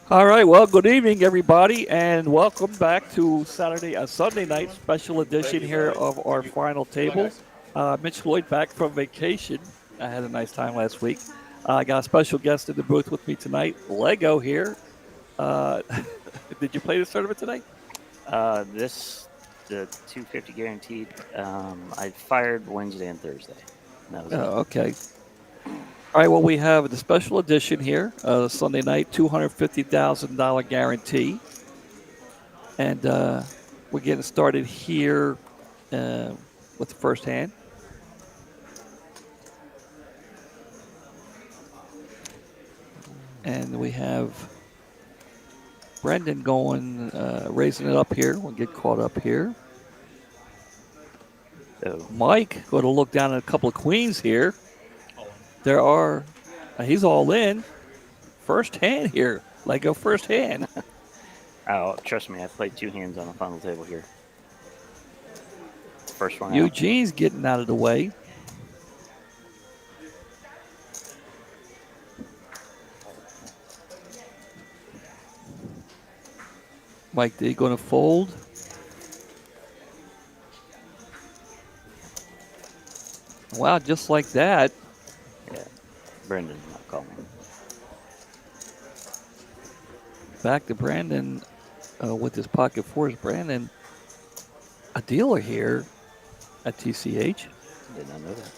All right. Well, good evening, everybody, and welcome back to Sunday night special edition here of our final table. Mitch Lloyd back from vacation. I had a nice time last week. I got a special guest in the booth with me tonight, Lego here. Uh, did you play this tournament today? This the 250 guaranteed. I fired Wednesday and Thursday. And that was it. Oh, okay. All right. Well, we have the special edition here, Sunday night, $250,000 guarantee, and we're getting started here uh, with the first hand. And we have Brendan going, raising it up here. We'll get caught up here. So Mike going to look down at a couple of queens here. There are, he's all in. First hand here. Lego first hand. oh, trust me, I played two hands on the final table here. First one out. Eugene's getting out of the way. Mike D going to fold. Wow, just like that. Yeah, Brendan's not calling. Back to Brandon with his pocket fours. Brandon, a dealer here at TCH. Did not know that.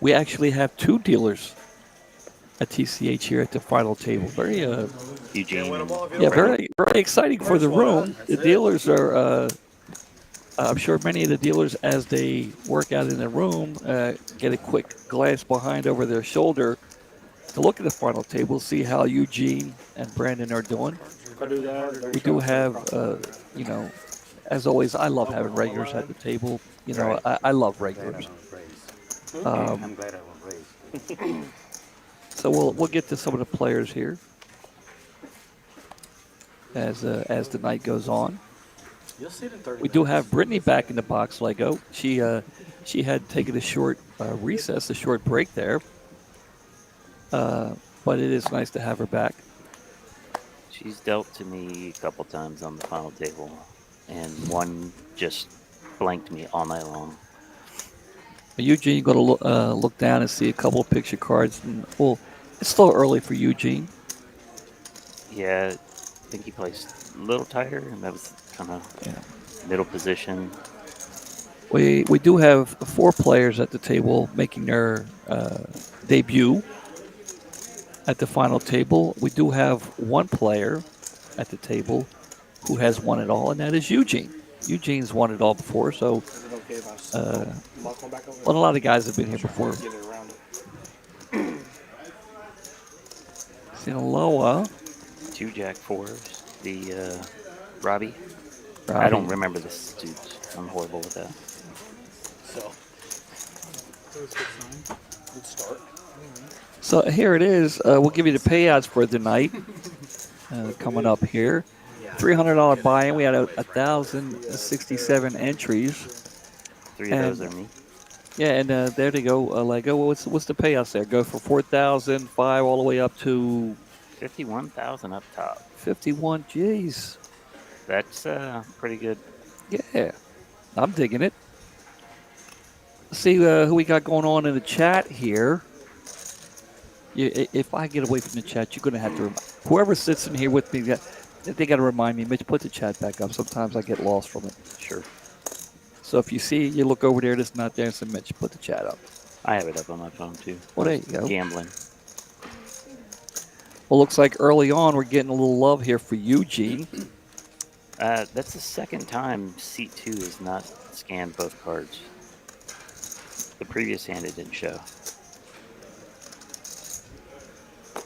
We actually have two dealers at TCH here at the final table. Very, Eugene and yeah, Brendan. very exciting for the room. The dealers are, I'm sure many of the dealers, as they work out in the room, get a quick glance behind over their shoulder to look at the final table, see how Eugene and Brandon are doing. We do have, you know, as always, I love having regulars at the table. You know, Right. I love regulars. Um, I'm glad I went raised. so we'll get to some of the players here as the night goes on. You'll see it in 30 We do minutes. have Brittany back in the box, Lego. She had taken a short recess, a short break there, but it is nice to have her back. She's dealt to me a couple times on the final table, and one just blanked me all night long. Eugene, going to look down and see a couple of picture cards. And, well, it's still early for Eugene. Yeah, I think he placed a little tighter, and that was kind Yeah. of middle position. We do have four players at the table making their debut at the final table. We do have one player at the table who has won it all, and that is Eugene. Eugene's won it all before, so Is it okay if I uh, walk one back over? well, a lot of guys have been here before. Get it around it. Sinaloa, Two Jack fours. The Robbie. I don't Robbie. remember the suits. I'm horrible with that. So. Good sign. Good start. So here it is. We'll give you the payouts for the night coming up here. $300 buy-in. We had 1,067 entries, Three of those and are me. yeah, and there they go. Lego. What's the payouts there? Go for 4,000, five all the way up to 51,000 up top. 51. Jeez. That's pretty good. Yeah, I'm digging it. Let's see who we got going on in the chat here. If I get away from the chat, you're going to have to. Whoever sits in here with me, they got to remind me. Mitch, put the chat back up. Sometimes I get lost from it. Sure. So if you see, you look over there, it's not there, and say, Mitch, put the chat up. I have it up on my phone too. Well, there you go. Gambling. Well, looks like early on we're getting a little love here for Eugene. That's the second time Seat 2 has not scanned both cards. The previous hand it didn't show.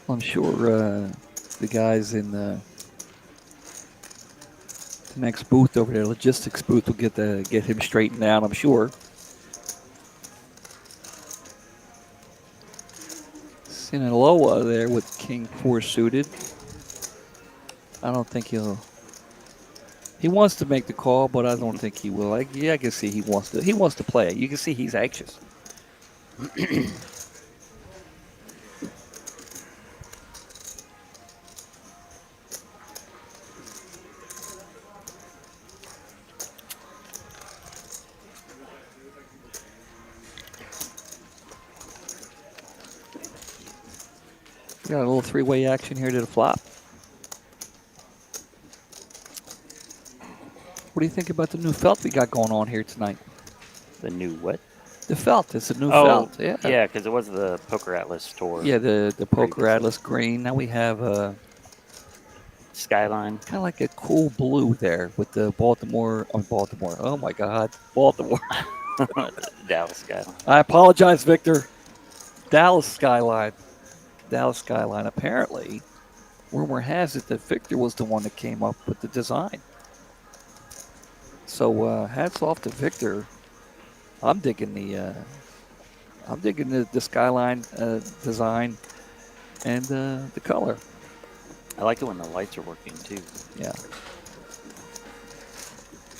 I'm sure the guys in the next booth over there, logistics booth, will get him straightened out. I'm sure. Sinaloa there with King 4 suited. I don't think he'll. He wants to make the call, but I don't think he will. I can see he wants to. He wants to play. You can see he's anxious. got a little three-way action here to the flop. What do you think about the new felt we got going on here tonight? The new what? The felt. It's a new Oh, felt. Yeah. yeah, because it was the Poker Atlas tour. Yeah, the Poker Previously. Atlas green. Now we have Skyline. kind of like a cool blue there with the Baltimore. Oh, Baltimore. Oh my God, Baltimore. Dallas Skyline. I apologize, Victor. Dallas Skyline. Dallas Skyline. Apparently, rumor has it that Victor was the one that came up with the design. So hats off to Victor. I'm digging the Skyline design and the color. I like it when the lights are working too. Yeah.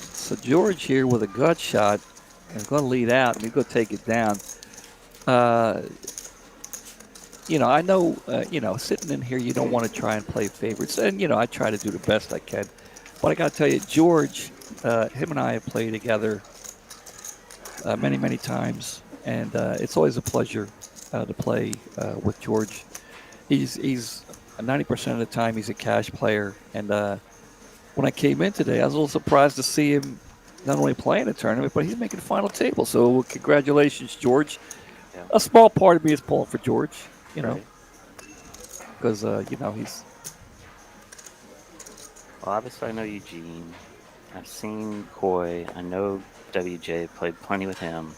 So George here with a gut shot is going to lead out, and he's going to take it down. I know, sitting in here, you don't want to try and play favorites. And, I try to do the best I can. But I got to tell you, George, him and I have played together many, many times. And it's always a pleasure to play with George. He's 90% of the time, he's a cash player. And when I came in today, I was a little surprised to see him not only playing a tournament, but he's making the final table. So congratulations, George. Yeah. A small part of me is pulling for George, Right. because, he's. Well, obviously, I know Eugene. I've seen Coy. I know WJ. Played plenty with him.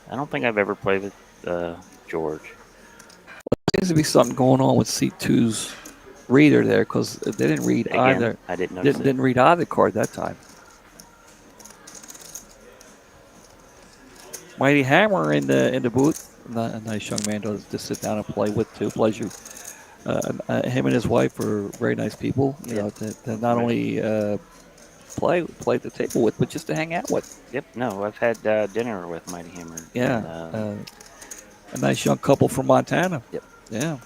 I don't think I've ever played with George. Seems to be something going on with C2's reader there, because they didn't read Again, either. I didn't notice it. Didn't read either card that time. Mighty Hammer in the booth. A nice young man to sit down and play with too. Pleasure. Him and his wife are very nice people. You know, to not only play at the table with, but just to hang out with. Yep. No, I've had dinner with Mighty Hammer. Yeah. And, A nice young couple from Montana. Yep. Yeah.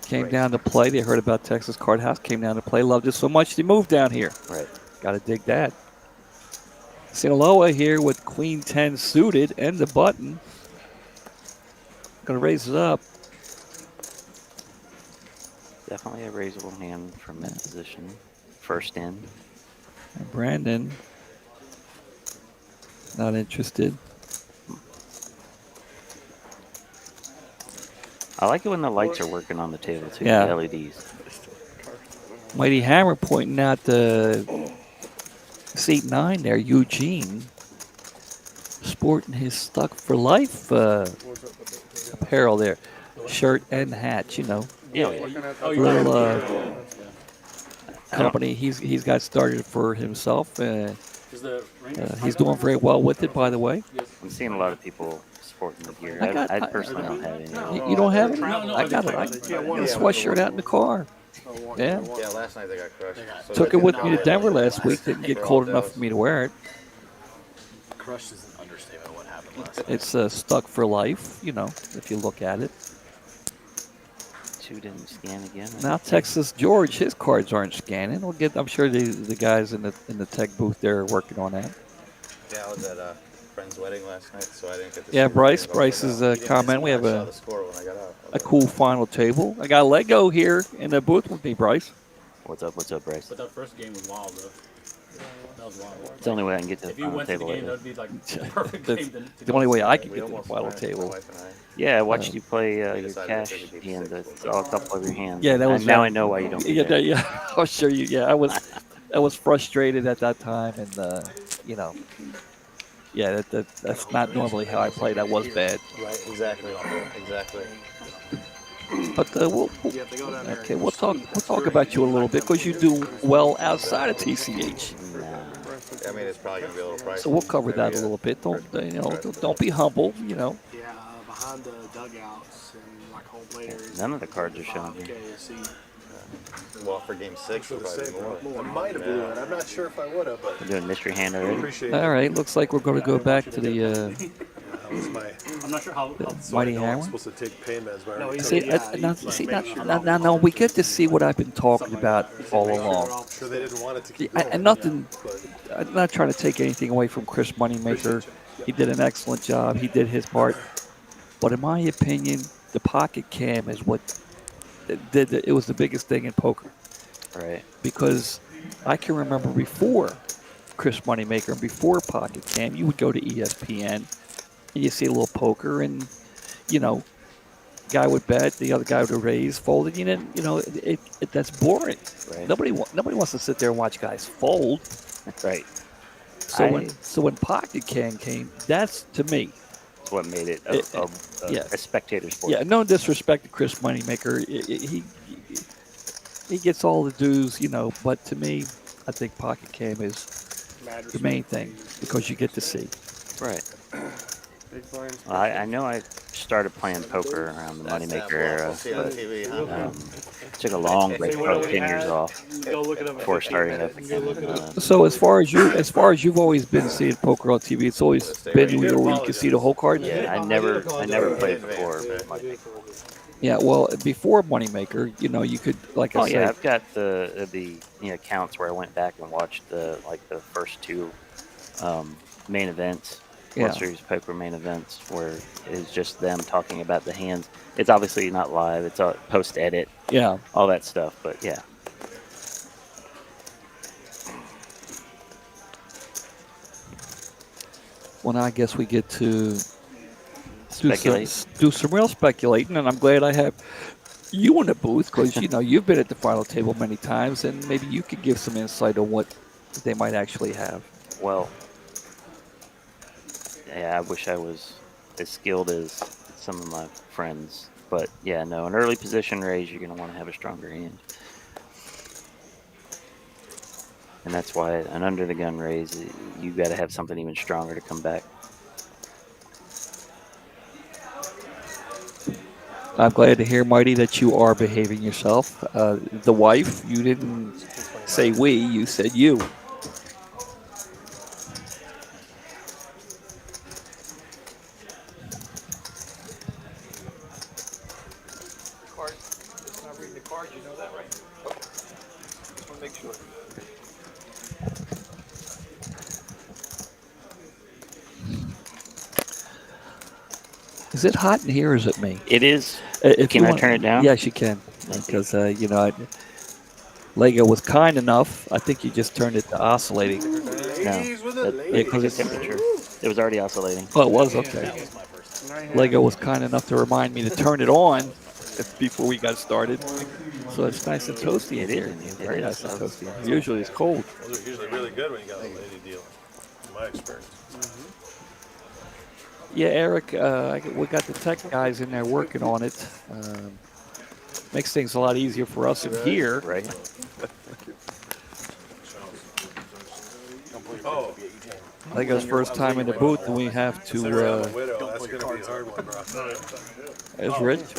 Came down to play. They heard about Texas Card House. Came down to play. Loved it so much they moved down here. Right. Got to dig that. Sinaloa here with Queen 10 suited and the button. Going to raise it up. Definitely a raisable hand from that position. First in. And Brandon, not interested. I like it when the lights are working on the table too. Yeah. The LEDs. Mighty Hammer pointing out the seat 9 there, Eugene, sporting his Stuck for Life apparel there, shirt and hat. Yeah. Little company he's got started for himself. He's doing very well with it, by the way. I'm seeing a lot of people sporting the gear. I I personally don't have any. You don't have it? I got it. I got a sweatshirt out in the car. Yeah. Yeah, last night they got crushed. So Took they it with did me not to Denver play. last week. Didn't get cold enough for me to wear it. Crushed is an understatement of what happened last night. It's stuck for life, if you look at it. Two didn't scan again. Now Texas George, his cards aren't scanning. I'm sure the guys in the tech booth there are working on that. Yeah, I was at a friend's wedding last night, so I didn't get to Yeah, see Bryce. the Bryce's comment. We have I saw the score when I got out. a cool final table. I got Lego here in the booth with me, Bryce. What's up, Bryce? But that first game was wild, though. That was wild. It's the only way I can get to the If you final went to the table. game, that would be like the perfect That's game to the only way I could We get to the almost final went, my table. wife and I. Yeah, I watched you play We your decided cash that we'd be hand. six. It's all a couple of your hands. Yeah, that was And now I know why you don't. do Yeah, that. yeah. I'll show you. Yeah, I was frustrated at that time, and yeah, that's not normally how I play. That was bad. Right, exactly. Exactly. But we'll talk about you a little bit because you do well outside of TCH. I mean, it's probably going to be a little pricey. So we'll cover that a little bit. Don't be humble. Yeah, behind the dugouts and like home plate areas. None of the cards are showing here. Well, for game 6, it'll probably be more. I might have blew it. I'm not sure if I would have, but We're doing mystery hand already. appreciate All it. right, looks like we're going to go back to the That was my. I'm not sure how. So Mighty I know I'm Hammer. supposed to take pain meds, but I No, already he's- took See, Yeah, now we get to see what I've been talking about all along. I'm sure they didn't want it to keep Yeah, going. and nothing. I'm not trying to take anything away from Chris Moneymaker. He did an excellent job. He did his part. But in my opinion, the pocket cam is what it was the biggest thing in poker Right. because I can remember before Chris Moneymaker and before Pocket Cam, you would go to ESPN and you see a little poker and you know guy would bet, the other guy would raise, fold, and that's boring. Right. Nobody wants to sit there and watch guys fold. Right. So when Pocket Can came, that's to me. That's what made it yeah. a spectator sport. Yeah, no disrespect to Chris Moneymaker, he gets all the dues, but to me, I think Pocket Cam is the main thing because you get to see. Right. Big blinds. Well, I know I started playing poker around the Moneymaker era, but took a long break, probably 10 years off before starting up again. So as far as you've always been seeing poker on TV, it's always been where you can see the whole card. Yeah, I never played before Moneymaker. Yeah, well, before Moneymaker, you could like I said. Yeah, I've got the accounts where I went back and watched the first two main events. World Series Poker main events where it's just them talking about the hands. It's obviously not live. It's a post-edit. Yeah. All that stuff, but yeah. Well, now I guess we get to speculate. do some real speculating, and I'm glad I have you in the booth because, you've been at the final table many times, and maybe you could give some insight on what they might actually have. Well, yeah, I wish I was as skilled as some of my friends. But, yeah, no, an early position raise, you're going to want to have a stronger hand. And that's why an under-the-gun raise, you got to have something even stronger to come back. I'm glad to hear, Mighty, that you are behaving yourself. The wife, you didn't say we, you said you. Is it hot in here or is it me? It is. Can I turn it down? Yes, you can. Because, Lego was kind enough. I think you just turned it to oscillating. Because it's temperature. It was already oscillating. Oh, it was? Okay. Lego was kind enough to remind me to turn it on before we got started. So it's nice and toasty in here. Very nice and toasty. Usually it's cold. Those are usually really good when you got a lady deal, in my experience. Yeah, Eric, we got the tech guys in there working on it. Makes things a lot easier for us in here. Right. Lego's first time in the booth, and we have to. That's going to be a hard one, bro. There's Rich,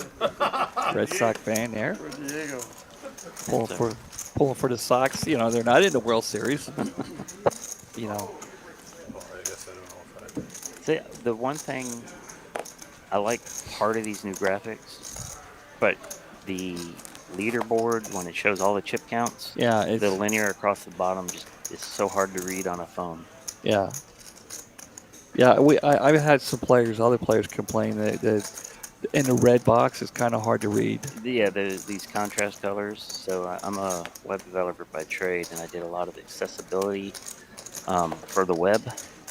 Red Sox fan there. Pulling for the Sox. They're not in the World Series. See, the one thing I like part of these new graphics, but the leaderboard when it shows all the chip counts, the linear across the bottom just is so hard to read on a phone. Yeah. I've had some other players complain that in the red box it's kind of hard to read. Yeah, these contrast colors. So I'm a web developer by trade, and I did a lot of accessibility for the web.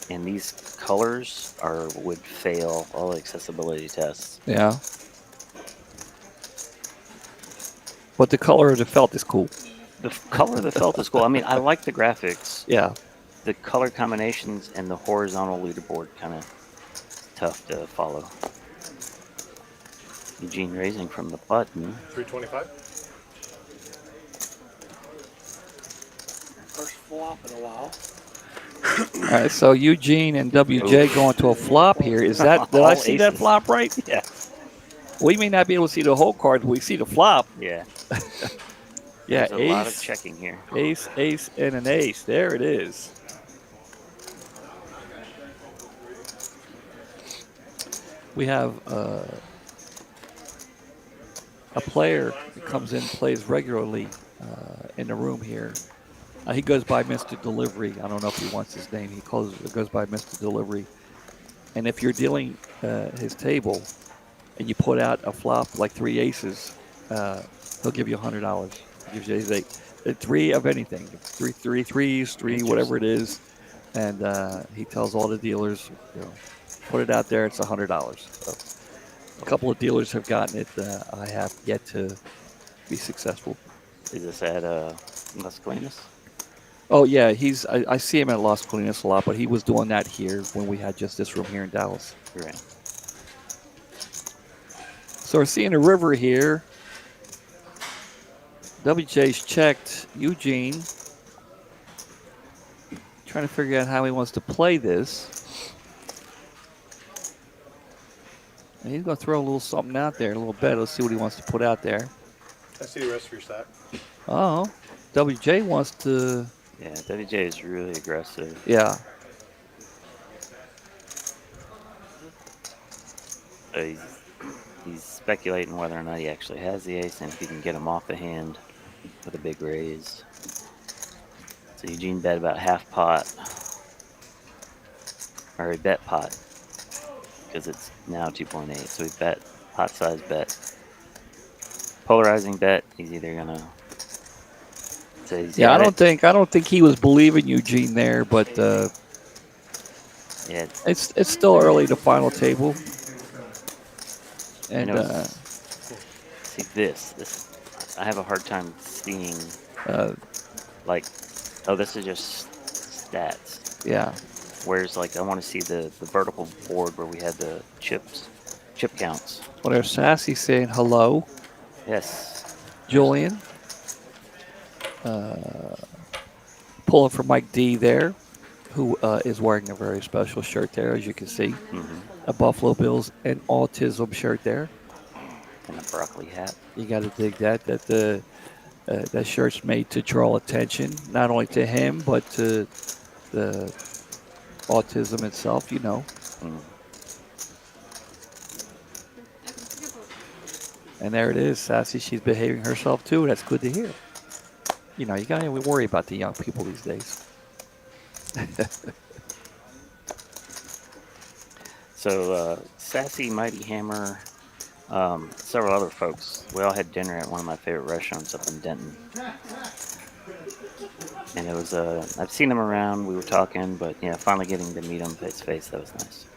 And these colors would fail all accessibility tests. Yeah. But the color of the felt is cool. The color of the felt is cool. I mean, I like the graphics. Yeah. The color combinations and the horizontal leaderboard kind of tough to follow. Eugene raising from the button. 325? First flop in a while. All right, so Eugene and WJ going to a flop here. Is that did I see that flop right? Yeah. We may not be able to see the whole card, but we see the flop. Yeah. Yeah, There's a lot of checking here. Ace, and an ace. There it is. We have a player that comes in, plays regularly in the room here. He goes by Mr. Delivery. I don't know if he wants his name. He goes by Mr. Delivery. And if you're dealing his table and you put out a flop like three aces, he'll give you $100. He gives you three of anything, three threes, three whatever it is, and he tells all the dealers, put it out there. It's $100. So a couple of dealers have gotten it. I have yet to be successful. Is this at Las Colinas? Oh yeah, I see him at Las Colinas a lot, but he was doing that here when we had just this room here in Dallas. Right. So we're seeing a river here. WJ's checked Eugene. Trying to figure out how he wants to play this. And he's going to throw a little something out there, a little bet. Let's see what he wants to put out there. I see the rest of your stack. Oh, WJ wants to. Yeah, WJ is really aggressive. Yeah. So he's speculating whether or not he actually has the ace and if he can get him off the hand with a big raise. So Eugene bet about half pot. Or he bet pot. Because it's now 2.8. So he bet pot size bet. Polarizing bet. He's either gonna. So I don't think he was believing Eugene there, but yeah, it's still early to final table. And see this I have a hard time seeing like, oh, this is just stats. Yeah. Whereas like I want to see the vertical board where we had the chip counts. Well, there's Sassy saying hello. Yes. Julian. Pulling for Mike D there, who is wearing a very special shirt there, as you can see. Mm-hmm. A Buffalo Bills and autism shirt there. And a broccoli hat. You got to dig that. That shirt's made to draw attention, not only to him, but to the autism itself, Mm. And there it is, Sassy. She's behaving herself, too. That's good to hear. You got to worry about the young people these days. So, Sassy, Mighty Hammer, several other folks, we all had dinner at one of my favorite restaurants up in Denton. And it was, I've seen them around, we were talking, but yeah, finally getting to meet them face to face, that was nice.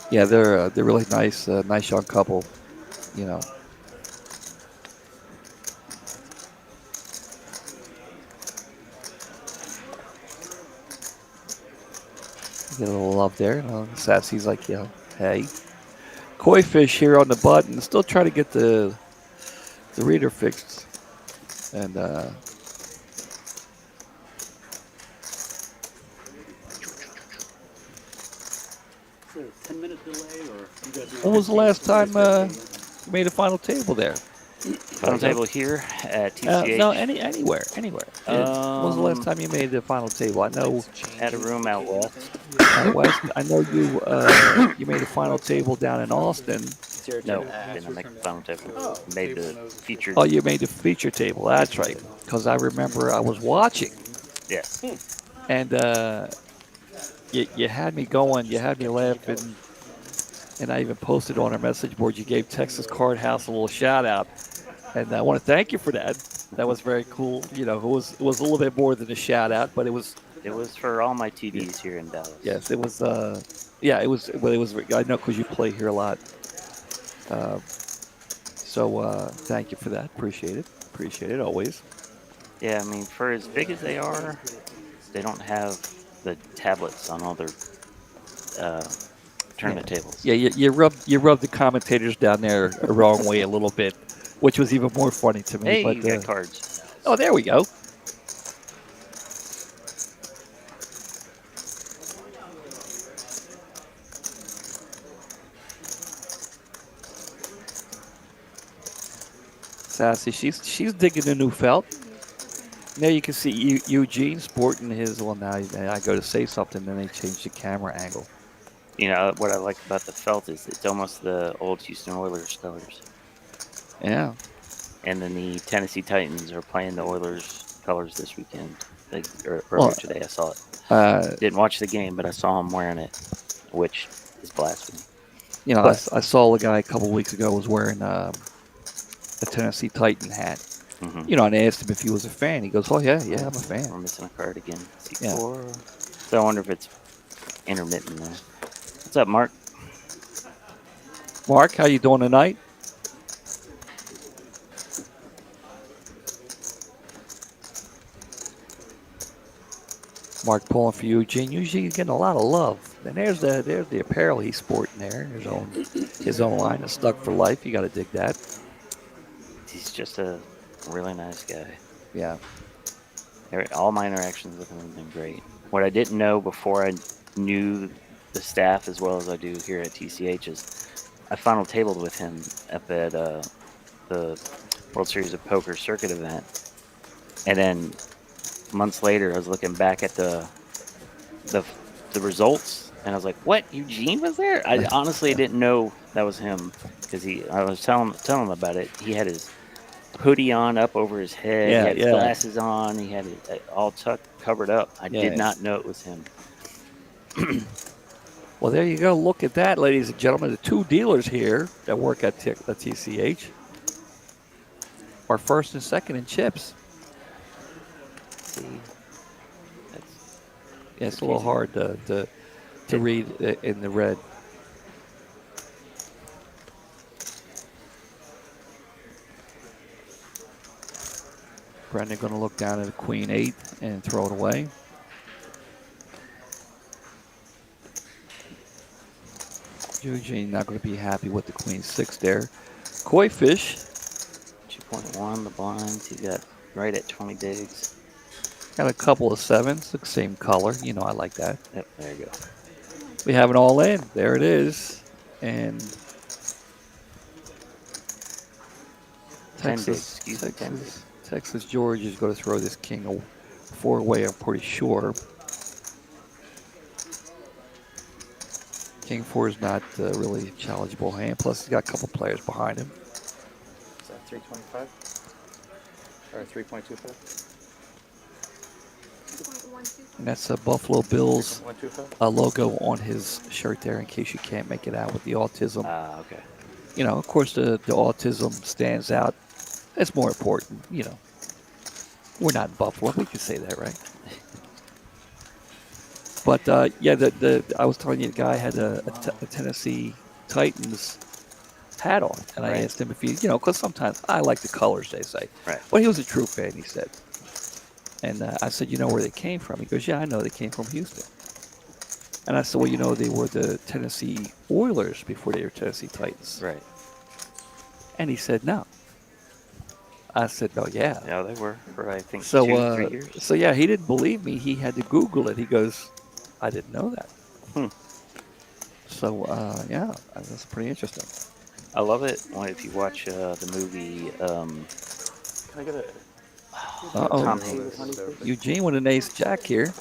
Yeah, they're really nice, nice young couple, Get a little love there. Sassy's like, hey. Koi fish here on the button. Still trying to get the reader fixed. And Is there a 10-minute delay, or you guys? When was the last time you made a final table there? Final table here at TCH. No, anywhere. When was the last time you made the final table? I know at a room out west. Out west. I know you made a final table down in Austin. No, didn't make the final table. Made the featured. Oh, you made the feature table. That's right. Because I remember I was watching. Yes. And you had me going. You had me laughing. And I even posted on our message board. You gave Texas Card House a little shout out. And I want to thank you for that. That was very cool. It was a little bit more than a shout out, but it was. It was for all my TDs here in Dallas. Yes, it was. It was. Well, it was. I know because you play here a lot. So thank you for that. Appreciate it. Appreciate it always. Yeah, I mean, for as big as they are, they don't have the tablets on all their tournament tables. Yeah, you rubbed the commentators down there the wrong way a little bit, which was even more funny to me. Hey, but, you got cards. Oh, there we go. Sassy, she's digging the new felt. There you can see Eugene sporting his. Well, now I go to say something, then they change the camera angle. What I like about the felt is it's almost the old Houston Oilers colors. Yeah. And then the Tennessee Titans are playing the Oilers colors this weekend. Earlier today, I saw it. Didn't watch the game, but I saw him wearing it, which is blasphemy. You know, But I saw a guy a couple weeks ago was wearing a Tennessee Titan hat. mm-hmm. You know, and I asked him if he was a fan. He goes, "Oh yeah, yeah, I'm a fan." We're missing a card again. Yeah. C4. So I wonder if it's intermittent there. What's up, Mark? Mark, how you doing tonight? Mark pulling for Eugene. Eugene getting a lot of love. And there's the apparel he's sporting there. His own line is stuck for life. You got to dig that. He's just a really nice guy. Yeah. All my interactions with him have been great. What I didn't know before I knew the staff as well as I do here at TCH is I final tabled with him up at the World Series of Poker circuit event, and then months later I was looking back at the results, and I was like, "What? Eugene was there?" I honestly didn't know that was him because I was telling him about it. He had his hoodie on up over his head. He Yeah, had his yeah. glasses on. He had it all tucked, covered up. I did Yeah. not know it was him. Well, there you go. Look at that, ladies and gentlemen. The two dealers here that work at TCH are first and second in chips. See, Yeah, it's a little hard to read in the red. Brendan going to look down at a queen 8 and throw it away. Eugene not going to be happy with the queen 6 there. Koi fish. 2.1, the blinds. He got right at 20 digs. Got a couple of 7s, the same color. You know, I like that. Yep, there you go. We have it all in. There it is. And Texas George is going to throw this king 4 away, I'm pretty sure. King 4 is not really a challengeable hand. Plus, he's got a couple players behind him. Is that 325? Or 3.25? And that's a Buffalo Bills 3.125? logo on his shirt there in case you can't make it out with the autism. Okay. You know, of course, the autism stands out. That's more important, you know. We're not in Buffalo. We can say that, right? But, yeah, I was telling you the guy had a Tennessee Titans hat on. And I asked him if he, you know, because sometimes I like the colors, they say. Right. Well, he was a true fan, he said. And I said, you know where they came from? He goes, yeah, I know they came from Houston. And I said, well, you know, they were the Tennessee Oilers before they were Tennessee Titans. Right. And he said, no. I said, oh, yeah. Yeah, they were for, I think, So, 2-3 years. So, yeah, he didn't believe me. He had to Google it. He goes, I didn't know that. So, yeah, that's pretty interesting. I love it if you watch the movie. Can I get a... Uh-oh. Tom Hanks. Eugene with an ace jack here.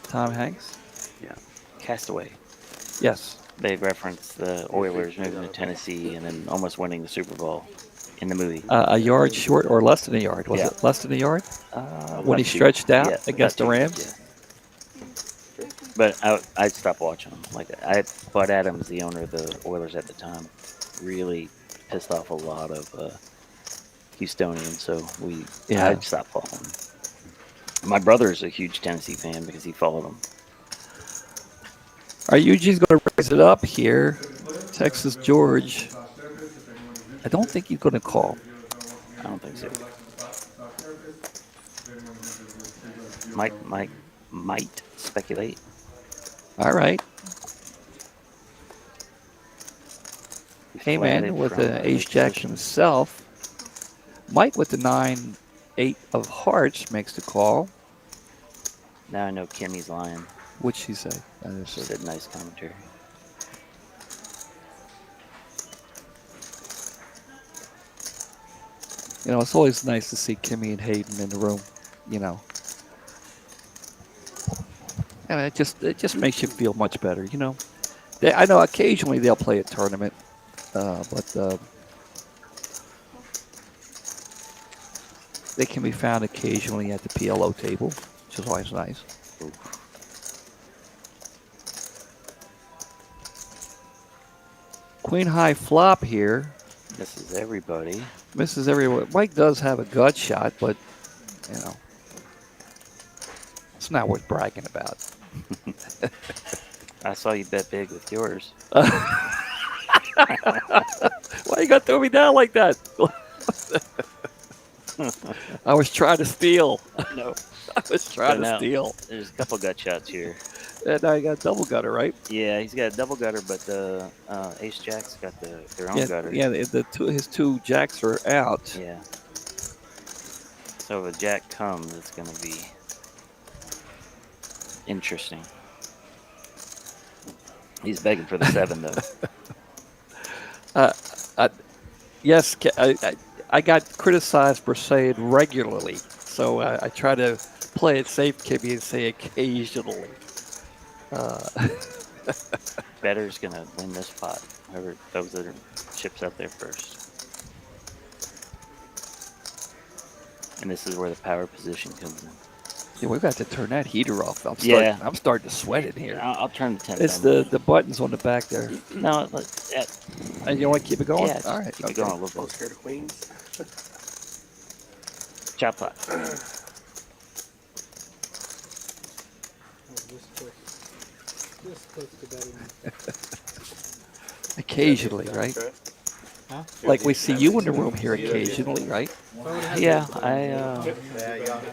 Tom Hanks. Yeah. Castaway. Yes. They reference the Oilers moving to Tennessee and then almost winning the Super Bowl in the movie. A yard short or less than a yard? Was it less than a yard? When he stretched out against the Rams? Yeah. But I stopped watching them. Like Bud Adams, the owner of the Oilers at the time, really pissed off a lot of Houstonians. So I stopped following them. My brother's a huge Tennessee fan because he followed them. All right, Eugene's going to raise it up here. Texas George. I don't think he's going to call. I don't think so. Might speculate. All right. Heyman with the ace jack himself. Mike with the 9-8 of hearts makes the call. Now I know Kimmy's lying. What'd she say? She said nice commentary. You know, it's always nice to see Kimmy and Hayden in the room, you know. And it just makes you feel much better, you know. I know occasionally they'll play a tournament, but they can be found occasionally at the PLO table, which is always nice. Queen high flop here. This is everybody. Misses everyone. Mike does have a gut shot, but, you know, it's not worth bragging about. I saw you bet big with yours. Why you got to throw me down like that? I was trying to steal. No. I was trying to now, steal. There's a couple gut shots here. And now you got double gutter, right? Yeah, he's got a double gutter, but the Ace Jack's got their own gutter. Yeah, his two jacks are out. Yeah. So if a jack comes, it's going to be interesting. He's begging for the 7, though. Yes, I got criticized for saying regularly, so I try to play it safe, Kimmy, and say occasionally. Better's going to win this pot. Whoever throws their chips out there first. And this is where the power position comes in. Yeah, we've got to turn that heater off. I'm starting to sweat in here. I'll turn the 10. It's the buttons on the back there. No, And you want to keep it going? yeah, All right. keep it going a little Oh, bit. scared of queens. Chop pot. Occasionally, right? Huh? Like we see you in the room here occasionally, right? Yeah,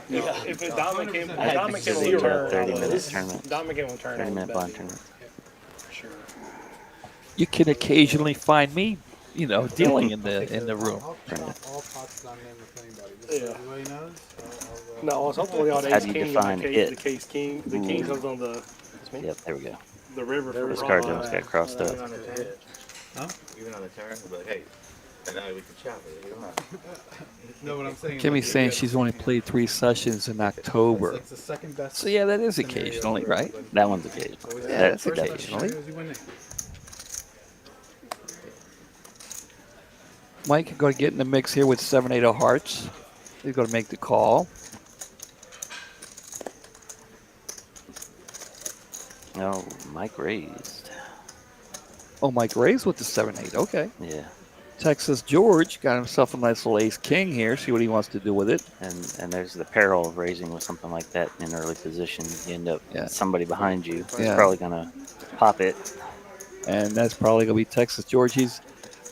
If a Dominic came, I Dominic came on consider turn, a 30-minute tournament. Dominic came on turn. 30-minute blind tournament. For sure. You can occasionally find me, dealing in the room. All pots not named with anybody. Just Yeah. so everybody knows. No, it's hopefully all the How ace do you king define and the it? case king. The king comes on the Yep, there we go. river for This the card wrong just got crossed up. Even on the turn. Huh? Even on the turn, but hey, and now we can chop it. You don't have to. No, what I'm saying. Kimmy's saying she's only played 3 sessions in October. That's the second best. So yeah, that is occasionally, right? That one's occasional. Yeah, that's That's occasionally. Is he winning? Mike going to get in the mix here with 7-8 of hearts. He's going to make the call. No, Mike raised. Oh, Mike raised with the 7-8. Okay. Yeah, Texas George got himself a nice little ace king here. See what he wants to do with it. and there's the peril of raising with something like that in early position. You end up somebody behind you is Yeah. probably gonna pop it. And that's probably going to be Texas George. He's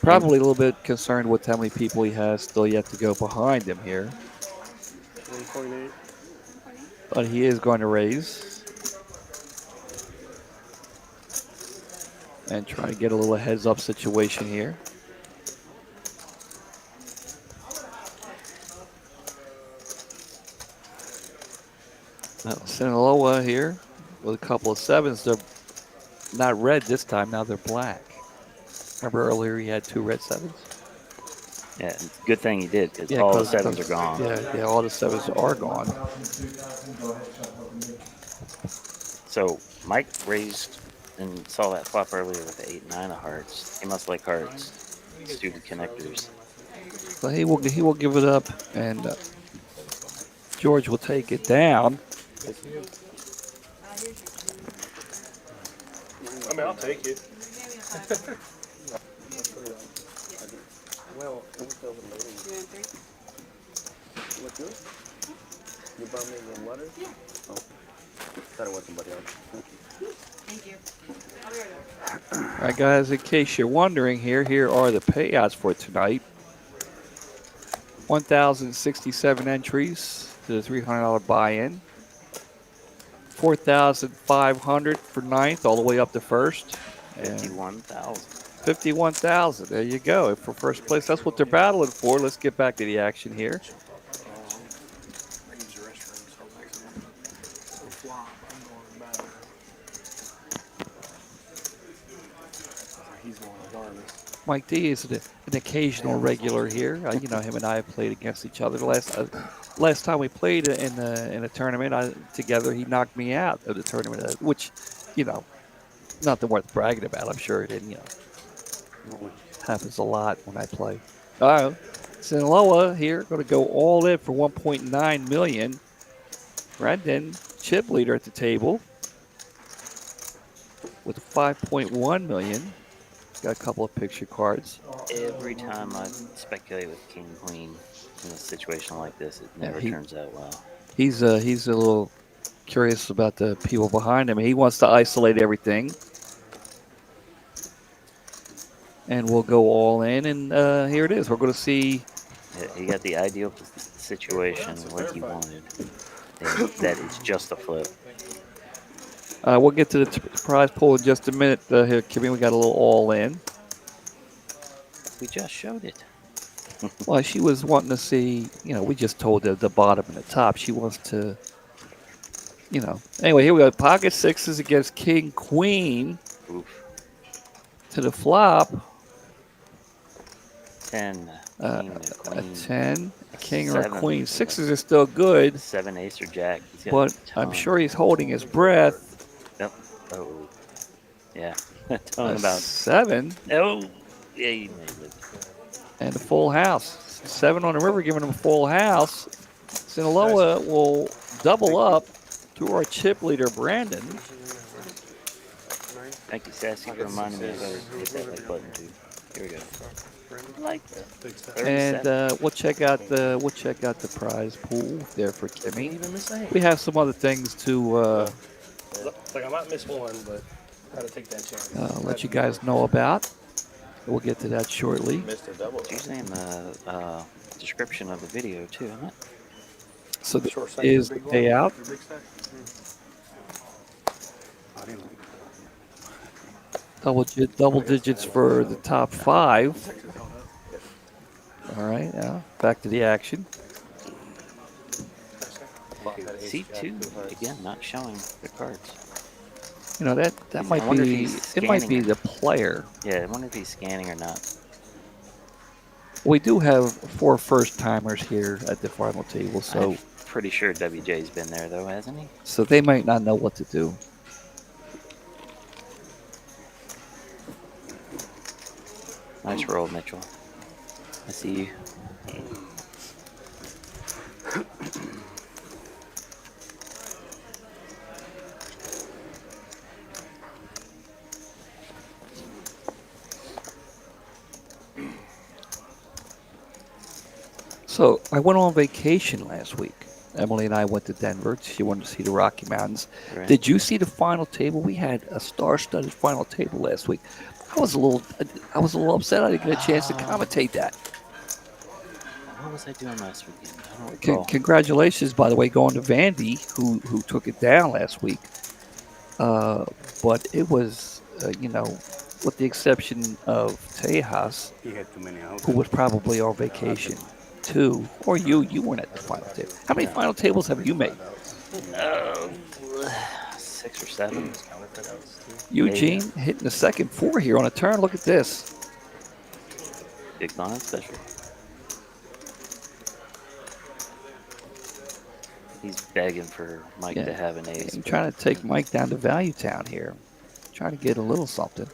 probably a little bit concerned with how many people he has still yet to go behind him here. 1.8. But he is going to raise. And try to get a little heads-up situation here. Sinaloa here with a couple of 7s. They're not red this time. Now they're black. Remember earlier he had 2 red 7s? Yeah, it's a good thing he did because Yeah, all the 'cause- 7s are gone. Yeah, all the 7s are gone. So Mike raised and saw that flop earlier with the 8-9 of hearts. He must like hearts. Stupid connectors. So he will give it up, and George will take it down. I mean, I'll take it. Well, you brought me the water? Yeah. Oh. Thought it was somebody else. Thank you. I'll be right back. All right, guys, in case you're wondering here are the payouts for tonight. 1,067 entries to the $300 buy-in. 4,500 for ninth, all the way up to first. And 51,000. 51,000. There you go. For first place, that's what they're battling for. Let's get back to the action here. I use the restroom, so like, flop. I'm going back. He's going regardless. Mike D is an occasional regular here. Him and I have played against each other. Last time we played in a tournament together, he knocked me out of the tournament, which, nothing worth bragging about. I'm sure it didn't. Happens a lot when I play. Sinaloa here going to go all in for 1.9 million. Brendan, chip leader at the table with 5.1 million. Got a couple of picture cards. Every time I speculate with king queen in a situation like this, it Yeah, never turns out well. He's a little curious about the people behind him. He wants to isolate everything. And we'll go all in, and here it is. We're going to see. He got the ideal situation like he wanted, and that it's just a flip. We'll get to the prize pool in just a minute. Here, Kimmy, we got a little all in. We just showed it. Well, she was wanting to see, we just told her the bottom and the top. She wants to, Anyway, here we go. Pocket sixes against king, queen. Oof. To the flop. 10, king, queen. A 10, a king, or a 7. queen. Sixes are still good. 7, ace, or jack. But I'm sure he's holding his breath. Yep. Oh. Yeah. Telling about 7. Oh. Yeah, you made it. And a full house. 7 on the river, giving him a full house. Sinaloa will double up to our chip leader, Brandon. Thank you, Sassy, for reminding me. I gotta hit that like button too. Here we go. Like that. And we'll check out the prize pool there for Kimmy. We have some other things to Like I might miss one, but gotta take that chance. let you guys know about. We'll get to that shortly. Mr. Double. It's usually in the description of the video too, isn't it? So this is the payout. Double digits for the top 5. All right, now back to the action. C2 again, not showing the cards. That might be it. Might be the player. Yeah, I wonder if he's scanning or not. We do have 4 first timers here at the final table, so I'm pretty sure WJ's been there though, hasn't he? So they might not know what to do. Nice roll, Mitchell. I see you. So I went on vacation last week. Emily and I went to Denver. She wanted to see the Rocky Mountains. Right. Did you see the final table? We had a star-studded final table last week. I was a little upset. I didn't get a chance to commentate that. What was I doing last weekend? I don't recall. Congratulations, by the way, going to Vandy, who took it down last week. But it was, with the exception of Tejas, who was probably on vacation too, or you weren't at the final table. How many final tables have you made? 6 or 7. Eugene hitting the second 4 here on a turn. Look at this. Big blind special. He's begging for Mike to have an ace. I'm trying to take Mike down to Value Town here. Trying to get a little something.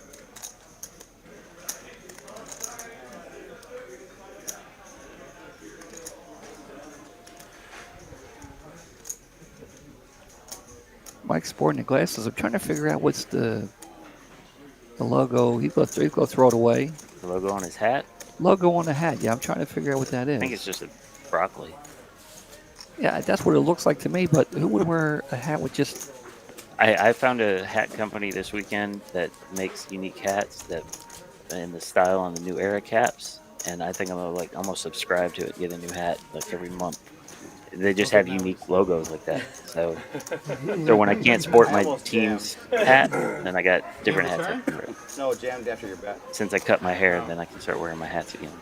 Mike's sporting the glasses. I'm trying to figure out what's the logo. He's going to throw it away. The logo on his hat? Logo on the hat. Yeah, I'm trying to figure out what that is. I think it's just a broccoli. Yeah, that's what it looks like to me, but who would wear a hat with just... I found a hat company this weekend that makes unique hats that in the style on the New Era caps, and I think I'm going to almost subscribe to it, get a new hat every month. They just have unique logos like that. So when I can't sport my team's hat, then I got different hats I can wear. No, jammed after your bat. Since I cut my hair, then I can start wearing my hats again.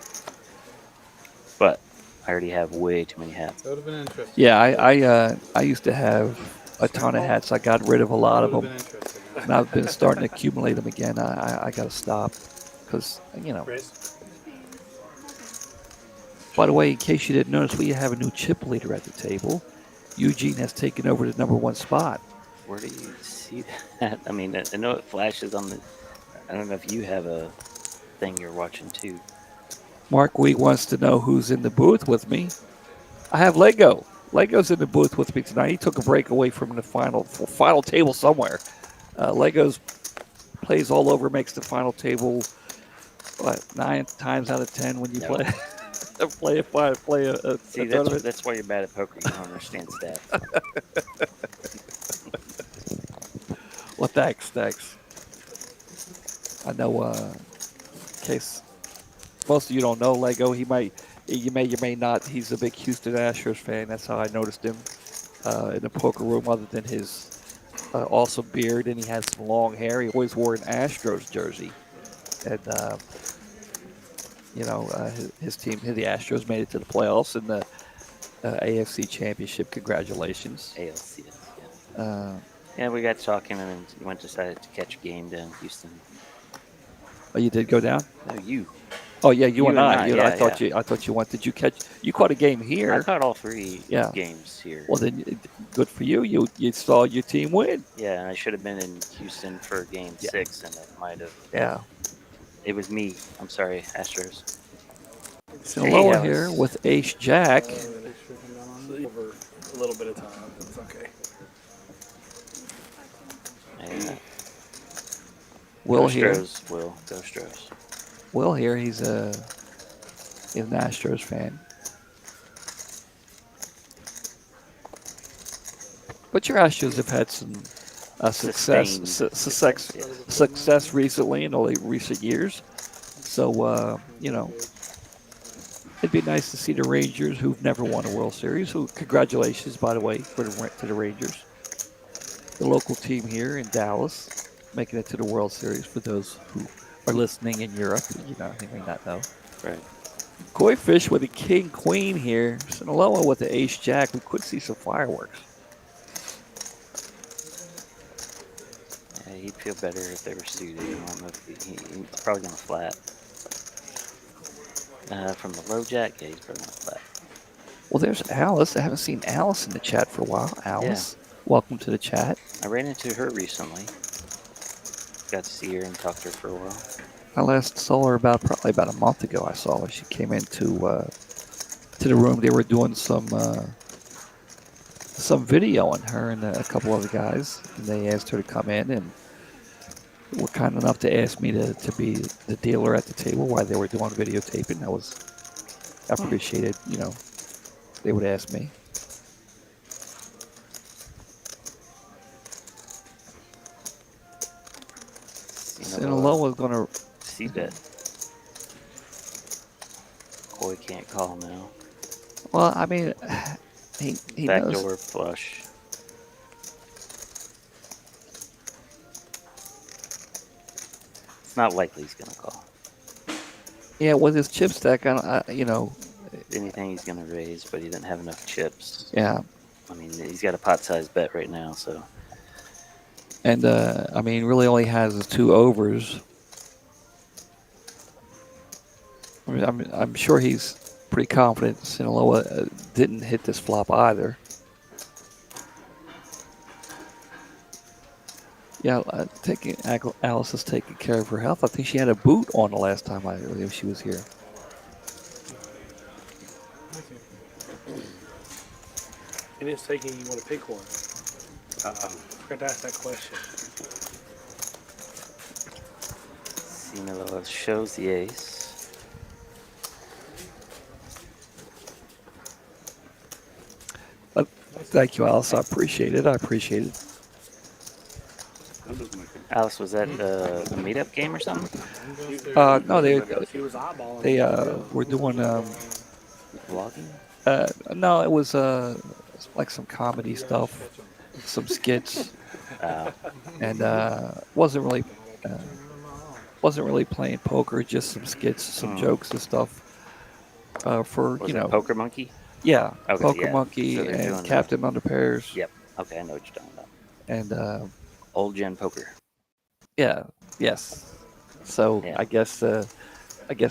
But I already have way too many hats. That would have been interesting. Yeah, I used to have a ton of hats. I got rid of a lot of them, and I've been starting to accumulate them again. I got to stop because, By the way, in case you didn't notice, we have a new chip leader at the table. Eugene has taken over the #1 spot. Where do you see that? I mean, I know it flashes on the... I don't know if you have a thing you're watching too. Mark Wee wants to know who's in the booth with me. I have Lego. Lego's in the booth with me tonight. He took a break away from the final table somewhere. Lego's plays all over, makes the final table what, 9 times out of 10 when you No. play play a See, tournament. that's why you're bad at poker. You don't understand stats. Well, thanks. I know. In case most of you don't know Lego, you may not. He's a big Houston Astros fan. That's how I noticed him in the poker room. Other than his awesome beard, and he has some long hair. He always wore an Astros jersey, and his team, the Astros, made it to the playoffs in the AFC Championship. Congratulations. ALCS, yeah. Uh, Yeah, we got talking and then decided to catch a game down in Houston. oh, you did go down? No, you. Oh yeah, you and I. Yeah, I thought you went. Did you catch? You caught a game here. I caught all 3 Yeah. games here. Well, then, good for you. You saw your team win. Yeah, and I should have been in Houston for game 6, and it might have. Yeah. It was me. I'm sorry, Astros. Sinaloa Hey, here Alex. with Ace Jack. Over a little bit of time. It's okay. Yeah. Will Go here. Stros, Will. Go Stros. Will here. He's an Astros fan. But your Astros have had some success recently in the recent years. So, it'd be nice to see the Rangers, who've never won a World Series. So, congratulations, by the way, to the Rangers, the local team here in Dallas, making it to the World Series. For those who are listening in Europe, they may not know. Right. Koi Fish with a King Queen here. Sinaloa with the Ace Jack. We could see some fireworks. Yeah, he'd feel better if they were suited. I don't know if he's probably going to flat. From the low jack, yeah, he's probably going to flat. Well, there's Alice. I haven't seen Alice in the chat for a while. Alice, welcome to the chat. I ran into her recently. Got to see her and talk to her for a while. I last saw her probably about a month ago. I saw her. She came into to the room. They were doing some video on her and a couple other guys. And they asked her to come in and were kind enough to ask me to be the dealer at the table while they were doing videotaping. I appreciated, they would ask me. Sinaloa's going to C-bet. Koi can't call now. Well, I mean, he knows. Backdoor flush. It's not likely he's going to call. Yeah, with his chip stack, Anything he's going to raise, but he didn't have enough chips. Yeah. I mean, he's got a pot-sized bet right now, so. And, really only has his 2 overs. I mean, I'm sure he's pretty confident Sinaloa didn't hit this flop either. Yeah, Alice is taking care of her health. I think she had a boot on the last time she was here. It is taking you want to pick one. Forgot to ask that question. Sinaloa shows the ace. Thank you, Alice. I appreciate it. Alice, was that a meetup game or something? No, they was eyeballing. they were doing Vlogging? no, it was like some comedy stuff, some skits, and wasn't really playing poker, just some skits, some jokes and stuff. For Was it Poker Monkey? Yeah, Okay, Poker yeah. Monkey So they're and doing Captain Underpairs. Yep. Okay, I know what you're talking about. And Old Gen Poker. yeah, yes. So Yeah. I guess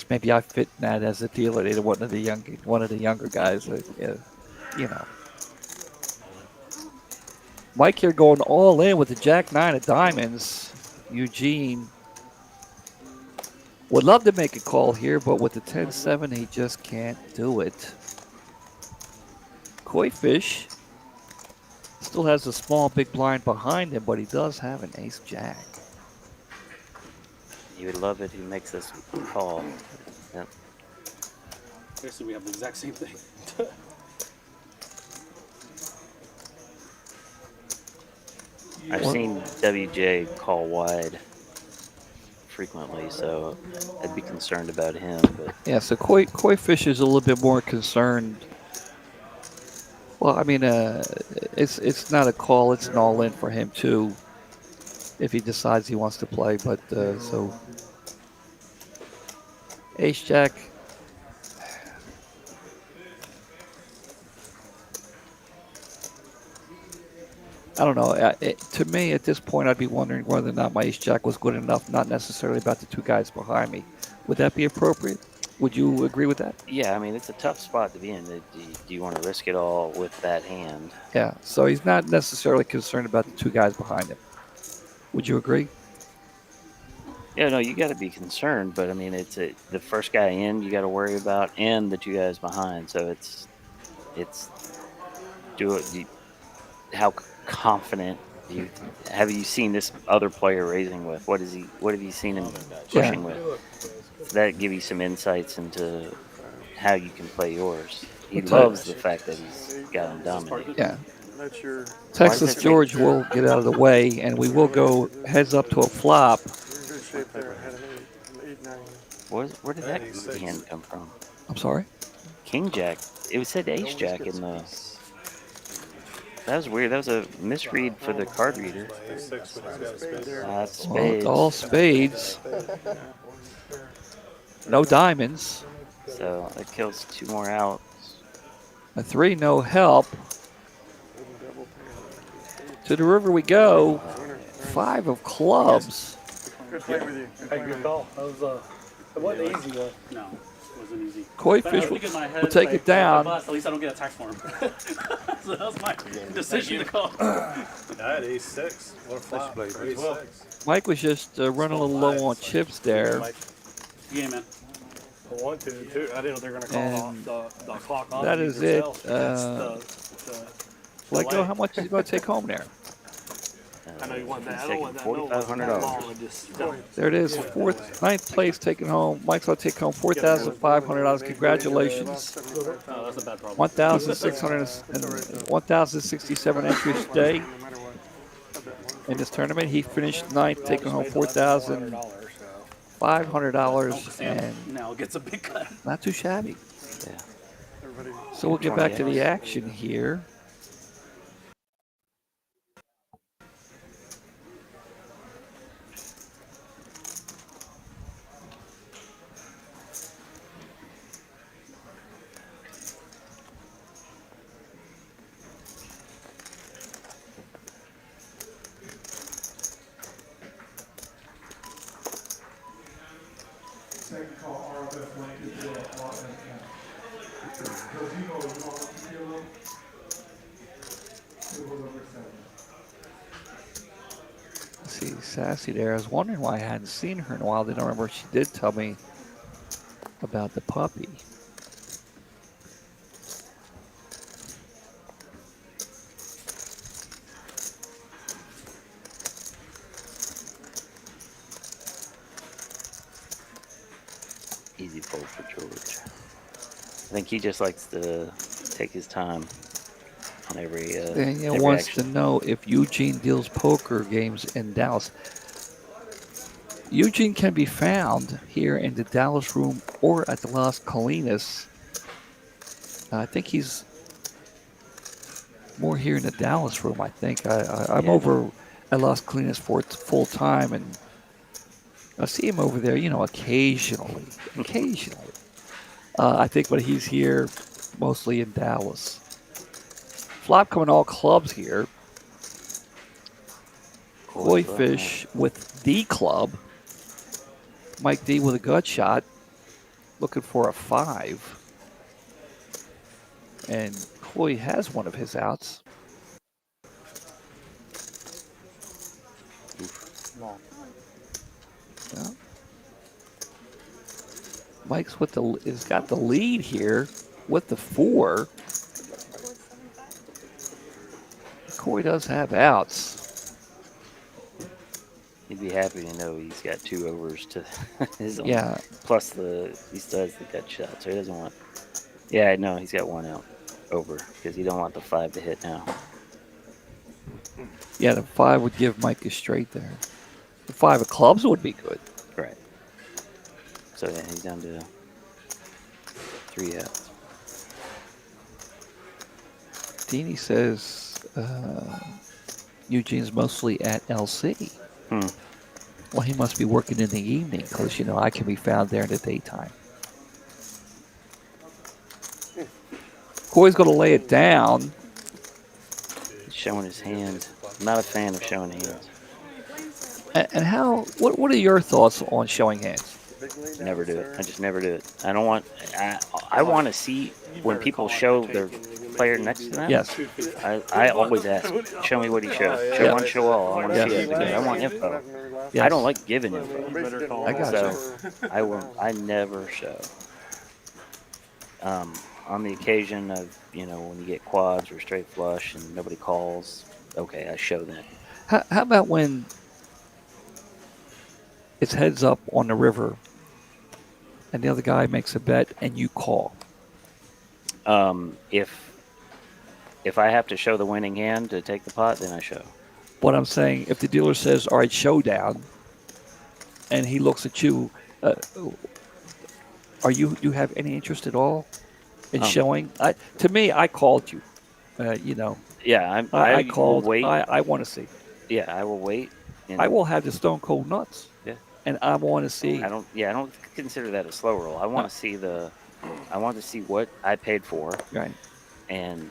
maybe I fit in that as a dealer. They're one of the younger guys. Mike here going all in with the Jack 9 of diamonds. Eugene would love to make a call here, but with the 10-7, he just can't do it. Koi Fish still has a small big blind behind him, but he does have an ace-jack. You would love it. Who makes this call? Yep. Basically, we have the exact same thing. I've seen WJ call wide frequently, so I'd be concerned about him. But Yeah, so koi fish is a little bit more concerned. Well, I mean, it's not a call; it's an all-in for him too, if he decides he wants to play. But so Ace Jack. I don't know. To me, at this point, I'd be wondering whether or not my Ace Jack was good enough, not necessarily about the two guys behind me. Would that be appropriate? Would you agree with that? yeah, I mean, it's a tough spot to be in. Do you want to risk it all with that hand? Yeah. So he's not necessarily concerned about the two guys behind him. Would you agree? Yeah, no, you got to be concerned, but I mean, the first guy in you got to worry about, and the two guys behind. So it's do it. How confident have you seen this other player raising with? What have you seen him pushing with? That give you some insights into how you can play yours. He loves the fact that he's got him dominated. Yeah. That's your. Texas George will get out of the way, and we will go heads up to a flop. You're in good shape there. I had an 8, 9. Where did that hand come from? I'm sorry? King Jack. It said Ace Jack in the. That was weird. That was a misread for the card reader. That's spades. Well, all spades. No diamonds. So that kills 2 more outs. A 3, no help. To the river we go. 5 of clubs. Good play with you. Hey, good call. That wasn't an easy one. No, it wasn't easy. Koi But I fish think in my head, will take like, it down. At least I don't get a tax form. So that was my decision to call. I had ace 6. What a flop. Ace 6. Mike was just running a little low on chips there. Yeah, man. I want to, too. I didn't know they were going to call And off the clock off. that you is yourself. it. That's Let go. How much is he going to take home there? I know you want that. I He's don't want taking that. $4,500. There it is. Ninth place taken home. Mike's going to take home $4,500. Congratulations. That's a bad problem. 1,067 entries today in this tournament. He finished ninth, taking home $4,500, and Now gets a big cut. not too shabby. Yeah. So we'll get back to the action here. Second call, RFF link is the allotment account. Because you know you want to keep your low. It was over 7. See, Sassy there. I was wondering why I hadn't seen her in a while. Then I remember she did tell me about the puppy. Easy fold for George. I think he just likes to take his time on every. Daniel every wants action. to know if Eugene deals poker games in Dallas. Eugene can be found here in the Dallas room or at the Las Colinas. I think he's more here in the Dallas room, I think. I'm over at Las Colinas for full time, and I see him over there, occasionally. I think, but he's here mostly in Dallas. Flop coming all clubs here. Koi fish with the club. Mike D with a gut shot. Looking for a 5. And Koi has one of his outs. Yeah. Mike's has got the lead here with the 4. Koi does have outs. He'd be happy to know he's got 2 overs to his own. Yeah. Plus he still has the gut shot, so he doesn't want. Yeah, no, he's got 1 out over because he don't want the 5 to hit now. Yeah, the 5 would give Mike a straight there. The 5 of clubs would be good. Right. So yeah, he's down to 3 outs. Deanie says Eugene's mostly at LC. Well, he must be working in the evening because, I can be found there in the daytime. Corey's going to lay it down. He's showing his hands. I'm not a fan of showing hands. And what are your thoughts on showing hands? Never do it. I just never do it. I don't want. I want to see when people show their player next to them. Yes. I always ask, show me what he showed. Show one, show all. I want to see it because I want info. Yes. I don't like giving info. I got so I never show. On the occasion of when you get quads or straight flush and nobody calls, okay, I show them. How about when it's heads up on the river and the other guy makes a bet and you call? If I have to show the winning hand to take the pot, then I show. What I'm saying, if the dealer says, all right, showdown, and he looks at you, you have any interest at all in showing? To me, I called you. Yeah, I called. Wait. I want to see. Yeah, I will wait. I will have the stone cold nuts. Yeah. And I want to see. I don't consider that a slow roll. I want to see I want to see what I paid for. Right. And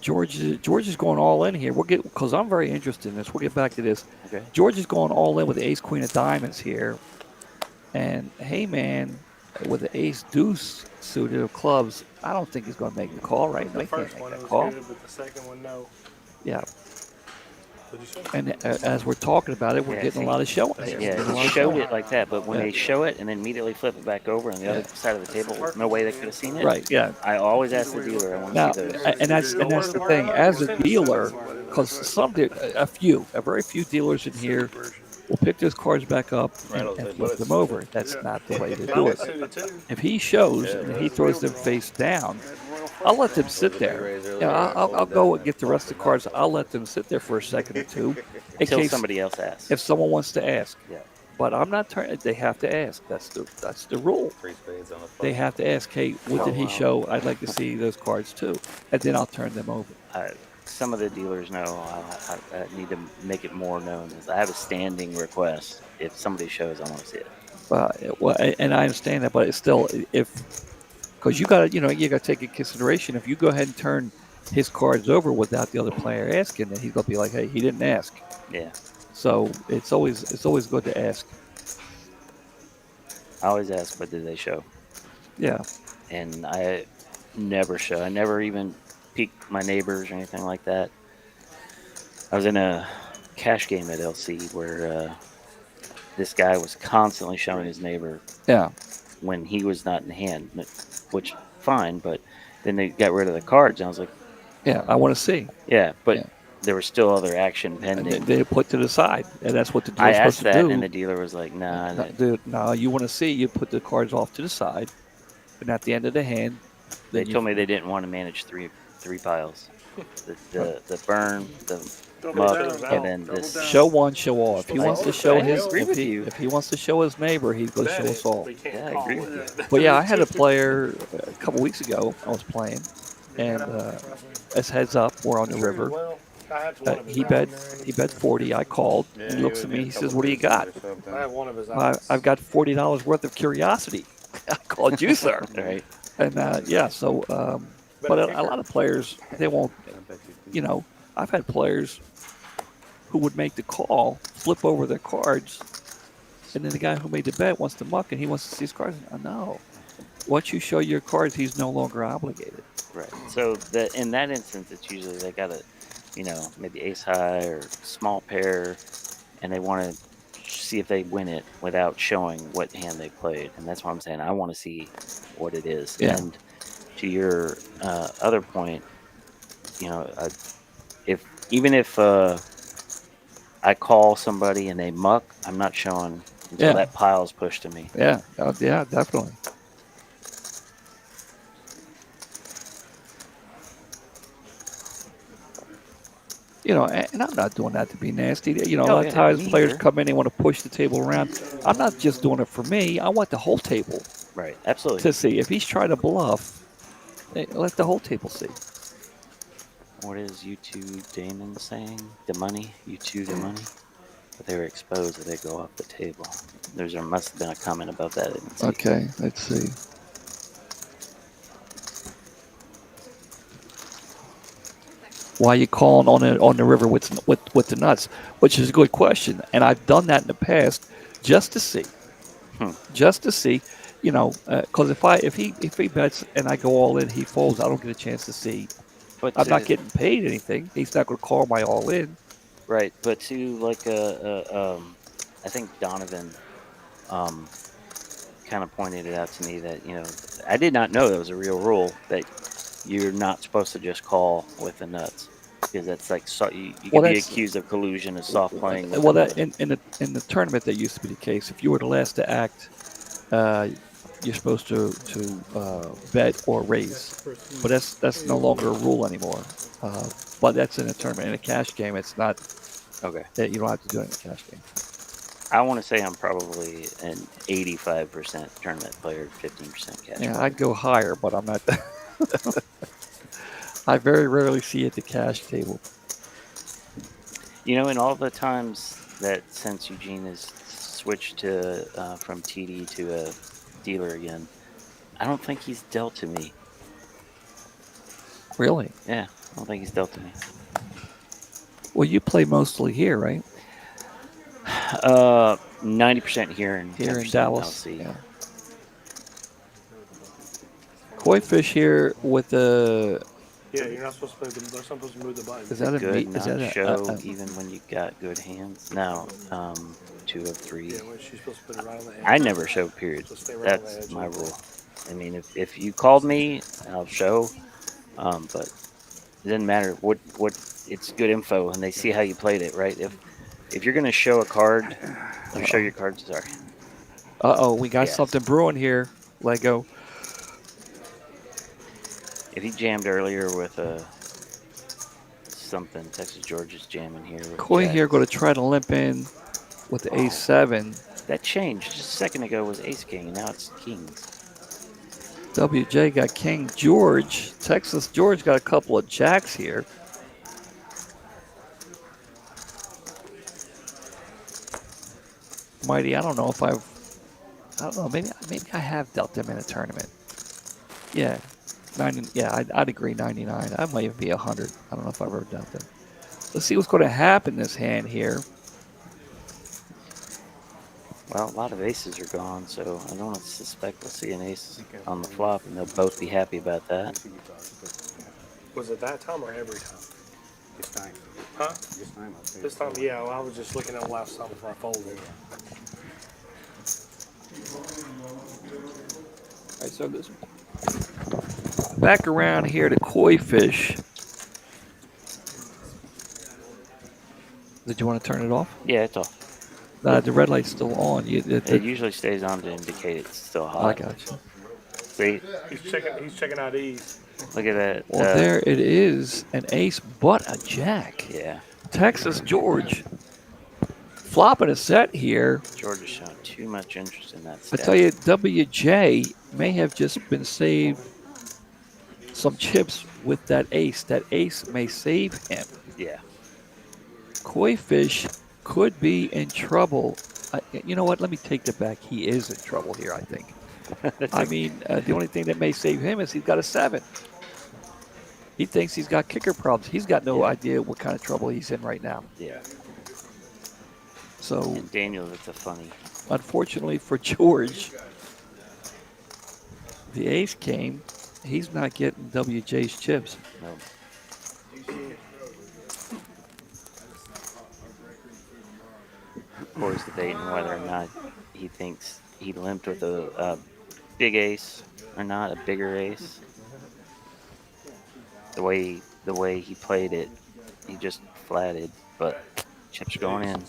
George is going all in here. Because I'm very interested in this. We'll get back to this. Okay. George is going all in with the ace queen of diamonds here, and hey man, with the ace deuce suited of clubs, I don't think he's going to make the call. Right? The He can't first make one that was call. good, but the second one, no. Yeah. What'd you say? And as we're talking about it, we're getting a lot of showing here. Yeah, he showed it like that, but when they show it and then immediately flip it back over on the other side of the table, no way they could have seen it. Right. Yeah. I always ask the dealer. I want Now, to see those. and that's the thing. As a dealer, because a very few dealers in here will pick those cards back up and flip them over. That's not the way to do it. If he shows and he throws them face down, I'll let them sit there. I'll go and get the rest of the cards. I'll let them sit there for a second or two in Until case somebody else asks. if someone wants to ask. Yeah. But I'm not turning. They have to ask. That's the rule. They have to ask. Hey, what did he show? I'd like to see those cards too, and then I'll turn them over. Some of the dealers know I need to make it more known. I have a standing request. If somebody shows, I want to see it. Well, and I understand that, but it's still because you got to take into consideration. If you go ahead and turn his cards over without the other player asking, then he's gonna be like, hey, he didn't ask. Yeah. So it's always good to ask. I always ask, what did they show? Yeah. And I never show. I never even peek my neighbors or anything like that. I was in a cash game at LC where this guy was constantly showing his neighbor. Yeah. When he was not in hand, which fine, but then they got rid of the cards, and I was like, yeah, I want to see. Yeah, but there was still other action pending. And they put to the side, and that's what the I dealer's asked supposed that, to do. and the dealer was like, "Nah." No, you want to see, you put the cards off to the side, and at the end of the hand, They told me they didn't want to manage three piles, the burn, the muck, and then this. Show one, show all. If he wants to show if he wants to show his neighbor, he's going to show us all. Yeah, I agree with you. But yeah, I had a player a couple weeks ago. I was playing, and as heads up, we're on the river. He bet 40. I called. He looks at me. He says, "What do you got?" I have one of his I've got $40 worth of curiosity. I called you, sir. Right. And so, but a lot of players, they won't. I've had players who would make the call, flip over their cards, and then the guy who made the bet wants to muck, and he wants to see his cards. No. Once you show your cards, he's no longer obligated. Right. So in that instance, it's usually they got a, maybe ace high or small pair, and they want to see if they win it without showing what hand they played. And that's what I'm saying. I want to see what it is. Yeah. And to your other point, if I call somebody and they muck, I'm not showing until Yeah. that pile is pushed to me. Yeah. Yeah. Definitely. And I'm not doing that to be nasty. A Oh lot of yeah, times me players either. come in, they want to push the table around. I'm not just doing it for me. I want the whole table Right, absolutely. to see. If he's trying to bluff, let the whole table see. What is U2 Damon saying? The money? U2 the money? But they were exposed that they go off the table. There must have been a comment about that. I didn't see. Okay, let's see. Why are you calling on the river with the nuts? Which is a good question, and I've done that in the past just to see, just to see, because if he bets and I go all in, he folds. I don't get a chance to see. But I'm not getting paid anything. He's not going to call my all in. right, but to like I think Donovan kind of pointed it out to me that I did not know that was a real rule that you're not supposed to just call with the nuts because that's like you Well, could be that's accused of collusion of soft playing with well the that nuts. in the tournament that used to be the case. If you were the last to act, uh, you're supposed to bet or raise, but that's no longer a rule anymore. But that's in a tournament. In a cash game, it's not. Okay. That you don't have to do it in a cash game. I want to say I'm probably an 85% tournament player, 15% cash Yeah, player. I'd go higher, but I'm not. I very rarely see at the cash table. In all the times that since Eugene has switched to from TD to a dealer again, I don't think he's dealt to me. Really? Yeah, I don't think he's dealt to me. Well, you play mostly here, right? 90% here and Here 10% in Dallas. LC. Yeah. Koi fish here with the. Yeah, you're not supposed to play them. They're supposed to move the button. Is that a Good, meat? Is not that show even when you got good hands. No, 2 of 3. Yeah, when she's supposed to put it right on the edge. I never show, period. So stay right on the That's edge my of the rule. block. I mean, if you called me, I'll show. But it doesn't matter what it's good info, and they see how you played it, right? If you're gonna show a card, or show your cards. Sorry. We got Yes. something brewing here. Lego. If he jammed earlier with something, Texas George is jamming here with Koi here going to jacks. try to limp in with the A7. That changed. Just a second ago was Ace King, and now it's Kings. WJ got King George. Texas George got a couple of jacks here. Mighty, I don't know. Maybe I have dealt them in a tournament. Yeah, 90. Yeah, I'd agree 99. I might even be 100. I don't know if I've ever dealt them. Let's see what's going to happen this hand here. Well, a lot of aces are gone, so I don't suspect we'll see an ace on the flop, and they'll both be happy about that. Was it that time or every time? This time. Huh? This time. This time, yeah. Well, I was just looking at last time before I folded. All right, so this back around here to Koi Fish. Did you want to turn it off? Yeah, it's off. The red light's still on. It usually stays on to indicate it's still hot. I got you. See? He's checking IDs. Look at that. Well, there it is. An ace, but a jack. Yeah. Texas George flopping a set here. George is showing too much interest in that I stat. tell you, WJ may have just been saved some chips with that ace. That ace may save him. Yeah. Koi Fish could be in trouble. You know what? Let me take that back. He is in trouble here, I think. I mean, the only thing that may save him is he's got a 7. He thinks he's got kicker problems. He's got no idea what kind of trouble he's in right now. Yeah. So, and Daniel, that's a funny. Unfortunately for George, the ace came. He's not getting WJ's chips. No. Corey's debating whether or not he thinks he limped with a big ace or not, a bigger ace. The way he played it, he just flatted. But Chips going in.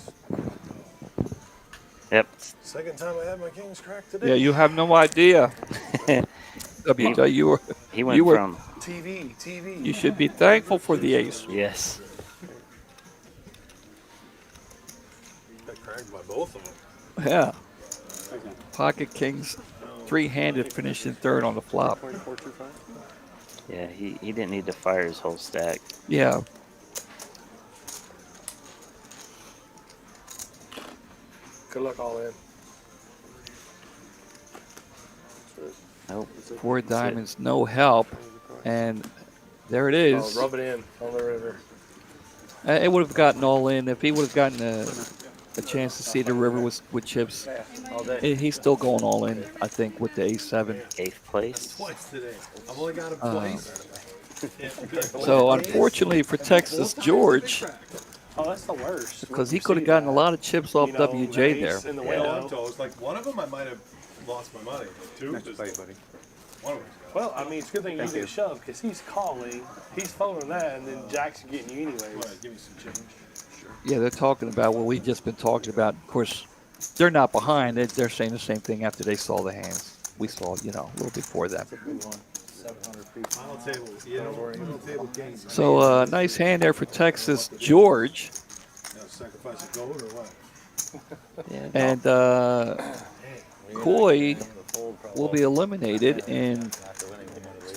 Yep. Second time I had my kings cracked today. Yeah, you have no idea. he, WJ, he went from TV. You should be thankful for the ace. yes. Got cracked by both of them. Yeah. Pocket kings, three-handed, finished in third on the flop. Yeah, he didn't need to fire his whole stack. Yeah. Good luck all in. Nope. Four diamonds, no help. And there it is. Oh, rub it in on the river. It would have gotten all in. If he would have gotten a chance to see the river with chips, All day. he's still going all in, I think, with the ace-7. 8th place. Twice today. I've only got him twice. So unfortunately for Texas George, Oh, that's the worst. because he could have gotten a lot of chips off WJ there. In the Yeah, window. so it's like one of them I might have lost my money. Two, Next just play, buddy. one of them's got it. Well, I mean, it's a good thing you didn't shove because he's calling, he's phoning that, and then Jack's getting you anyways. Right, give me some change. Sure. Yeah, they're talking about what we've just been talking about. Of course, they're not behind. They're saying the same thing after they saw the hands. We saw, a little before that. Final table, final table games. So nice hand there for Texas George. Sacrifice a goat or what? Yeah. And Coy will be eliminated in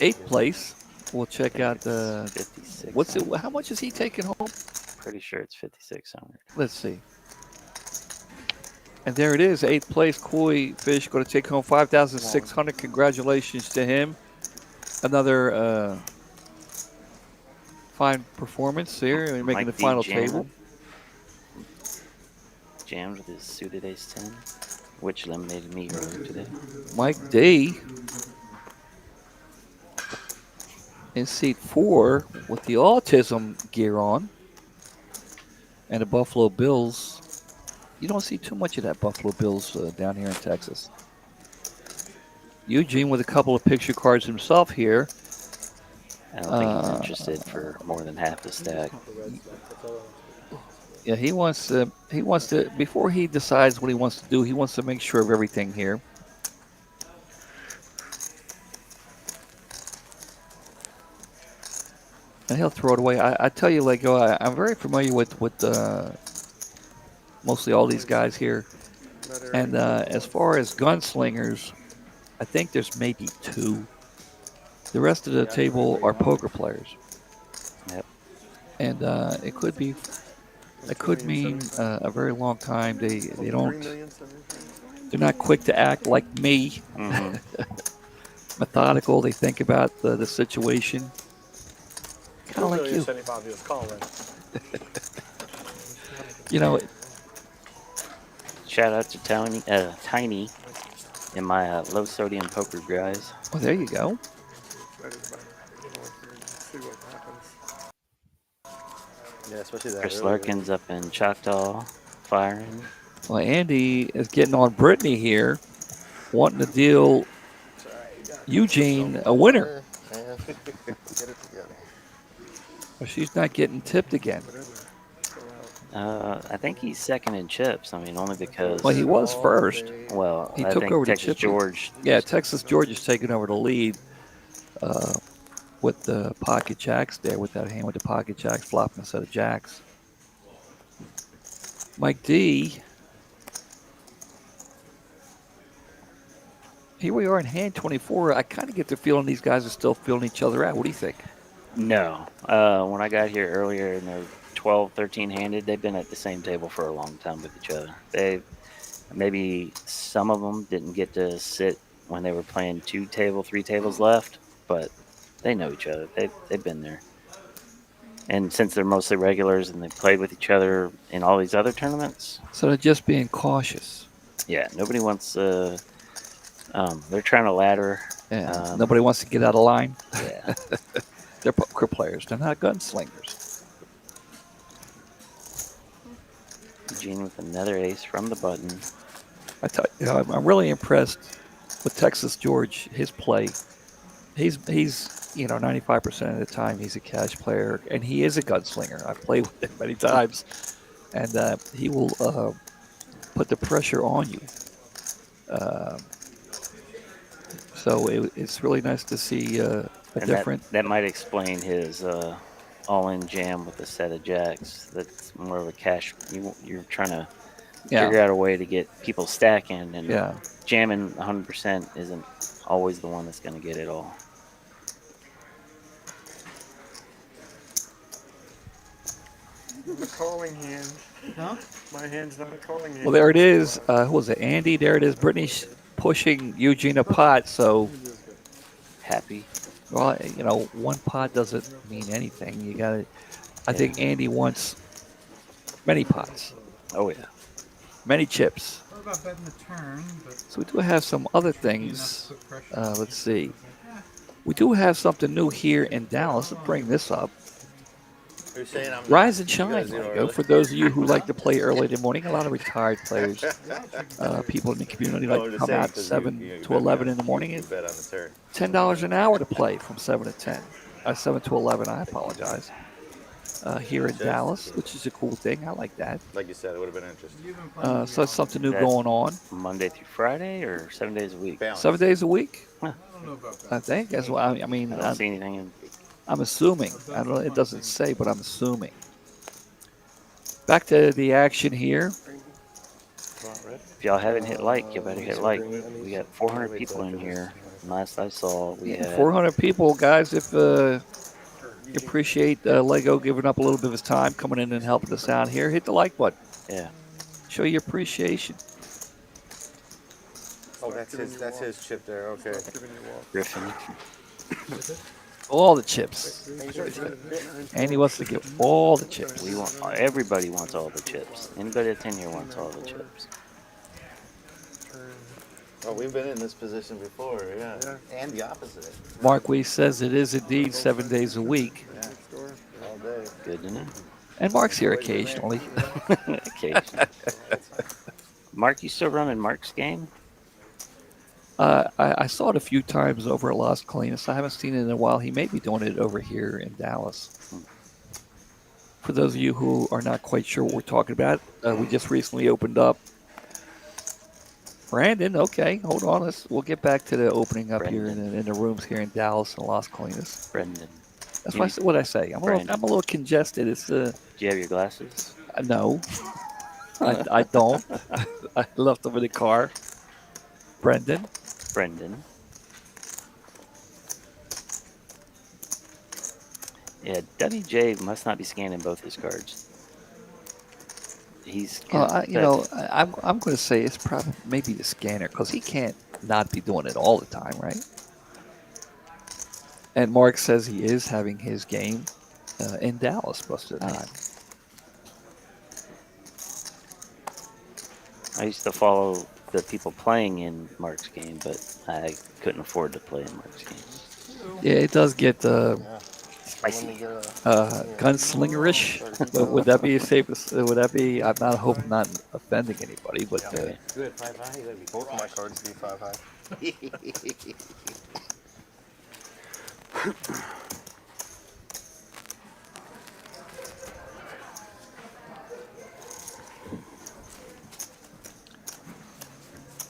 8th place. We'll check out the 56. How much is he taking home? Pretty sure it's 5,600. Let's see. And there it is, 8th place. Coy Fish going to take home 5,600. Congratulations to him. Another fine performance here in making the final table. Jammed with his suited ace-10, which eliminated me earlier today. Mike D in seat 4 with the autism gear on. And the Buffalo Bills. You don't see too much of that Buffalo Bills down here in Texas. Eugene with a couple of picture cards himself here. I don't think he's interested for more than half the stack. Yeah, he wants to, before he decides what he wants to do, he wants to make sure of everything here. And he'll throw it away. I tell you, Lego, I'm very familiar with mostly all these guys here. And as far as gunslingers, I think there's maybe 2. The rest of the table are poker players. Yep. And it could be, it could mean a very long time. They don't, they're not quick to act like me. Mm-hmm. Methodical. They think about the situation. Kind of like you. 75 he was calling. Shout out to Tiny and my low sodium poker guys. Oh, there you go. Yeah, especially that. Chris Larkin's up in Choctaw firing. Well, Andy is getting on Brittany here, wanting to deal Eugene a winner. Well, she's not getting tipped again. I think he's second in chips. I mean, only because. Well, he was first. Well, He I took think over the Texas chip. George. Yeah, Texas George is taking over the lead with the pocket jacks there, with that hand with the pocket jacks flopping instead of jacks. Mike D. Here we are in hand 24. I kind of get the feeling these guys are still feeling each other out. What do you think? No. When I got here earlier and they're 12, 13 handed, they've been at the same table for a long time with each other. Maybe some of them didn't get to sit when they were playing 3 tables left, but they know each other. They've been there. And since they're mostly regulars and they played with each other in all these other tournaments. So they're just being cautious. Yeah, nobody wants they're trying to ladder. Yeah, nobody wants to get out of line. Yeah. They're poker players. They're not gunslingers. Eugene with another ace from the button. I tell you, I'm really impressed with Texas George. His play. He's 95% of the time he's a cash player, and he is a gunslinger. I've played with him many times. and he will put the pressure on you. Um, so it's really nice to see a And that different. that might explain his all-in jam with a set of jacks. That's more of a cash. You're trying to Yeah, figure out a way to get people stacking, and yeah. jamming 100% isn't always the one that's going to get it all. I'm a calling hand. Huh? My hand's not a calling hand. Well, there it is. Who was it? Andy. There it is. Brittany's pushing Eugene a pot. So, Happy. well, one pot doesn't mean anything. You got to. I Yeah. think Andy wants many pots, Oh yeah. many chips. Thought about betting the turn, but So we do have some other be enough things. to put pressure on Let's you. see. We do have something new here in Dallas. Let's bring this up. You're saying I'm not. Rise and You gotta shine, zero Lego. early. For those of you who like to play early in the morning, a lot of retired players, people in the community No, like I'm to just come saying out because 7 you to bet me 11 on, in the morning. you bet on the turn. $10 an hour to play from 7 to 10. 7 to 11, I apologize. Here in Chips? Dallas, which is a cool thing. I like that. Like you said, it would have been interesting. You've been playing So it's something new That's going on. Monday through Friday or 7 days a week. Balance. 7 days a week, I don't know about that. I think. That's what I mean. I don't see anything in. I'm assuming. I don't. It doesn't say, but I'm assuming. Back to the action here. If y'all haven't hit like, you better hit like. We got 400 people in here. Last I saw, we had 400 people, guys. If you appreciate Lego giving up a little bit of his time coming in and helping us out here, hit the like button. yeah. Show your appreciation. Oh, that's his chip there. Okay. Griffin. All the chips. And he wants to get all the chips. We want everybody wants all the chips. Anybody that's in here wants all the chips. Oh, we've been in this position before, yeah. And the opposite. Mark Weiss says it is indeed 7 days a week. Yeah. All day. Good to know. And Mark's here occasionally. Occasionally. Mark, you still running Mark's game? I saw it a few times over at Las Colinas. I haven't seen it in a while. He may be doing it over here in Dallas. For those of you who are not quite sure what we're talking about, we just recently opened up. Brandon, okay, hold on. We'll get back to the opening up here in the rooms here in Dallas and Las Colinas. Brendan. That's what I say. I'm a little congested. It's Do you have your glasses? no, I don't. I left them in the car. Brendan. Yeah, WJ must not be scanning both his cards. He's. I'm going to say it's probably maybe the scanner because he can't not be doing it all the time, right? And Mark says he is having his game in Dallas most of the time. I used to follow the people playing in Mark's game, but I couldn't afford to play in Mark's game. Yeah, it does get Spicy. gunslingerish. But would that be safe? Would that be? I'm not hoping not offending anybody, but You had 5 high? You let me both of my cards be 5 high.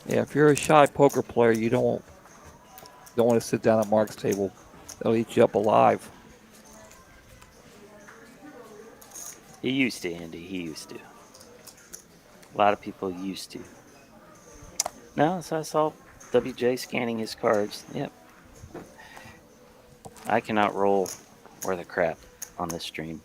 yeah, if you're a shy poker player, you don't want to sit down at Mark's table. They'll eat you up alive. He used to, Andy. He used to. A lot of people used to. No, so I saw WJ scanning his cards. Yep. I cannot roll worth a crap on this stream.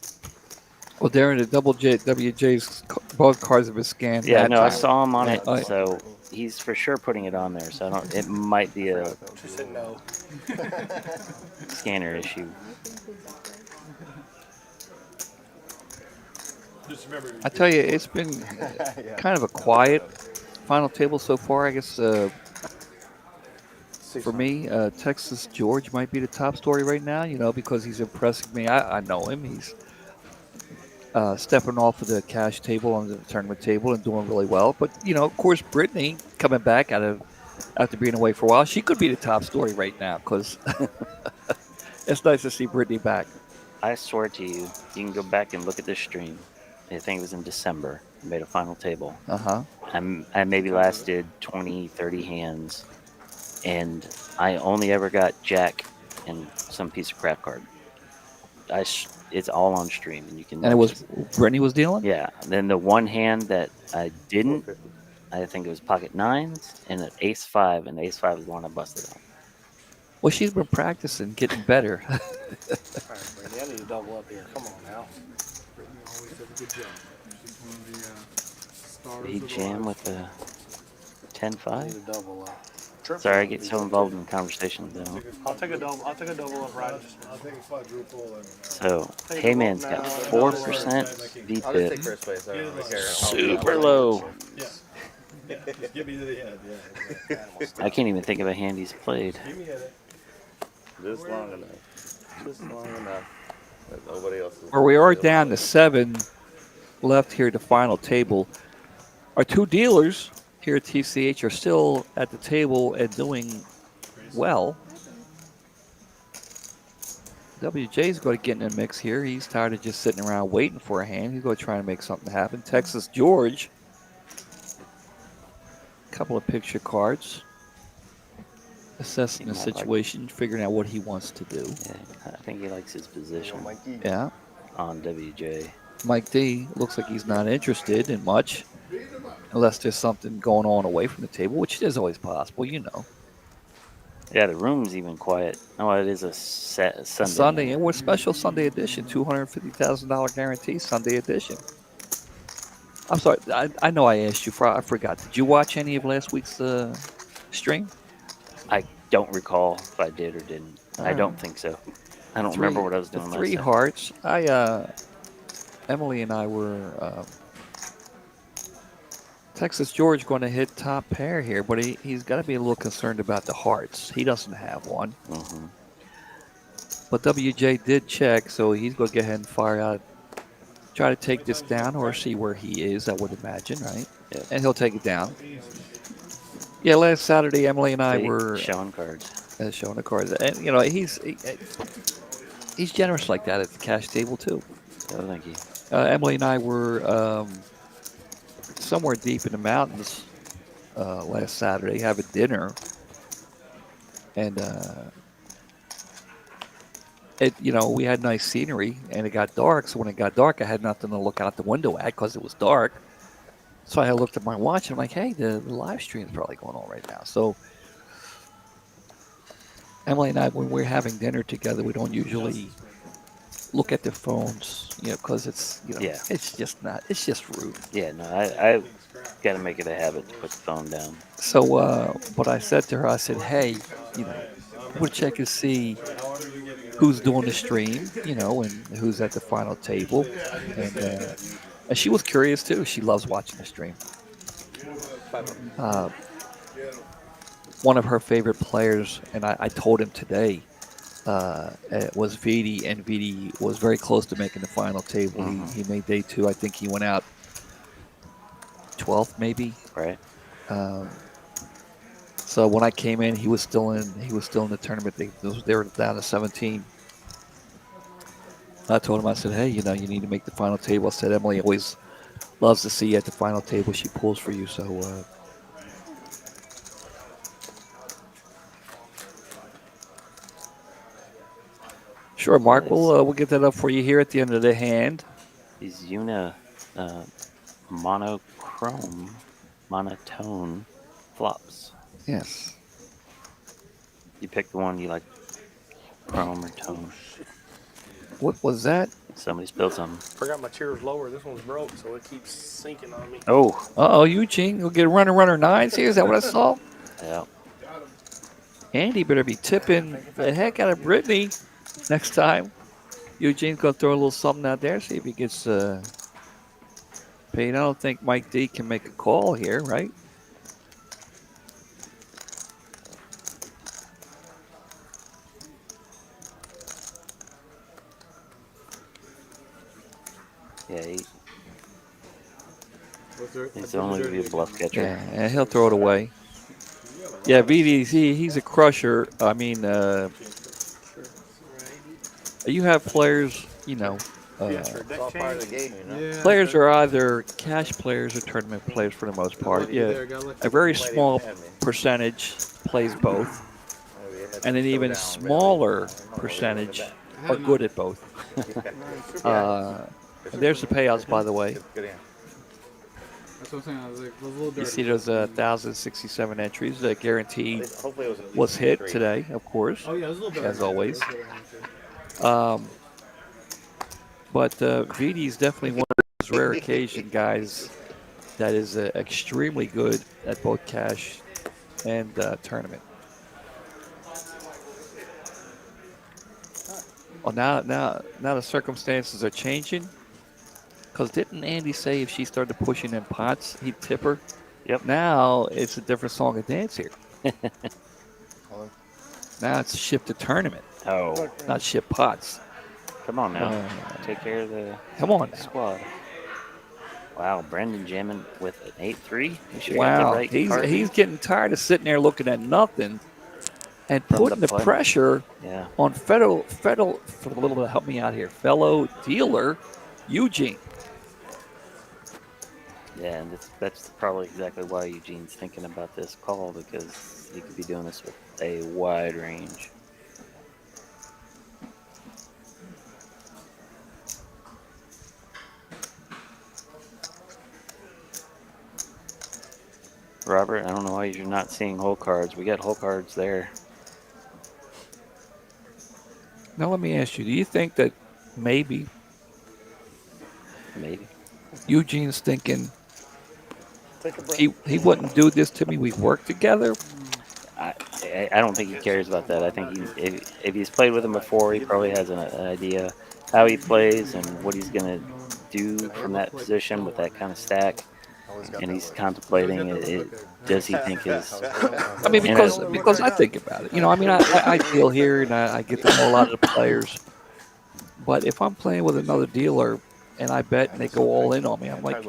Well, Darren, the WJ's both cards have been scanned. Yeah, that no, I time. saw him on it, Oh, yeah. so he's for sure putting it on there. So I don't. It might be a Just said no. scanner issue. Just remember. I tell you, it's been kind of a quiet final table so far. I guess for me, Texas George might be the top story right now. Because he's impressing me. I know him. He's stepping off of the cash table on the tournament table and doing really well. But of course, Brittany coming back after being away for a while, she could be the top story right now because it's nice to see Brittany back. I swear to you, you can go back and look at this stream. I think it was in December. I made a final table. Uh-huh. I maybe lasted 20, 30 hands, and I only ever got Jack and some piece of crap card. It's all on stream, and you can And it watch was it. Brittany was dealing? Yeah. Then the one hand that I didn't, 450. I think it was pocket nines and an ace five, and the ace five is the one I busted on. Well, she's been practicing, getting better. All right, Brandy, I need to double up here. Come on now. Brittany always does a good job. She's one of the stars He of the jam live with a stream. 10 I need 5. to double up. Triple Sorry, I would get be so good, involved too. in conversations now. I'll take a double. I'll take a double up right. I'll take a quadruple and. So, Take a Heyman's vote got now. 4% I'll just VPIP. take first place. I don't really care. Super low. Just give me to the end. Yeah. I can't even think of a hand he's played. Give me it. Just long enough. Just long enough. That nobody else is. Where we are down to 7 left here at the final table. Our two dealers here at TCH are still at the table and doing well. WJ's going to get in the mix here. He's tired of just sitting around waiting for a hand. He's going to try and make something happen. Texas George, a couple of picture cards, assessing He the might like- situation, figuring out what he wants to do. Yeah, I think he likes his position Yeah. on WJ. Mike D looks like he's not interested in much unless there's something going on away from the table, which is always possible, you know. Yeah, the room's even quiet. Oh, it is a set Sunday. Sunday, and we're special Sunday edition, $250,000 guarantee Sunday edition. I'm sorry, I know I asked you, I forgot. Did you watch any of last week's stream? I don't recall if I did or didn't. I Alright. don't think so. I don't remember what I was doing The last three time. hearts. Emily and I were Texas George going to hit top pair here, but he's got to be a little concerned about the hearts. He doesn't have one. Mm-hmm. But WJ did check, so he's going to go ahead and fire out, try to take this down or see where he is, I would imagine, right? Yep. And he'll take it down. Yeah, last Saturday, Emily and I were showing cards. Showing the cards. And, you know, he's generous like that at the cash table, too. Oh, thank you. Emily and I were somewhere deep in the mountains last Saturday having dinner. And, we had nice scenery, and it got dark. So when it got dark, I had nothing to look out the window at because it was dark. So I looked at my watch, and I'm like, hey, the live stream is probably going on right now. So Emily and I, when we're having dinner together, we don't usually look at the phones, because it's, Yeah. it's just rude. Yeah, no, I got to make it a habit to put the phone down. So, but I said to her, I said, hey, we'll check and see who's doing the stream, and who's at the final table. And she was curious too. She loves watching the stream. One of her favorite players, and I told him today, was Vidi, and Vidi was very close to making the final table. Mm-hmm. He made day 2. I think he went out 12th, maybe. Right. So when I came in, he was still in the tournament. They were down to 17. I told him, I said, hey, you need to make the final table. I said, Emily always loves to see you at the final table. She pulls for you. So, sure, Mark. We'll get that up for you here at the end of the hand. These monotone flops. Yes. You pick the one you like, chrome or tone. What was that? Somebody spilled something. Forgot my chair's lower. This one's broke, so it keeps sinking on me. Oh, Eugene, we'll get runner 9s here. Is that what I saw? Yeah. Andy better be tipping the heck out of Brittany next time. Eugene's going to throw a little something out there, see if he gets paid. I don't think Mike D can make a call here, right? Yeah, he's only to be a bluff catcher. Yeah, and he'll throw it away. Yeah, VD, he's a crusher. I mean, you have players, Yes, for a It's deck all part of the change. game, you know. Yeah. Players are either cash players or tournament players for the most Gotta part. let you Yeah, there, gotta let a you very Might even small have me. percentage plays both, Oh, we had and some an even showdown rally. smaller I don't know, we were in the percentage back. are good at both. Yeah. And there's the payouts, by the way. Good answer. That's what I'm saying. I was like, it was a little dirty. You see those 1,067 entries that guaranteed Hopefully it was at least was hit 3. today, of course, Oh yeah, it was a little better. as than that. always. It was better than that. But VD is definitely one of those rare occasion guys that is extremely good at both cash and tournament. Well, now the circumstances are changing. Because didn't Andy say if she started pushing in pots, he'd tip her? Yep. Now it's a different song and dance here. Now it's shift to tournament, Oh, not shift pots. come on now. Take care of the Come on now. squad. Wow, Brendan jamming with an 8-3. You sure got the Wow, right card? he's getting tired of sitting there looking at nothing and From putting the the play. pressure Yeah. on fellow for a little bit. Help me out here, fellow dealer Eugene. Yeah, and that's probably exactly why Eugene's thinking about this call, because he could be doing this with a wide range. Robert, I don't know why you're not seeing hole cards. We got hole cards there. Now let me ask you: do you think that maybe Maybe. Eugene's thinking Take a breath. he wouldn't do this to me? We work together. I don't think he cares about that. I think if he's played with him before, he probably has an idea how he plays and what he's going to do from that position with that kind of stack. And he's contemplating does he think his. I mean, And because I think about it. You know, I mean, I deal here and I get to know a lot of the players. But if I'm playing with another dealer and I bet and they go all in on me, I'm like,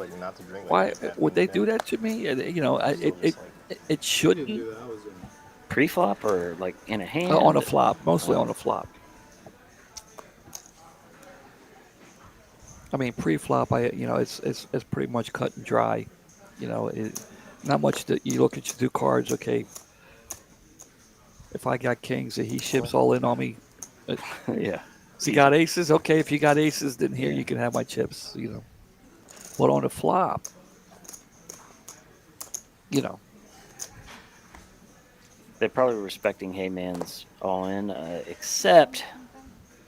why would they do that to me? You know, it shouldn't. Pre-flop or like in a hand? On a flop, mostly on a flop. I mean, pre-flop, it's pretty much cut and dry. You know, not much that you look at your two cards. Okay, if I got kings, he ships all in on me. Yeah. So you got aces? Okay, if you got aces, then here you can have my chips, you know. But on a flop, you know. They're probably respecting Heyman's all in, except.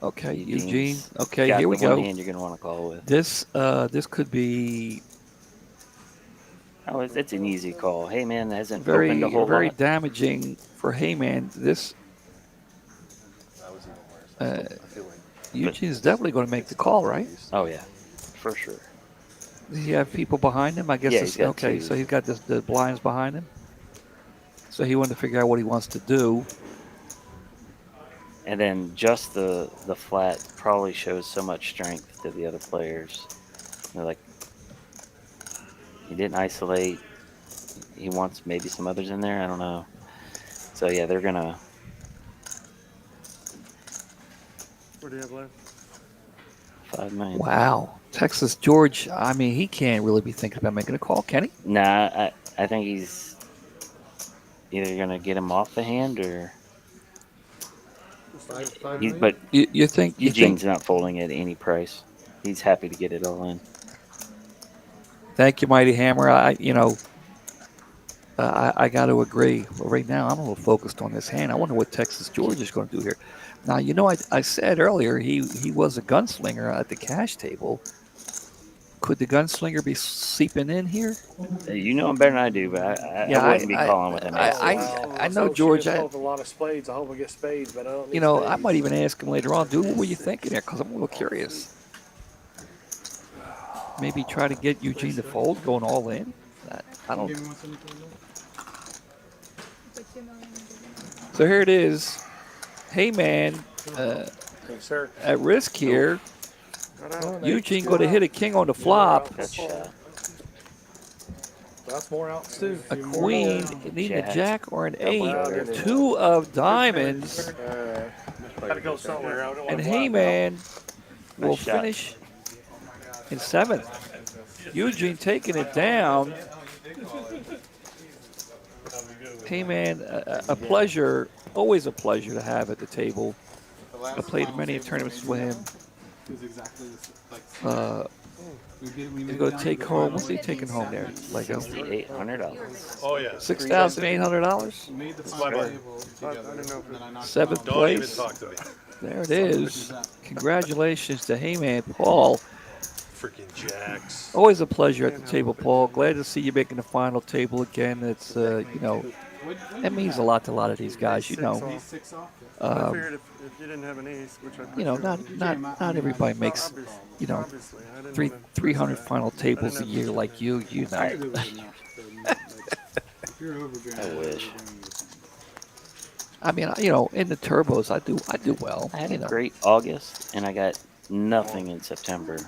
Okay, Eugene's Eugene. Okay, got here we the one go. hand you're gonna want to call with. This could be Oh, it's an easy call. Heyman hasn't very opened a whole very lot. damaging for Heyman. This Eugene's definitely going to make the call, right? Oh yeah, for sure. Does he have people behind him? I guess. Yeah, he's got okay, two. so he's got the blinds behind him. So he wanted to figure out what he wants to do. And then just the flat probably shows so much strength to the other players. They're like, he didn't isolate. He wants maybe some others in there. I don't know. So yeah, they're gonna. What do you have left? 5 million. Wow, Texas George. I mean, he can't really be thinking about making a call, can he? Nah, I think he's either gonna get him off the hand or. But you think Eugene's not folding at any price. He's happy to get it all in. Thank you, Mighty Hammer. I got to agree. Well, right now, I'm a little focused on this hand. I wonder what Texas George is going to do here. Now, you know, I said earlier he was a gunslinger at the cash table. Could the gunslinger be seeping in here? You know him better than I do, but I wouldn't be calling with him. I know, George. I hope a lot of spades. I hope I get spades, but I don't need You know, spades. I might even ask him later on, dude, what were you thinking there? Because I'm a little curious. Maybe try to get Eugene to fold, going all in. I don't. So here it is. Hey, man, Yes, sir. at risk here. Eugene going to hit a king on the flop. Good shot. That's more outs too. A queen, needing a jack or an eight. Two of diamonds. Gotta go somewhere. I don't And want hey, man, will Nice shot. finish in seventh. Eugene taking it down. Hey, man, a pleasure, always a pleasure to have at the table. I played many tournaments with him. Is exactly the like. We He's made going it to down take the home. final. What's he taking home there, Lego? $6,800. Oh yeah. $6,800. We made the my final money. table together. And then I knocked Seventh him out. Don't even place. talk to me. There it is. Congratulations to Heyman Paul. Freaking Jacks. Always a pleasure at the table, Paul. Glad to see you making the final table again. It's that means a lot to a lot of these guys. You know, He's 6 off. I figured if you didn't have an ace, which I you know, not everybody makes obviously, I didn't three want to 300 risk that. final tables a have year to like you. You know. If you're overdrawn, I wish. I mean, you know, in the turbos, I do well. I had you a know. great August, and I got nothing in September,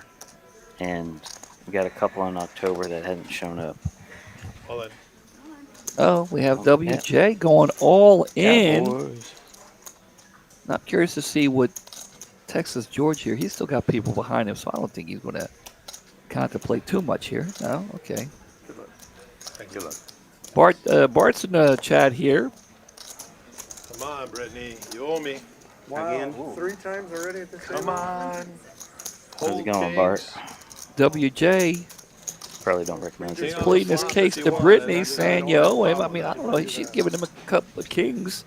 and we got a couple in October that hadn't shown up. Hold on. Oh, we have Oh, WJ going all in. Cowboys. I'm curious to see what Texas George here. He's still got people behind him, so I don't think he's going to contemplate too much here. No, okay. Good luck. Bart's in the chat here. Come on, Brittany. You owe me. Wow, Again? 3 times already at this Come table? on. How's it going, Bart? WJ Probably don't recognize is this. pleading his case to Brittany, saying you owe him. I mean, I don't know. She's giving him a couple of kings,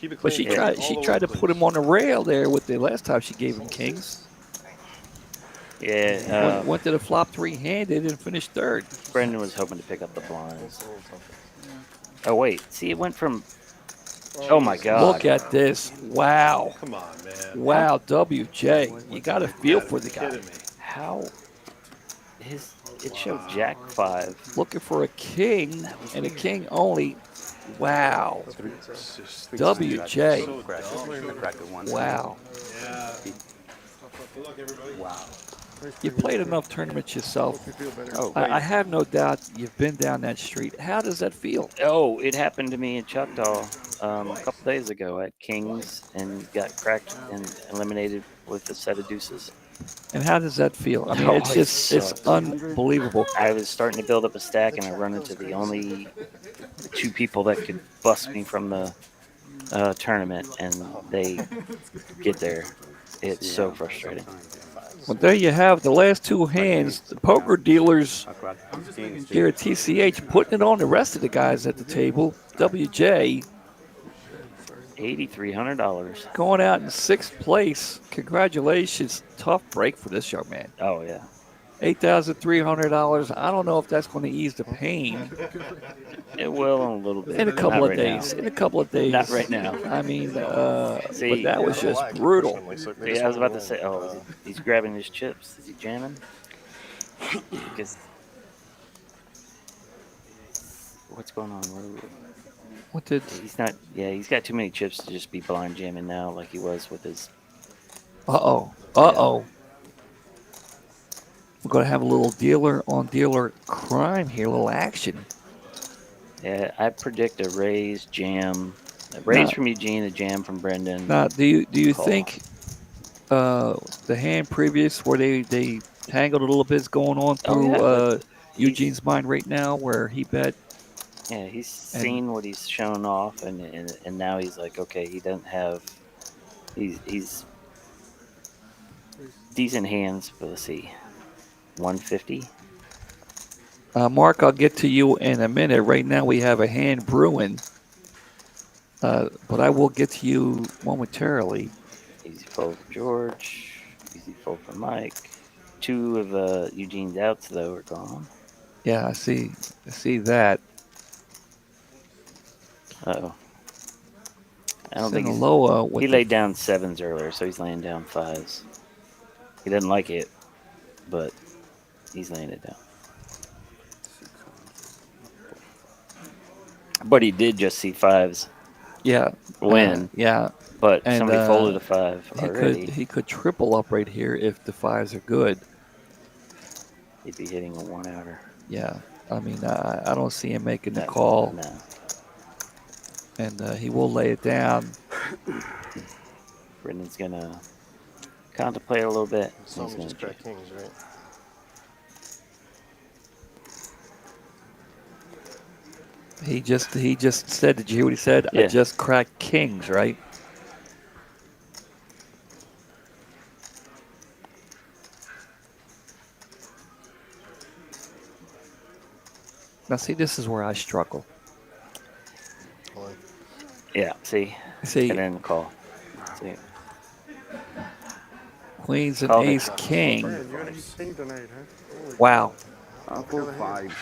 Keep it but clean. she tried to put him on the rail there with the last time she gave him kings. Yeah, Went to the flop three-handed and finished third. Brendan was hoping to pick up the blinds. Oh wait, see, it went from. Oh my God! Look at this! Wow! Come on, man. Wow, WJ, you got a feel for the guy. Kidding me. How it showed Jack 5. Looking for a king and a king only. Wow. It's just WJ. so dumb. Wow. Yeah. Good luck, everybody. Wow. You played enough tournaments yourself. Oh, I have no doubt you've been down that street. How does that feel? Oh, it happened to me in Choctaw a couple days ago at Kings and got cracked and eliminated with a set of deuces. And how does that feel? I mean, Oh, it's just, it it's sucked. unbelievable. I was starting to build up a stack, and I run into the only 2 people that could bust me from the tournament, and they get there. It's so frustrating. Well, there you have the last 2 hands. The poker dealers here at TCH putting it on the rest of the guys at the table. WJ $8,300. going out in 6th place. Congratulations. Tough break for this young man. Oh yeah. $8,300. I don't know if that's going to ease the pain It will in a little bit. in a couple Not of right days. now. In a couple of days. Not right now. I mean, See, but that was just brutal. Yeah, I was about to say, he's grabbing his chips. Is he jamming? Because what's going on? What did? He's not. Yeah, he's got too many chips to just be blind jamming now, like he was with his. Uh-oh. Uh-oh. We're going to have a little dealer-on-dealer crime here, a little action. Yeah, I predict a raise, jam, a raise from Eugene, a jam from Brendan. Now, do you Call. think the hand previous where they tangled a little bit is going on through Eugene's mind right now, where he bet? Yeah, he's seen what he's shown off, and now he's like, okay, he doesn't have. He's decent hands, but let's see. 150. Mark, I'll get to you in a minute. Right now we have a hand brewing, but I will get to you momentarily. Easy fold for George. Easy fold for Mike. 2 of Eugene's outs, though, are gone. Yeah, I see that. Uh-oh. I don't think Sinaloa he laid down 7s earlier, so he's laying down 5s. He doesn't like it, but he's laying it down. But he did just see 5s. Yeah. Win. Yeah. But and, somebody folded a 5 already. He could triple up right here if the 5s are good. He'd be hitting a 1-outer. Yeah. I mean, I don't see him making the call. No. And he will lay it down. Brendan's going to contemplate a little bit. Some just crack kings, right? He just said, did you hear what he said? I Yeah. just cracked kings, right? Now, see, this is where I struggle. Yeah. See, See, and then the call. See, queens and called it. ace king. Man, you and a king tonight, huh? Holy Wow. Full five.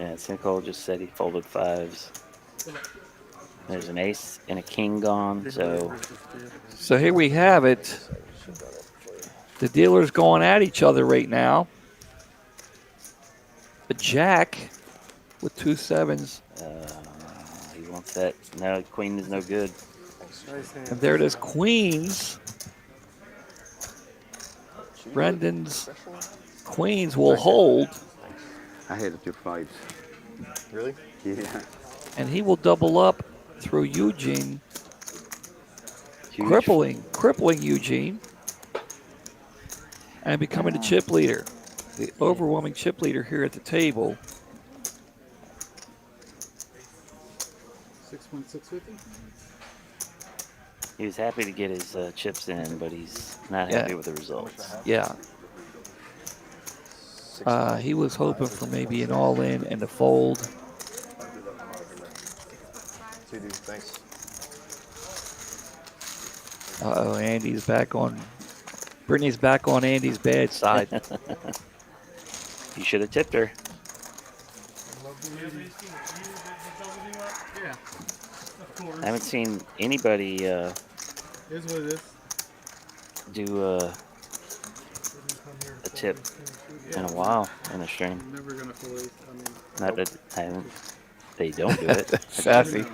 Yeah, Sincole just said he folded fives. There's an ace and a king gone, so So here we have it. The dealers going at each other right now. A jack with 2 sevens. he wants that. No, queen is no good. Nice hand. And there it is, queens. Brendan's queens will hold. I had it to fives. Really? Yeah. And he will double up through Eugene. Huge. Crippling Eugene. And becoming the chip leader. The overwhelming chip leader here at the table. 6.650. He was happy to get his chips in, but he's not happy with the results. Yeah. He was hoping for maybe an all-in and a fold. Thanks. Uh-oh, Andy's back on. Brittany's back on Andy's bad side. You should have tipped her. Yeah, of course. I haven't seen anybody Here's what it is. do a tip in a while in a stream. I'm never gonna fully. I mean, Not that I haven't. They don't do it. Sassy.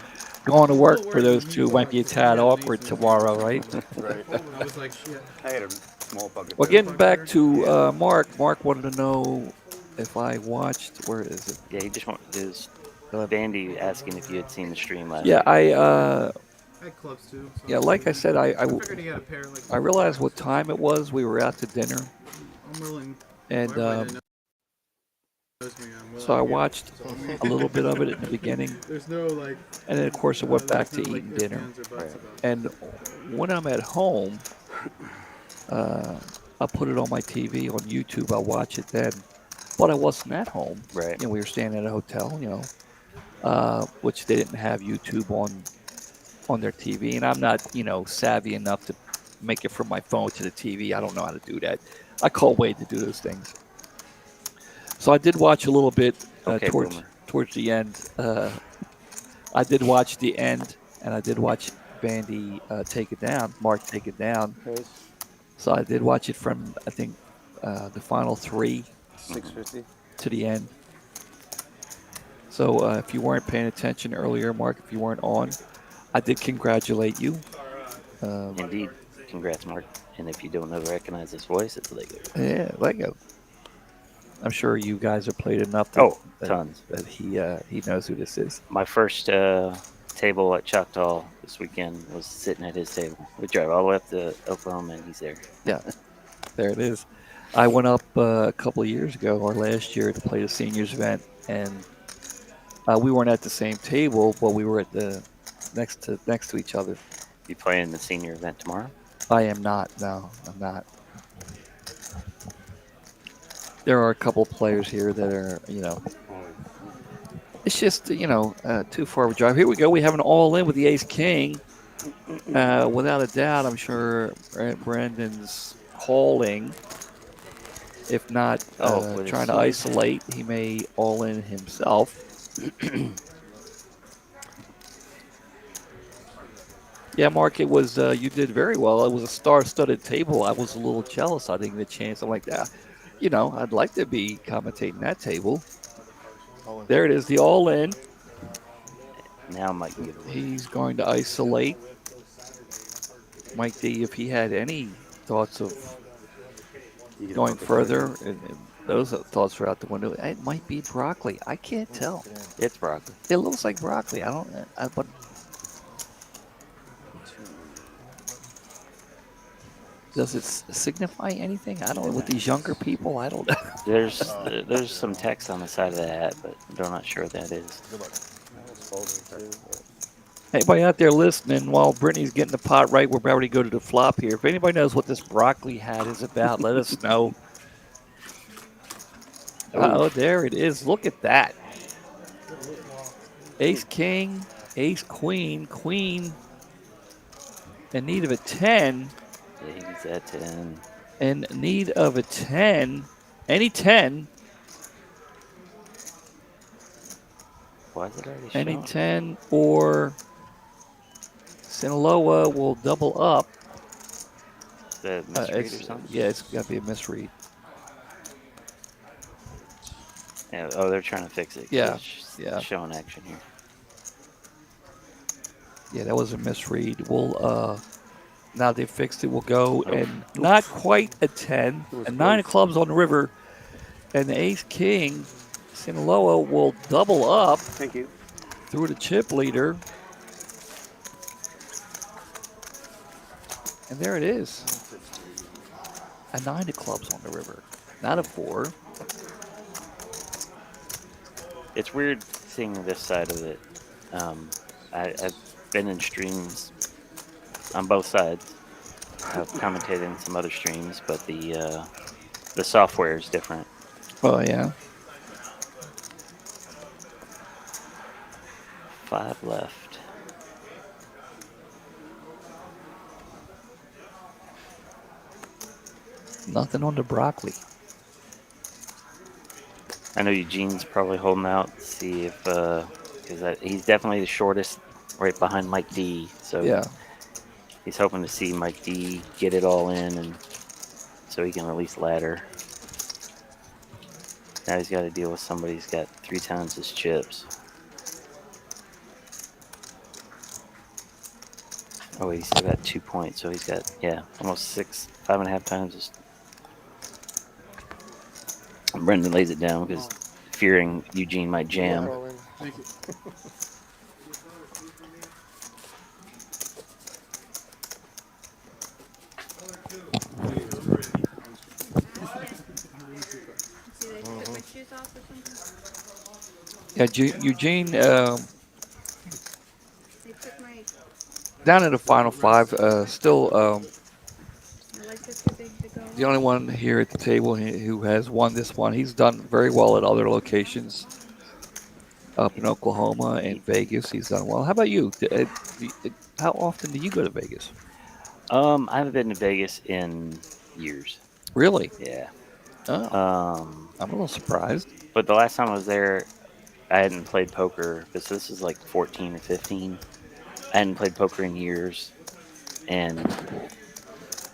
Going to work for those two might be a tad awkward tomorrow, right? Right. I was like, shit. I had a small bucket. Well, getting back to Mark. Mark wanted to know if I watched. Where is it? Yeah, he just is Bandy asking if you had seen the stream last Yeah, week. I had clubs too. So yeah, like I said, I figured he had a pair. Like, I realized what time it was. We were out to dinner, I'm willing. and knows me, I'm willing so I to give it. watched a little bit of it in the beginning, There's no like. and then of course I went back to there's no, eating like, dinner. ifs, ands, or buts about it. And when I'm at home, I'll put it on my TV on YouTube. I'll watch it then. But I wasn't at home. Right. You know, we were staying at a hotel. You know, which they didn't have YouTube on their TV, and I'm not, you know, savvy enough to make it from my phone to the TV. I don't know how to do that. I can't wait to do those things. So I did watch a little bit Okay, towards the end. I did watch the end, and I did watch Bandy take it down, Mark take it down. So I did watch it from, I think, the final 3 650. to the end. So if you weren't paying attention earlier, Mark, if you weren't on, I did congratulate you. Indeed. Congrats, Mark. And if you don't know, recognize his voice, it's Lego. Yeah, Lego. I'm sure you guys have played enough. That, tons. That he knows who this is. My first table at Choctaw this weekend was sitting at his table. We drive all the way up to Oklahoma, and he's there. Yeah, there it is. I went up a couple of years ago, or last year, to play the seniors event, and we weren't at the same table, but we were at the next to each other. You playing the senior event tomorrow? I am not. No, I'm not. There are a couple players here that are, you know, it's just, you know, too far of a drive. Here we go. We have an all-in with the ace-king. Without a doubt, I'm sure Brandon's calling. If not trying to isolate, he may all-in himself. Yeah, Mark, it was, you did very well. It was a star-studded table. I was a little jealous. I didn't get a chance. I'm like, you know, I'd like to be commentating that table. There it is, the all-in. Now Mike can get away. He's going to isolate. Mike D, if he had any thoughts of going further, and those thoughts were out the window. It might be broccoli. I can't tell. It's broccoli. It looks like broccoli. But does it signify anything? I don't know. With these younger people, I don't know. There's some text on the side of the hat, but I'm not sure what that is. Good luck. I was folding too, but Anybody out there listening, while Brittany's getting the pot right, we're about to go to the flop here. If anybody knows what this broccoli hat is about, let us know. Oh, there it is. Look at that. Ace, king, ace, queen, queen. In need of a 10. Yeah, he's at 10. In need of a 10. Any 10. Why is it already Any showing? 10 or Sinaloa will double up. The misread or something? Yeah, it's got to be a misread. Yeah, oh, they're trying to fix it. Yeah, It's showing action here. Yeah, that was a misread. We'll now they fixed it. We'll go and not quite a 10. A 9 of clubs on the river, and the ace king Sinaloa will double up. Thank you. Through the chip leader. And there it is. A 9 of clubs on the river, not a 4. It's weird seeing this side of it. I've been in streams on both sides. I've commentated in some other streams, but the software is different. Oh yeah. 5 left. Nothing on the broccoli. I know Eugene's probably holding out to see if, because he's definitely the shortest, right behind Mike D. So yeah, he's hoping to see Mike D get it all in, and so he can release ladder. Now he's got to deal with somebody who's got 3 times his chips. Oh, he's still got 2 points, so he's got, almost 5.5 times his. Brendan lays it down because fearing Eugene might jam. Thank you. See, they took my shoes off or something. yeah. Eugene They took my. down in the final 5. Still My legs are too big to go. the only one here at the table who has won this one. He's done very well at other locations. Up in Oklahoma and Vegas, he's done well. How about you? How often do you go to Vegas? I haven't been to Vegas in years. Really? Yeah. Oh. I'm a little surprised. But the last time I was there, I hadn't played poker because this is like 14 or 15. I hadn't played poker in years, and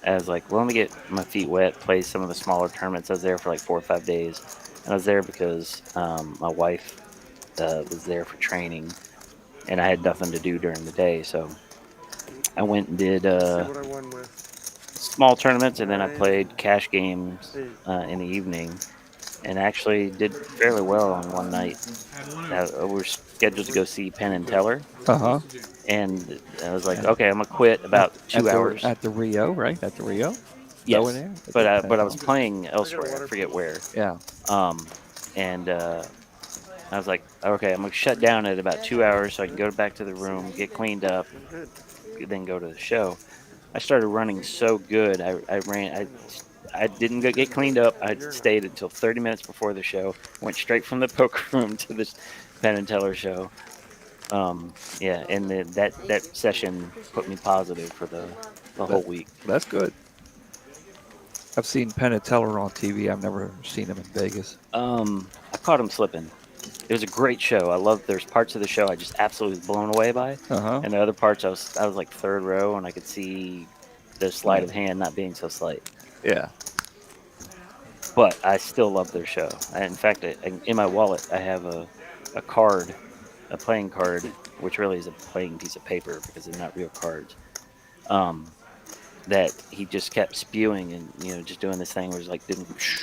I was like, well, let me get my feet wet, play some of the smaller tournaments. I was there for like 4 or 5 days, and I was there because my wife was there for training, and I had nothing to do during the day, so I went and did see what I won with. small tournaments, and then I played cash games in the evening, and actually did fairly well on one night. We were scheduled to go see Penn and Teller, and I was like, okay, I'm gonna quit about 2 hours at the Rio, right? At the Rio. Yes, but I was playing elsewhere. I forget where. Yeah. And I was like, okay, I'm gonna shut down at about 2 hours so I can go back to the room, get cleaned up, then go to the show. I started running so good. I didn't get cleaned up. I stayed until 30 minutes before the show. Went straight from the poker room to the Penn and Teller show. And that session put me positive for the whole week. That's good. I've seen Penn and Teller on TV. I've never seen him in Vegas. I caught him slipping. It was a great show. I love. There's parts of the show I just absolutely was blown away by, and the other parts I was like 3rd row, and I could see the sleight of hand not being so slight. Yeah. But I still love their show. In fact, in my wallet I have a card, a playing card, which really is a playing piece of paper because they're not real cards. That he just kept spewing and just doing this thing where he's like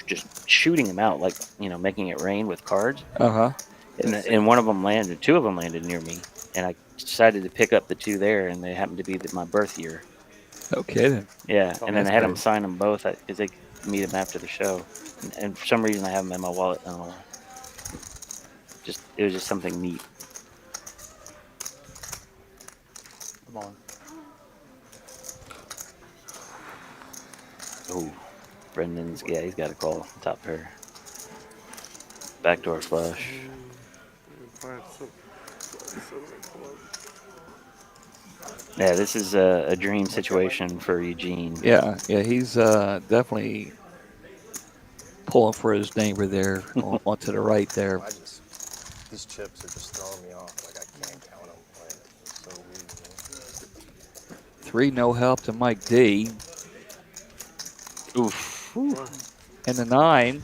just shooting them out, like making it rain with cards. And one of them landed, 2 of them landed near me, and I decided to pick up the 2 there, and they happened to be my birth year. No kidding. Yeah, and then I had them sign them both because meet him after the show, and for some reason I have him in my wallet. I don't know why. It was just something neat. Come on. Oh, Brendan's he's got a call top pair. Backdoor flush. Yeah, this is a dream situation for Eugene. Yeah, he's definitely pulling for his neighbor there onto the right there. These chips are just throwing me off. Like, I can't count them. Like, it's so weird. 3 no help to Mike D. Oof. And the 9.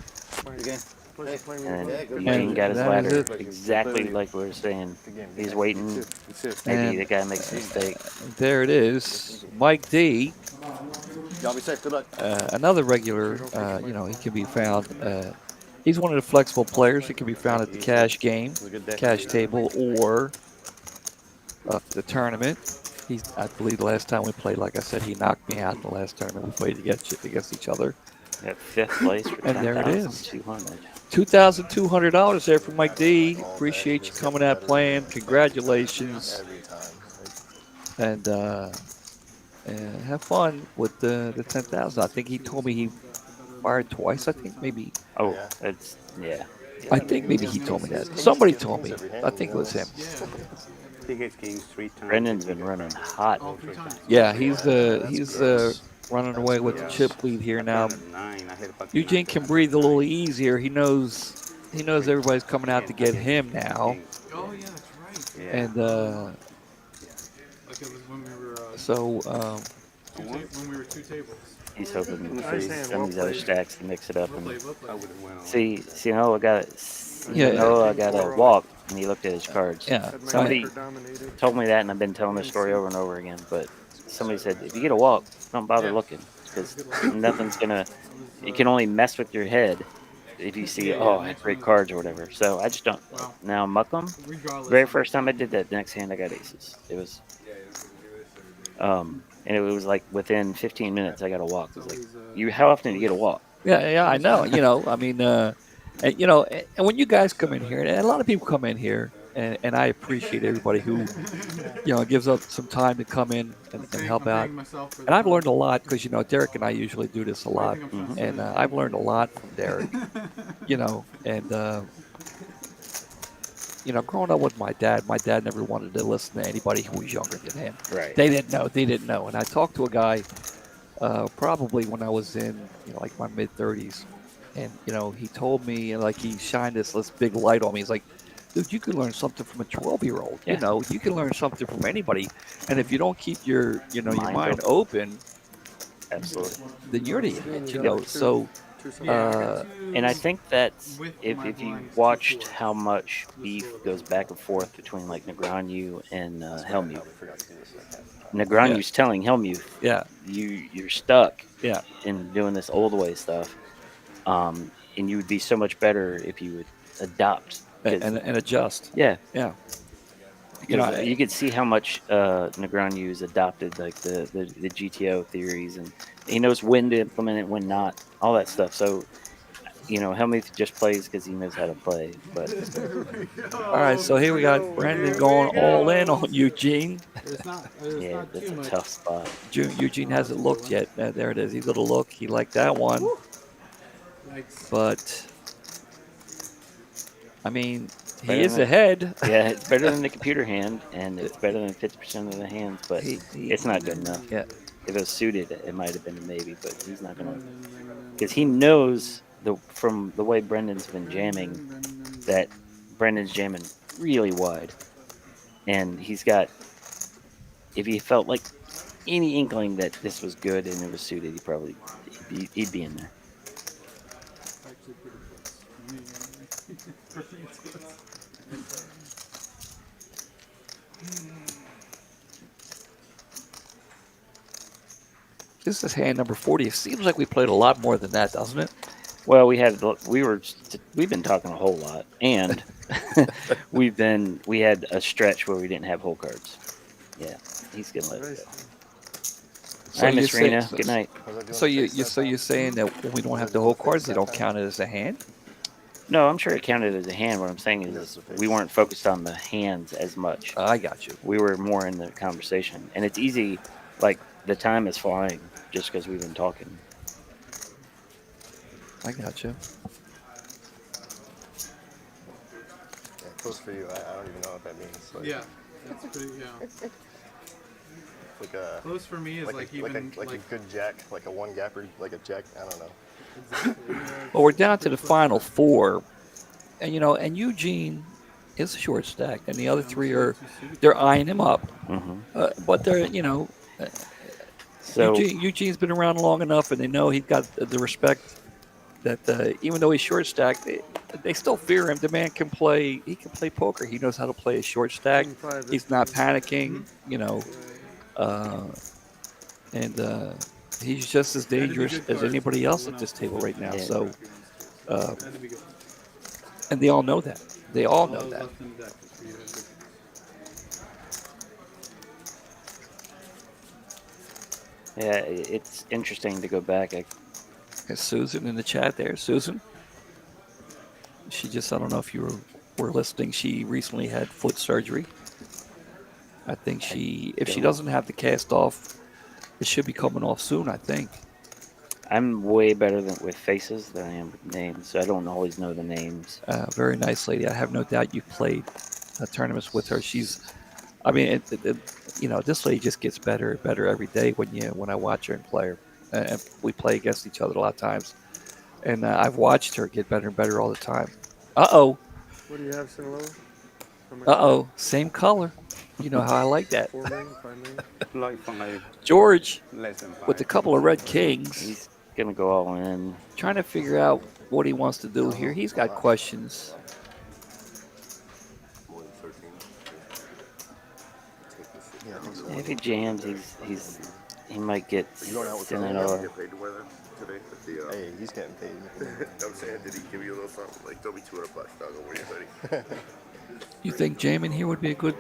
And Eugene got his ladder exactly like we were saying. He's waiting. Maybe the guy makes a mistake. There it is. Mike D. Y'all be safe. Good luck. Another regular, he can be found. He's one of the flexible players. He can be found at the cash game, cash table, or the tournament. I believe the last time we played, like I said, he knocked me out in the last tournament we played against each other. At 5th place for And there it is. $10,200. $2,200 there for Mike D. Appreciate you coming out playing. Congratulations. And have fun with the 10,000. I think he told me he fired twice. I think maybe. Oh, yeah. I think maybe he told me that. Somebody told me. I think it was him. Brendan's been running hot. Yeah, he's running away with the chip lead here now. Eugene can breathe a little easier. He knows everybody's coming out to get him now. Oh yeah, that's right. And Like it was when we were. when we were 2 tables. He's hoping for some of these other stacks to mix it up. And see, I got a walk, and he looked at his cards. Yeah. Somebody told me that, and I've been telling this story over and over again. But somebody said, if you get a walk, don't bother looking, because nothing's gonna. You can only mess with your head if you see, I have great cards or whatever. So I just don't. Now muck them. Very first time I did that, the next hand I got aces. It was. And it was like within 15 minutes I got a walk. It was like, how often do you get a walk? Yeah, I know. I mean, and when you guys come in here, and a lot of people come in here, and I appreciate everybody who, gives up some time to come in and help out. And I've learned a lot because, Derek and I usually do this a lot. And I've learned a lot from Derek, and, growing up with my dad never wanted to listen to anybody who was younger than him. Right. They didn't know. And I talked to a guy probably when I was in, like my mid-30s. And, he told me, like, he shined this big light on me. He's like, dude, you can learn something from a 12-year-old. Yeah. You can learn something from anybody. And if you don't keep your, your mind open, absolutely, then you're the idiot, So, and I think that if you watched how much beef goes back and forth between like Negreanu and Hellmuth, Negreanu's telling Hellmuth, you're stuck in doing this old way stuff, and you would be so much better if you would adopt and adjust. Yeah. You could see how much Negreanu's adopted like the GTO theories, and he knows when to implement it, when not, all that stuff. So, Hellmuth just plays because he knows how to play. But all right, so here we got Brendan going all in on Eugene. Yeah, that's a tough spot. Eugene hasn't looked yet. There it is. He's going to look. He liked that one. But, I mean, he is ahead. Yeah, it's better than the computer hand, and it's better than 50% of the hands, but it's not good enough. Yeah. If it was suited, it might have been a maybe, but he's not going to. Because he knows from the way Brendan's been jamming that Brendan's jamming really wide. And he's got, if he felt like any inkling that this was good and it was suited, he'd be in there. This is hand number 40. It seems like we played a lot more than that, doesn't it? Well, we've been talking a whole lot, and we had a stretch where we didn't have whole cards. Yeah, he's gonna let it go. Hi, you're Miss saying, Rena. Good night. so you're saying that when we don't have to hold cards, they don't count it as a hand? No, I'm sure it counted as a hand. What I'm saying is we weren't focused on the hands as much. I got you. We were more in the conversation, and it's easy. Like the time is flying just because we've been talking. I got you. Yeah, close for you. I don't even know what that means. Like, Yeah, that's pretty. Yeah, like a close for me is like, even like a good jack, like a one gapper, like a jack. I don't know. exactly. Yeah, Well, we're down to pretty the close. final four, and and Eugene is a short stack, and the other three they're eyeing him up, but they're So Eugene's been around long enough, and they know he's got the respect that even though he's short stack, they still fear him. The man can play. He can play poker. He knows how to play a short stack. He's not panicking. And he's just as dangerous as anybody else at this table right now. Yeah. So, That'd be good. and they all know that. They all know All that. left in the deck is for you. That'd be good. yeah, it's interesting to go back. There's Susan in the chat there. Susan, she just, I don't know if you were listening. She recently had foot surgery. I think if she doesn't have the cast off, it should be coming off soon, I think. I'm way better with faces than I am with names, so I don't always know the names. Very nice lady. I have no doubt you played tournaments with her. I mean, this lady just gets better and better every day when I watch her and play her. And we play against each other a lot of times. And I've watched her get better and better all the time. Uh-oh. What do you have, Sinaloa? Uh-oh. Same color. You know how I like that. 4 million, 5 million? Like 5, George, less than 5. with a couple of red kings, He's gonna go all in. trying to figure out what he wants to do here. He's got questions. More than 13. Yeah, I think so. If he jams, he might get Sinaloa. Get paid to wear that today? At the, Hey, he's getting paid. I'm saying, did he give you a little something? Like, throw me $200, dog. I'll wear your hoodie. You think jamming here would be a good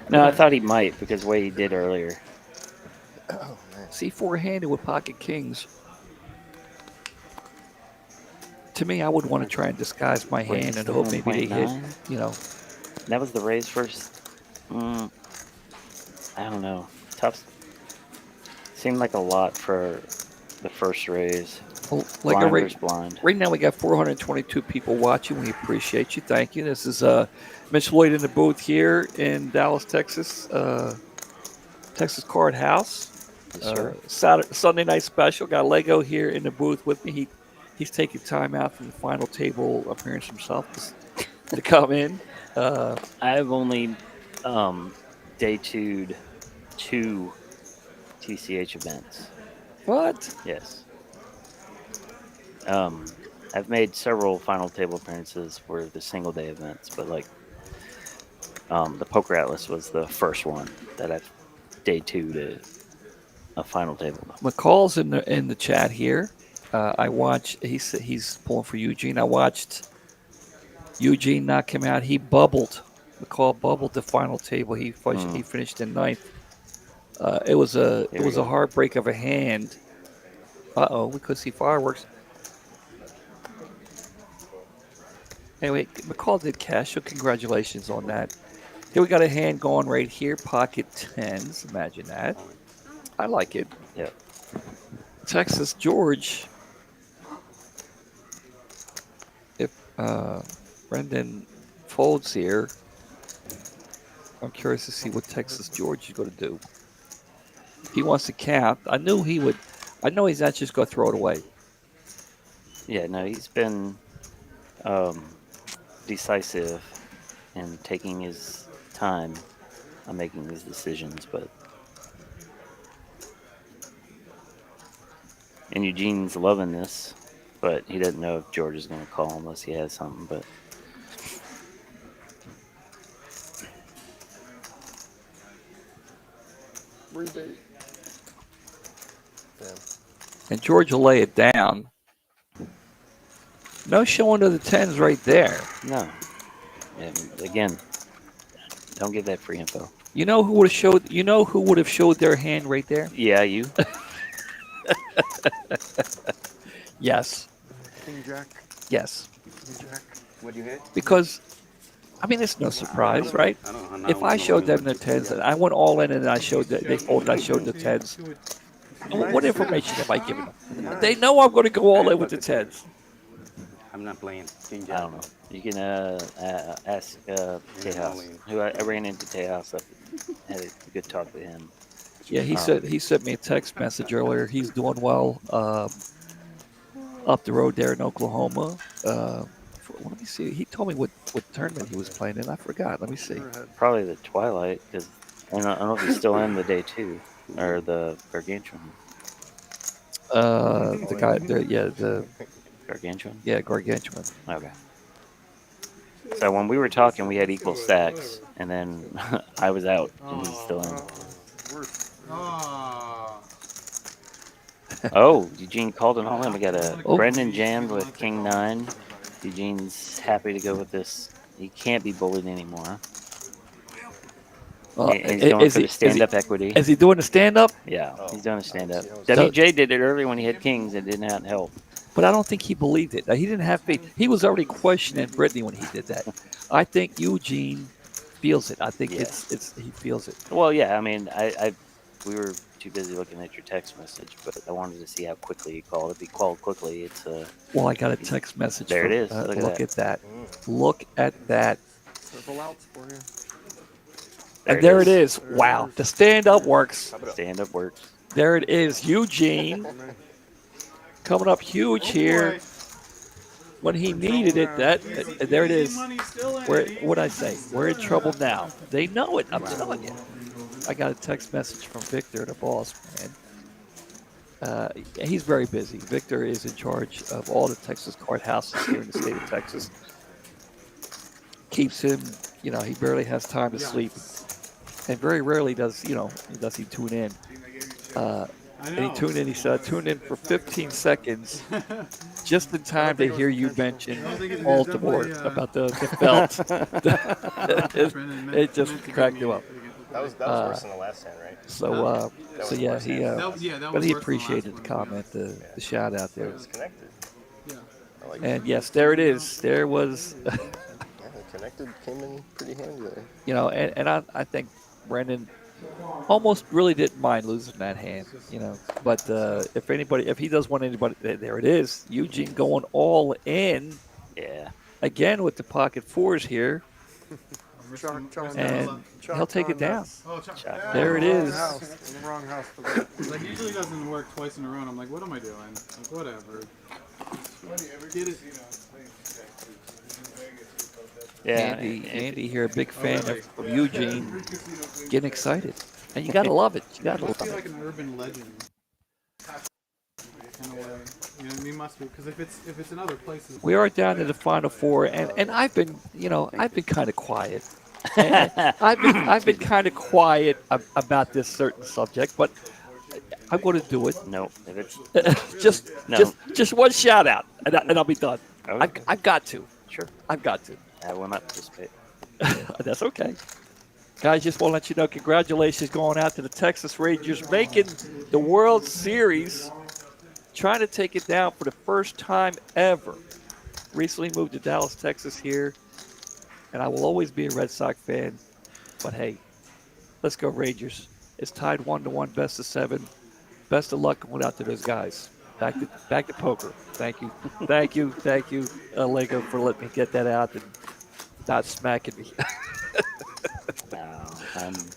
No, I thought he might because the way he did earlier. see four-handed with pocket kings? To me, I would want to try and disguise my hand and hope maybe they hit, 1.9? That was the raise first. I don't know. Tough. Seemed like a lot for the first raise. Well, Blind versus blind. Right now, we got 422 people watching. We appreciate you. Thank you. This is Mitch Lloyd in the booth here in Dallas, Texas, Texas Card House. Sunday night special. Got Lego here in the booth with me. He's taking time out from the final table appearance himself to come in. I've only day 2'd 2 TCH events. What? Yes. I've made several final table appearances for the single day events, but like the Poker Atlas was the first one that I've day 2'd a final table. McCall's in the chat here. I watched. He's pulling for Eugene. I watched Eugene knock him out. He bubbled. McCall bubbled the final table. He finished in ninth. It was a heartbreak of a hand. We could see fireworks. Anyway, McCall did cash, so congratulations on that. Here we got a hand going right here, pocket tens. Imagine that. I like it. Yep. Texas George. If Brendan folds here, I'm curious to see what Texas George is going to do. He wants to count. I know he's not just going to throw it away. Yeah, no, he's been decisive and taking his time on making these decisions, and Eugene's loving this, but he doesn't know if George is going to call unless he has something. But Rebate. And George will lay it down. No showing of the tens right there. no, and again, don't give that free info. You know who would have showed? You know who would have showed their hand right there? Yeah, you. Yes. King Jack. Yes. King Jack. What do you hit? Because I mean, it's no surprise, right? I don't know. If I showed them the tens and I went all in and I showed that they folded, I showed the tens. What information am I giving them? They know I'm going to go all in with the tens. I'm not playing King I Jack. don't know. You can ask Tejas, who I ran into Tejas. I had a good talk with him. Yeah, he sent me a text message earlier. He's doing well up the road there in Oklahoma. Let me see. He told me what tournament he was playing in. I forgot. Let me see. Probably the Twilight, because I don't know if he's still in the day two or the Gargantuan. The guy, the Gargantuan. yeah, Gargantuan. Okay. So when we were talking, we had equal stacks, and then I was out, and he's still in. Ah. Oh, Eugene called it all in. We got a Brendan jammed with King 9. Eugene's happy to go with this. He can't be bullied anymore. He's going for the stand-up equity. Is he doing the stand-up? Yeah, he's doing a stand-up. WJ did it earlier when he had kings and did not help. But I don't think he believed it. He didn't have faith. He was already questioning Brittany when he did that. I think Eugene feels it. I think it's he feels it. Well, yeah. I mean, we were too busy looking at your text message, but I wanted to see how quickly he called. If he called quickly, it's Well, I got a text message. There it is. Look at that. Look at that. Several outs for you. And there it is. Wow. The stand-up works. Stand-up works. There it is. Eugene coming up huge here. When he needed it, there it is. What'd I say? We're in trouble now. They know it. I'm telling you. I got a text message from Victor, the boss, man. He's very busy. Victor is in charge of all the Texas courthouses here in the state of Texas. Keeps him, he barely has time to sleep. And very rarely does he tune in. And he tuned in. He said, I tuned in for 15 seconds, just in time to hear you mention Baltimore about the belt. it just cracked him up. That was worse than the last hand, right? So yeah, but he appreciated the comment, the shout out there. It was connected. And yes, there it is. There was. Connected came in pretty handy there. And I think Brendan almost really didn't mind losing that hand, But if he does want anybody, there it is. Eugene going all in. Yeah. Again with the pocket fours here. And he'll take it down. There it is. In the wrong house for that. Like, usually doesn't work twice in a row, and I'm like, what am I doing? Like, whatever. Get it. Yeah, Andy here, a big fan of Eugene, getting excited, and you gotta love it. You gotta love it. Like an urban legend. In a way, he must be, because if it's in other places. We are down to the final four, and I've been kind of quiet. I've been kind of quiet about this certain subject, but I'm going to do it. No, if it's just one shout out, and I'll be done. Okay. I've got to. Sure. I've got to. I will not participate. That's okay. Guys, just want to let you know, congratulations going out to the Texas Rangers, making the World Series, trying to take it down for the first time ever. Recently moved to Dallas, Texas here, and I will always be a Red Sox fan. But hey, let's go Rangers. It's tied 1-1, best of 7. Best of luck going out to those guys. Back to poker. Thank you, Lego, for letting me get that out and not smacking me.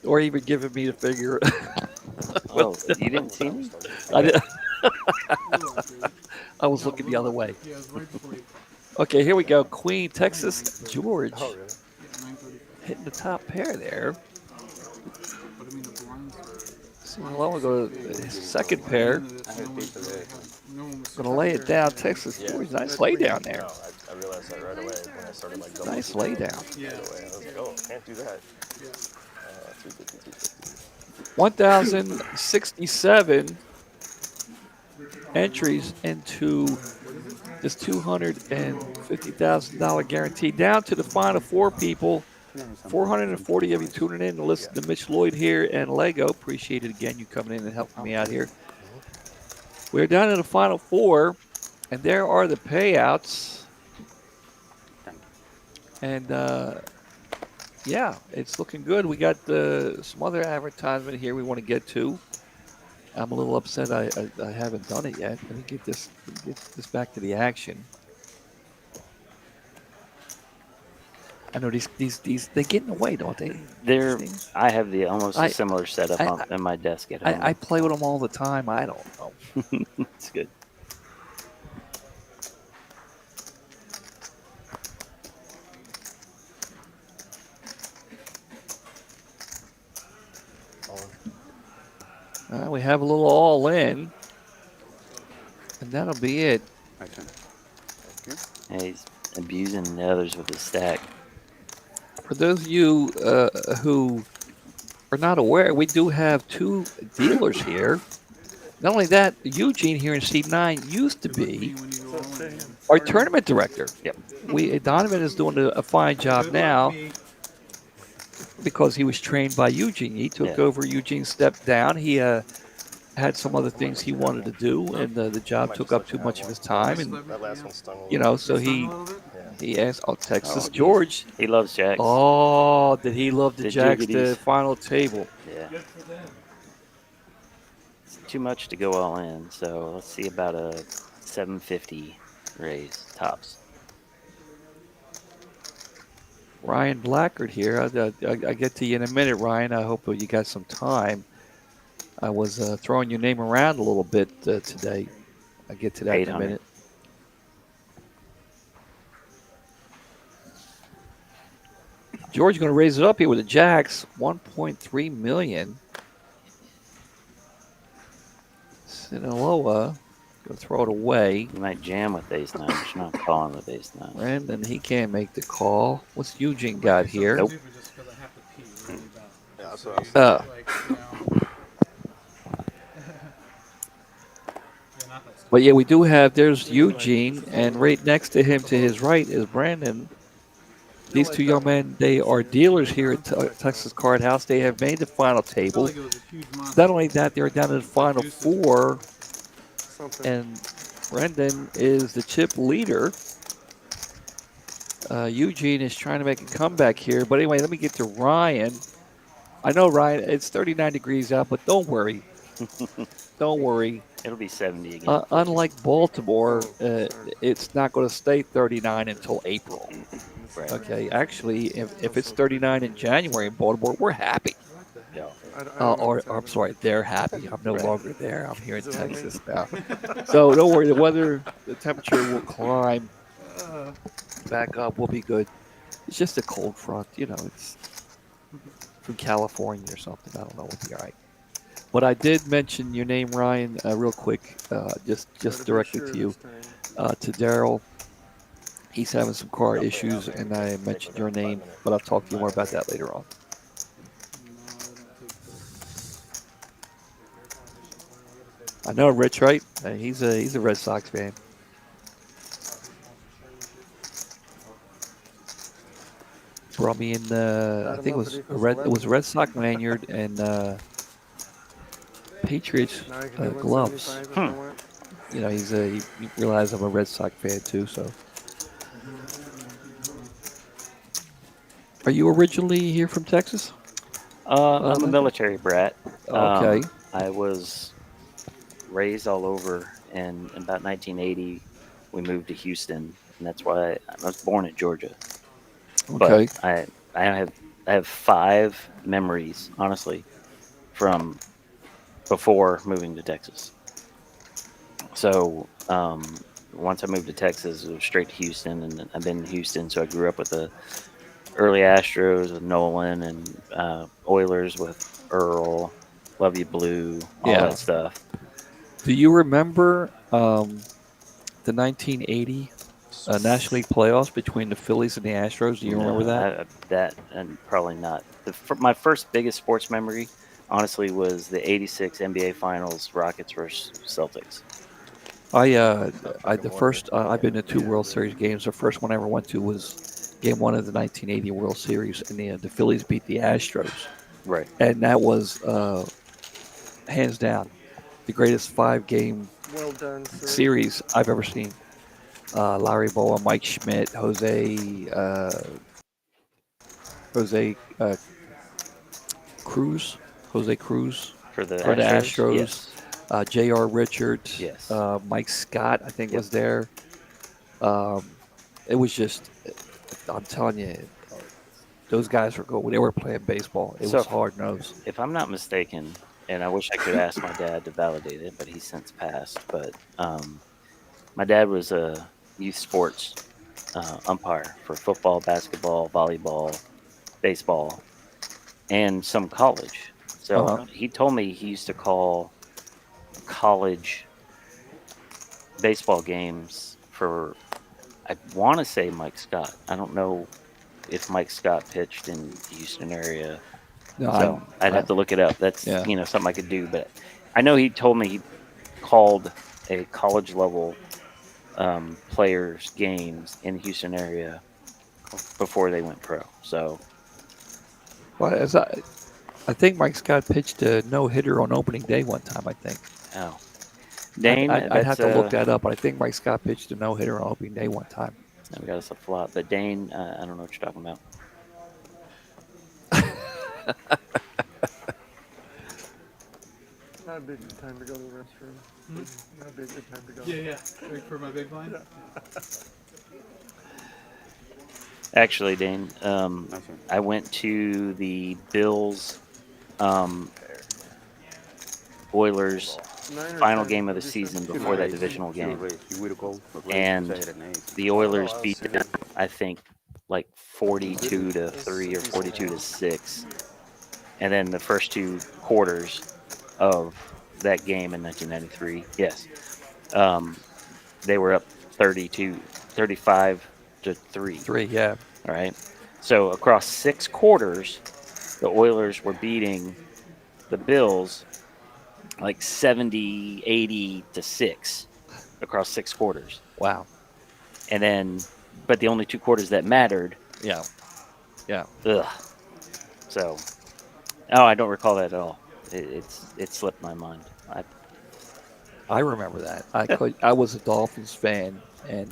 Or even giving me the finger. Oh, you didn't see me? I did. I was looking the other way. Okay, here we go. Queen, Texas, George. Oh, really? Hitting the top pair there. See how long ago, his second pair. Going to lay it down, Texas, George. Nice lay down there. I realized that right away when I started double. Nice lay down. Right away. I was like, oh, can't do that. 1,067 entries into this $250,000 guarantee. Down to the final four people. 440 of you tuning in to listen to Mitch Lloyd here and Lego. Appreciate it again, you coming in and helping me out here. We're down to the final four, and there are the payouts. And yeah, it's looking good. We got some other advertisement here we want to get to. I'm a little upset I haven't done it yet. Let me get this back to the action. I know these they get in the way, don't they? I have the almost I- a similar setup I- in my desk at home. I play with them all the time. I don't know. It's good. We have a little all in, and that'll be it. Yeah, he's abusing the others with his stack. For those of you who are not aware, we do have two dealers here. Not only that, Eugene here in Seat 9 used to be our tournament director. Yep. Donovan is doing a fine job now because he was trained by Eugene. He took over. Eugene stepped down. He had some other things he wanted to do, and the job took up too much of his time. And That last one stung a little. you know, so he asked, Texas Oh, George. He loves jacks. Oh, did he love the jacks? The jiggities. final table. Yeah. It's too much to go all in, so let's see about a 750 raise tops. Ryan Blackard here. I get to you in a minute, Ryan. I hope you got some time. I was throwing your name around a little bit today. I'll get to that in a 800. minute. George going to raise it up here with the jacks, 1.3 million. Sinaloa going to throw it away. You might jam with ace nine, but you're not calling with ace nine. Brandon, he can't make the call. What's Eugene got here? Nope. Yeah, that's what I was But yeah, we do have, there's Eugene, and right next to him to his right is Brandon. These two young men, they are dealers here at Texas Card House. They have made the final table. Not only that, they're down to the final four, and Brendan is the chip leader. Eugene is trying to make a comeback here. But anyway, let me get to Ryan. I know, Ryan, it's 39 degrees out, but don't worry. Don't worry. It'll be 70 again. Unlike Baltimore, it's not going to stay 39 until April. Right. Okay, actually, if it's 39 in January in Baltimore, we're happy. Yeah. Or I'm sorry, they're happy. I'm no longer there. I'm here in Texas now. So don't worry, the temperature will climb back up. We'll be good. It's just a cold front, it's from California or something. I don't know. We'll be all right. But I did mention your name, Ryan, real quick, just directly to you, to Daryl. He's having some car issues, and I mentioned your name, but I'll talk to you more about that later on. I know Rich, right? He's a Red Sox fan. Brought me in, I think it was a Red Sox lanyard and Patriots gloves. He realized I'm a Red Sox fan too. So, are you originally here from Texas? I'm a military brat. Okay. I was raised all over, and in about 1980, we moved to Houston, and that's why I was born in Georgia. Okay. But I have 5 memories, honestly, from before moving to Texas. So once I moved to Texas, it was straight to Houston, and I've been in Houston, so I grew up with the early Astros with Nolan and Oilers with Earl, Love You Blue, all that stuff. Do you remember the 1980 National League playoffs between the Phillies and the Astros? Do you remember that? That and probably not. My first biggest sports memory, honestly, was the '86 NBA Finals, Rockets versus Celtics. I've been to 2 World Series games. The first one I ever went to was Game 1 of the 1980 World Series, and the Phillies beat the Astros. Right. And that was hands down the greatest 5-game Well done, sir. series I've ever seen. Larry Boa, Mike Schmidt, Jose Cruz, Jose Cruz For the for the Astros, Astros. yes, J.R. Richards, yes, Mike Scott, I think yep. was there. Um, it was just, I'm telling you, those guys were good. When they were playing baseball, it So was hard nosed. if I'm not mistaken, and I wish I could ask my dad to validate it, but he's since passed. But my dad was a youth sports umpire for football, basketball, volleyball, baseball, and some college. So Uh-huh. he told me he used to call college baseball games for, I want to say Mike Scott. I don't know if Mike Scott pitched in the Houston area. No, So I'd I, have to look it up. That's, yeah. something I could do. But I know he told me he called a college level players games in the Houston area before they went pro. So Well, I think Mike Scott pitched a no hitter on opening day one time. I think oh, Dane, I'd have that's to look that up, but I think Mike Scott pitched a no hitter on opening day one time. we got us a flop. But Dane, I don't know what you're talking about. Not a big time to go to the restroom. Not a big good time to go. Yeah. Wait for my big blind. Actually, Dane, I went to the Bills Oilers final game of the season before that divisional game, and the Oilers beat them, I think, like 42-3 or 42-6. And then the first two quarters of that game in 1993, yes, they were up 35-3. 3, yeah. All right. So across 6 quarters, the Oilers were beating the Bills like 70, 80-6 across 6 quarters. Wow. And then, but the only 2 quarters that mattered. Yeah. Yeah. Ugh. So, I don't recall that at all. It slipped my mind. I remember that. I was a Dolphins fan, and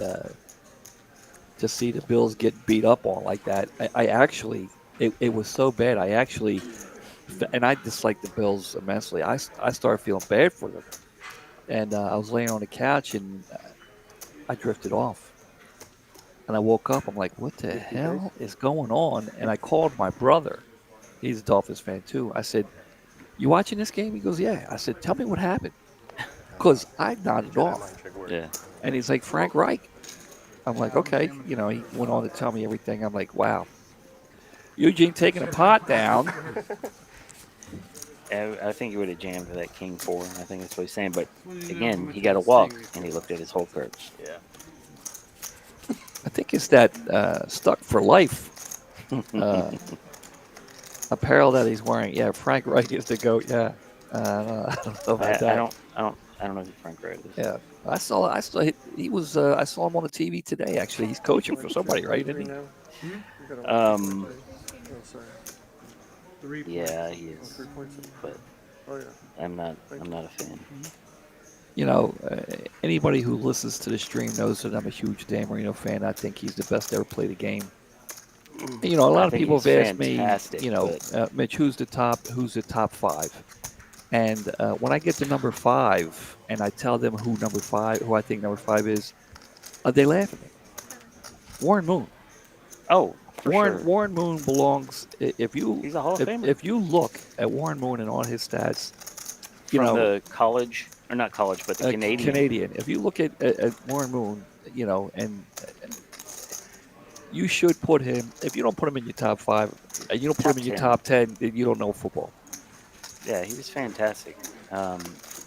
to see the Bills get beat up on like that, I actually it was so bad. I actually, and I disliked the Bills immensely. I started feeling bad for them, and I was laying on the couch and I drifted off. And I woke up. I'm like, what the hell is going on? And I called my brother. He's a Dolphins fan too. I said, you watching this game? He goes, yeah. I said, tell me what happened. Because I nodded off. Yeah. And he's like, Frank Reich. I'm like, okay. You know, he went on to tell me everything. I'm like, wow. Eugene taking a pot down. I think he would have jammed for that King 4. I think that's what he's saying. But again, he got a walk, and he looked at his whole coach. Yeah. I think it's that stuck for life apparel that he's wearing. Yeah, Frank Reich is the GOAT. Yeah. I don't know about that. I don't know who Frank Reich is. Yeah, I saw he was. I saw him on the TV today. Actually, he's coaching for somebody, right? Isn't he? Yeah, he is. But I'm not a fan. You know, anybody who listens to the stream knows that I'm a huge Dan Marino fan. I think he's the best to ever play the game. You know, a lot of people have asked me, you know, Mitch, who's the top 5? And when I get to number 5 and I tell them who I think number 5 is, they laugh at me. Warren Moon. Oh, for sure. Warren Moon belongs. If you He's a Hall of Famer. If you look at Warren Moon and all his stats, you From know, the college, or not college, but the Canadian. If you look at Warren Moon, you know, and you should put him. If you don't put him in your top 5, you don't put him in your top 10, you don't know football. Yeah, he was fantastic.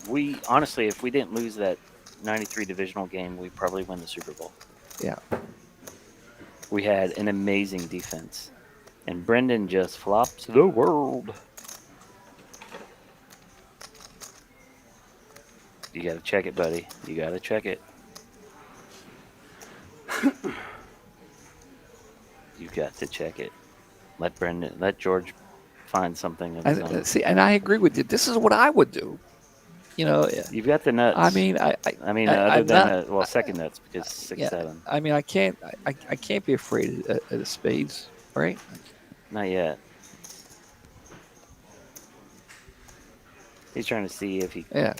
We honestly, if we didn't lose that '93 divisional game, we probably win the Super Bowl. Yeah. We had an amazing defense, and Brendan just flops the world. You got to check it, buddy. You got to check it. You've got to check it. Let George find something of his own. See, and I agree with you. This is what I would do. You know, You've got the nuts. I mean, Other I'm than not. second nuts because six, Yeah, seven. I mean, I can't be afraid of the spades, right? Not yet. He's trying to see if he. Yeah,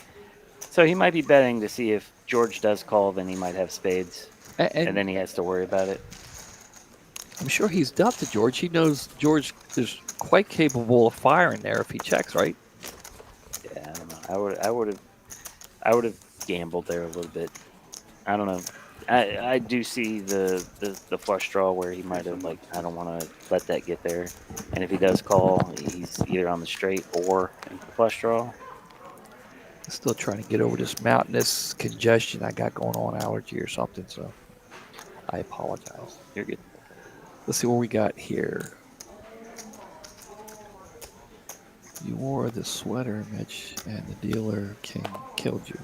So he might be betting to see if George does call, then he might have spades, and and then he has to worry about it. I'm sure he's dealt to George. He knows George is quite capable of firing there if he checks, right? Yeah, I don't know. I would have gambled there a little bit. I don't know. I do see the flush draw where he might have I don't want to let that get there, and if he does call, he's either on the straight or into the flush draw. Still trying to get over this mountainous congestion I got going on, allergy or something. So I apologize. You're good. Let's see what we got here. You wore the sweater, Mitch, and the dealer king killed you.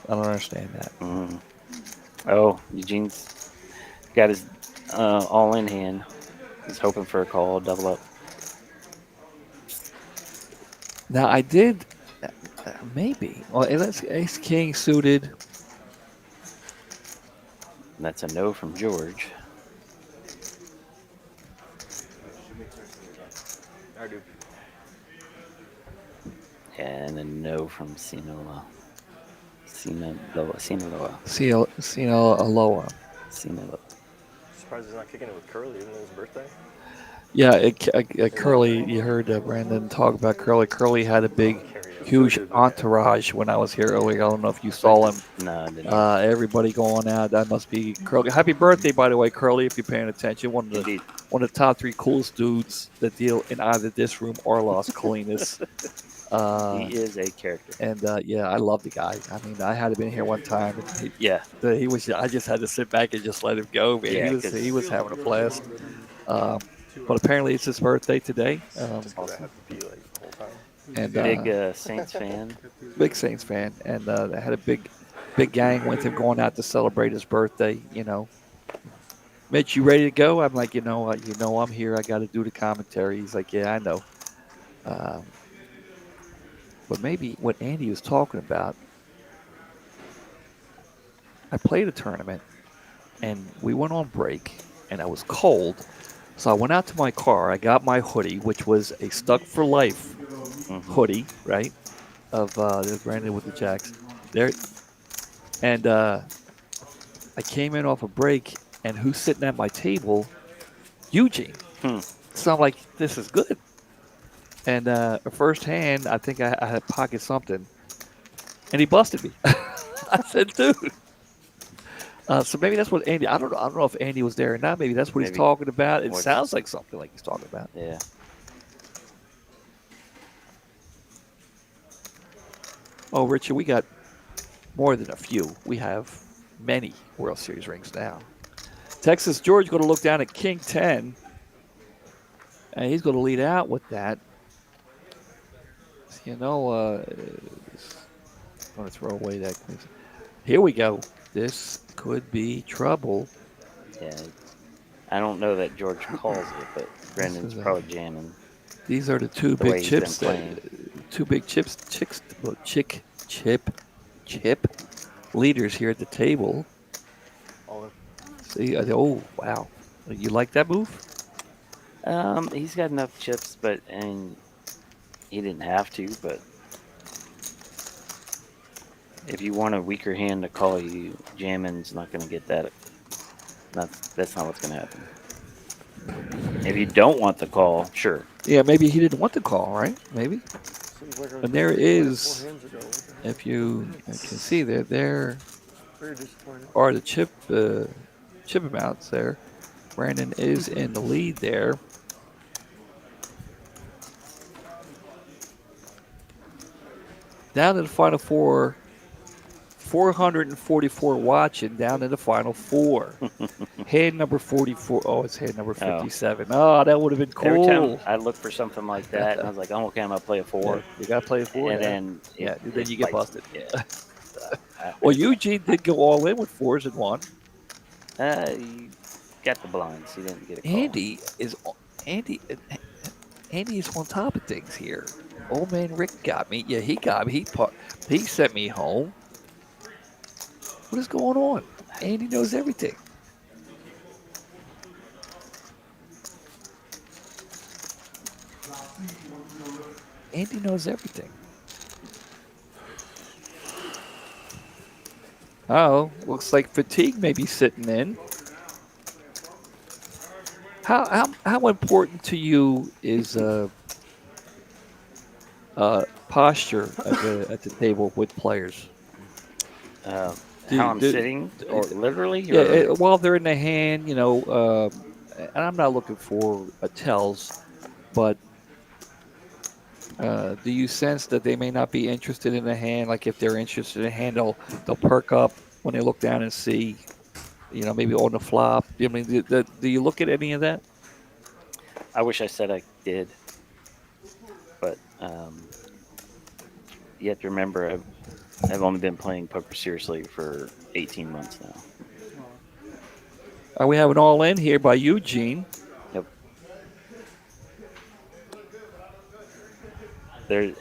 I don't understand that. Oh, Eugene's got his all in hand. He's hoping for a call, double up. Now I did maybe. Well, let's ace king suited. And that's a no from George. I do. And a no from Sinaloa. Sinaloa. Sinaloa. Sinaloa. Surprised he's not kicking it with Curly, isn't it his birthday? Yeah, Curly, you heard Brandon talk about Curly. Curly had a big, huge entourage when I was here earlier. I don't know if you saw him. No, I didn't. Everybody going out. That must be Curly. Happy birthday, by the way, Curly, if you're paying attention. One of the top 3 coolest dudes that deal in either this room or Las Colinas. He is a character. And yeah, I love the guy. I mean, I had him in here one time. And he was. I just had to sit back and just let him go. Man, Yeah, he was having a blast. But apparently, it's his birthday today. Just because I have to be like the whole time. And big Saints fan. Big Saints fan, and I had a big gang with him going out to celebrate his birthday. You know, Mitch, you ready to go? I'm like, I'm here. I got to do the commentary. He's like, yeah, I know. But maybe what Andy was talking about, I played a tournament, and we went on break, and I was cold. So I went out to my car. I got my hoodie, which was a Stuck for Life hoodie, right? Of there's Brandon with the Jacks there, and I came in off a break, and who's sitting at my table? Eugene. So I'm like, this is good. And first hand, I think I had pocket something, and he busted me. I said, dude. So maybe that's what Andy. I don't know if Andy was there or not. Maybe that's what he's talking about. It sounds like something like he's talking about. Yeah. Oh, Richard, we got more than a few. We have many World Series rings now. Texas George going to look down at King 10, and he's going to lead out with that. I'm going to throw away that. Here we go. This could be trouble. Yeah. I don't know that George calls it, but Brandon's probably jamming. These are the two big chips chip leaders here at the table. See, oh wow, you like that move? He's got enough chips, and he didn't have to, but if you want a weaker hand to call you, jamming's not going to get that. That's not what's going to happen. If you don't want the call, sure. Yeah, maybe he didn't want the call, right? Maybe. And there is, if you can see there are the chip amounts there. Brandon is in the lead there. Down to the final four. 444 watching down in the final 4. Hand number 44. Oh, it's hand number 57. Oh, that would have been cool. Every time I look for something like that, and I was like, oh, okay, I'm going to play a 4. Yeah, you got to play a 4. And then, then you get busted. Yeah. Well, Eugene did go all in with 4s and 1. He got the blinds. He didn't get a call. Andy is on top of things here. Old man Rick got me. Yeah, he got me. He sent me home. What is going on? Andy knows everything. Andy knows everything. Oh, looks like fatigue may be sitting in. How important to you is posture at the table with players? How I'm Do sitting, or literally, yeah, or while they're in the hand, and I'm not looking for a tells, but do you sense that they may not be interested in the hand? Like if they're interested in the hand, they'll perk up when they look down and see, maybe on the flop. I mean, do you look at any of that? I wish I said I did, but you have to remember I've only been playing poker seriously for 18 months now. We have an all in here by Eugene. Yep.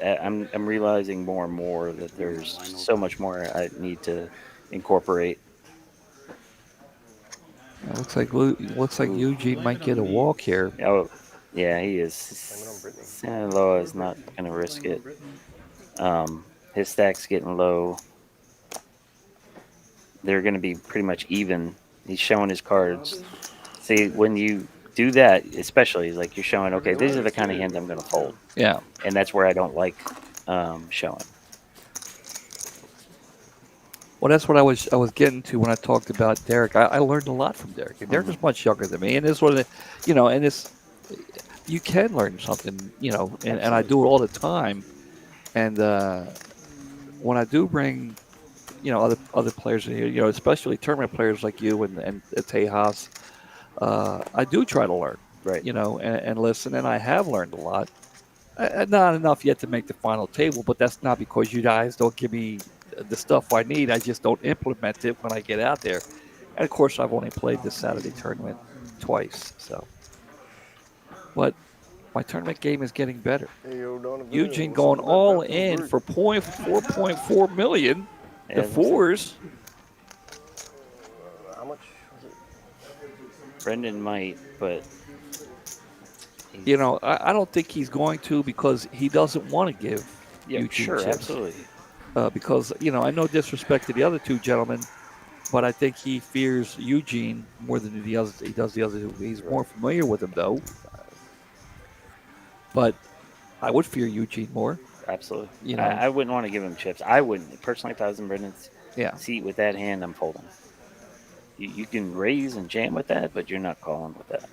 I'm realizing more and more that there's so much more I need to incorporate. Looks like Eugene might get a walk here. Oh, yeah, he is. Blame it on Brittany. Sinaloa is not going to risk it. His stack's getting low. They're going to be pretty much even. He's showing his cards. See, when you do that, especially like you're showing, okay, these are the kind of hands I'm going to fold. Yeah. And that's where I don't like showing. Well, that's what I was getting to when I talked about Derek. I learned a lot from Derek. And Derek is much younger than me, and this one, and this you can learn something, and I do it all the time. And when I do bring, other players in here, especially tournament players like you and Tejas, I do try to learn, right? And listen. And I have learned a lot. Not enough yet to make the final table, but that's not because you guys don't give me the stuff I need. I just don't implement it when I get out there. And of course, I've only played this Saturday tournament twice, so. But my tournament game is getting better. Hey, yo, Donovan, Eugene what's going up with that all back in break? for 4.4 million. The fours. How much was it? Brendan might, but I don't think he's going to because he doesn't want to give Eugene sure, chips. absolutely. Because I no disrespect to the other two gentlemen, but I think he fears Eugene more than he does the other two. He's more familiar with him though. But I would fear Eugene more. Absolutely. I wouldn't want to give him chips. I wouldn't personally if I was in Brendan's seat with that hand. I'm folding. You can raise and jam with that, but you're not calling with that.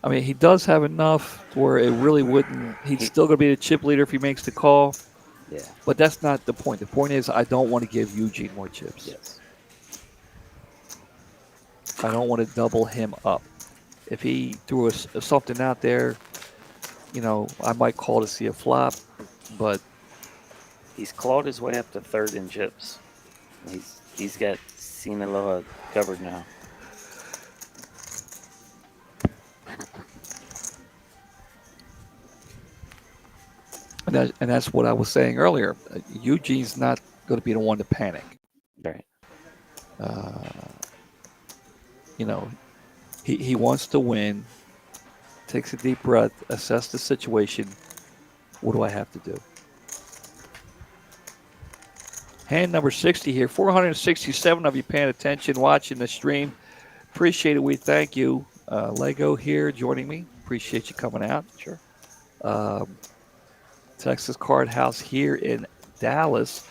I mean, he does have enough where it really wouldn't. He's still going to be the chip leader if he makes the call. Yeah. But that's not the point. The point is, I don't want to give Eugene more chips. Yes. I don't want to double him up. If he threw something out there, I might call to see a flop, but he's clawed his way up to third in chips. He's got Sinaloa covered now. And that's what I was saying earlier. Eugene's not going to be the one to panic. Right. He wants to win. Takes a deep breath, assess the situation. What do I have to do? Hand number 60 here. 467 of you paying attention, watching the stream. Appreciate it. We thank you. Lego here joining me. Appreciate you coming out. Sure. Texas Card House here in Dallas.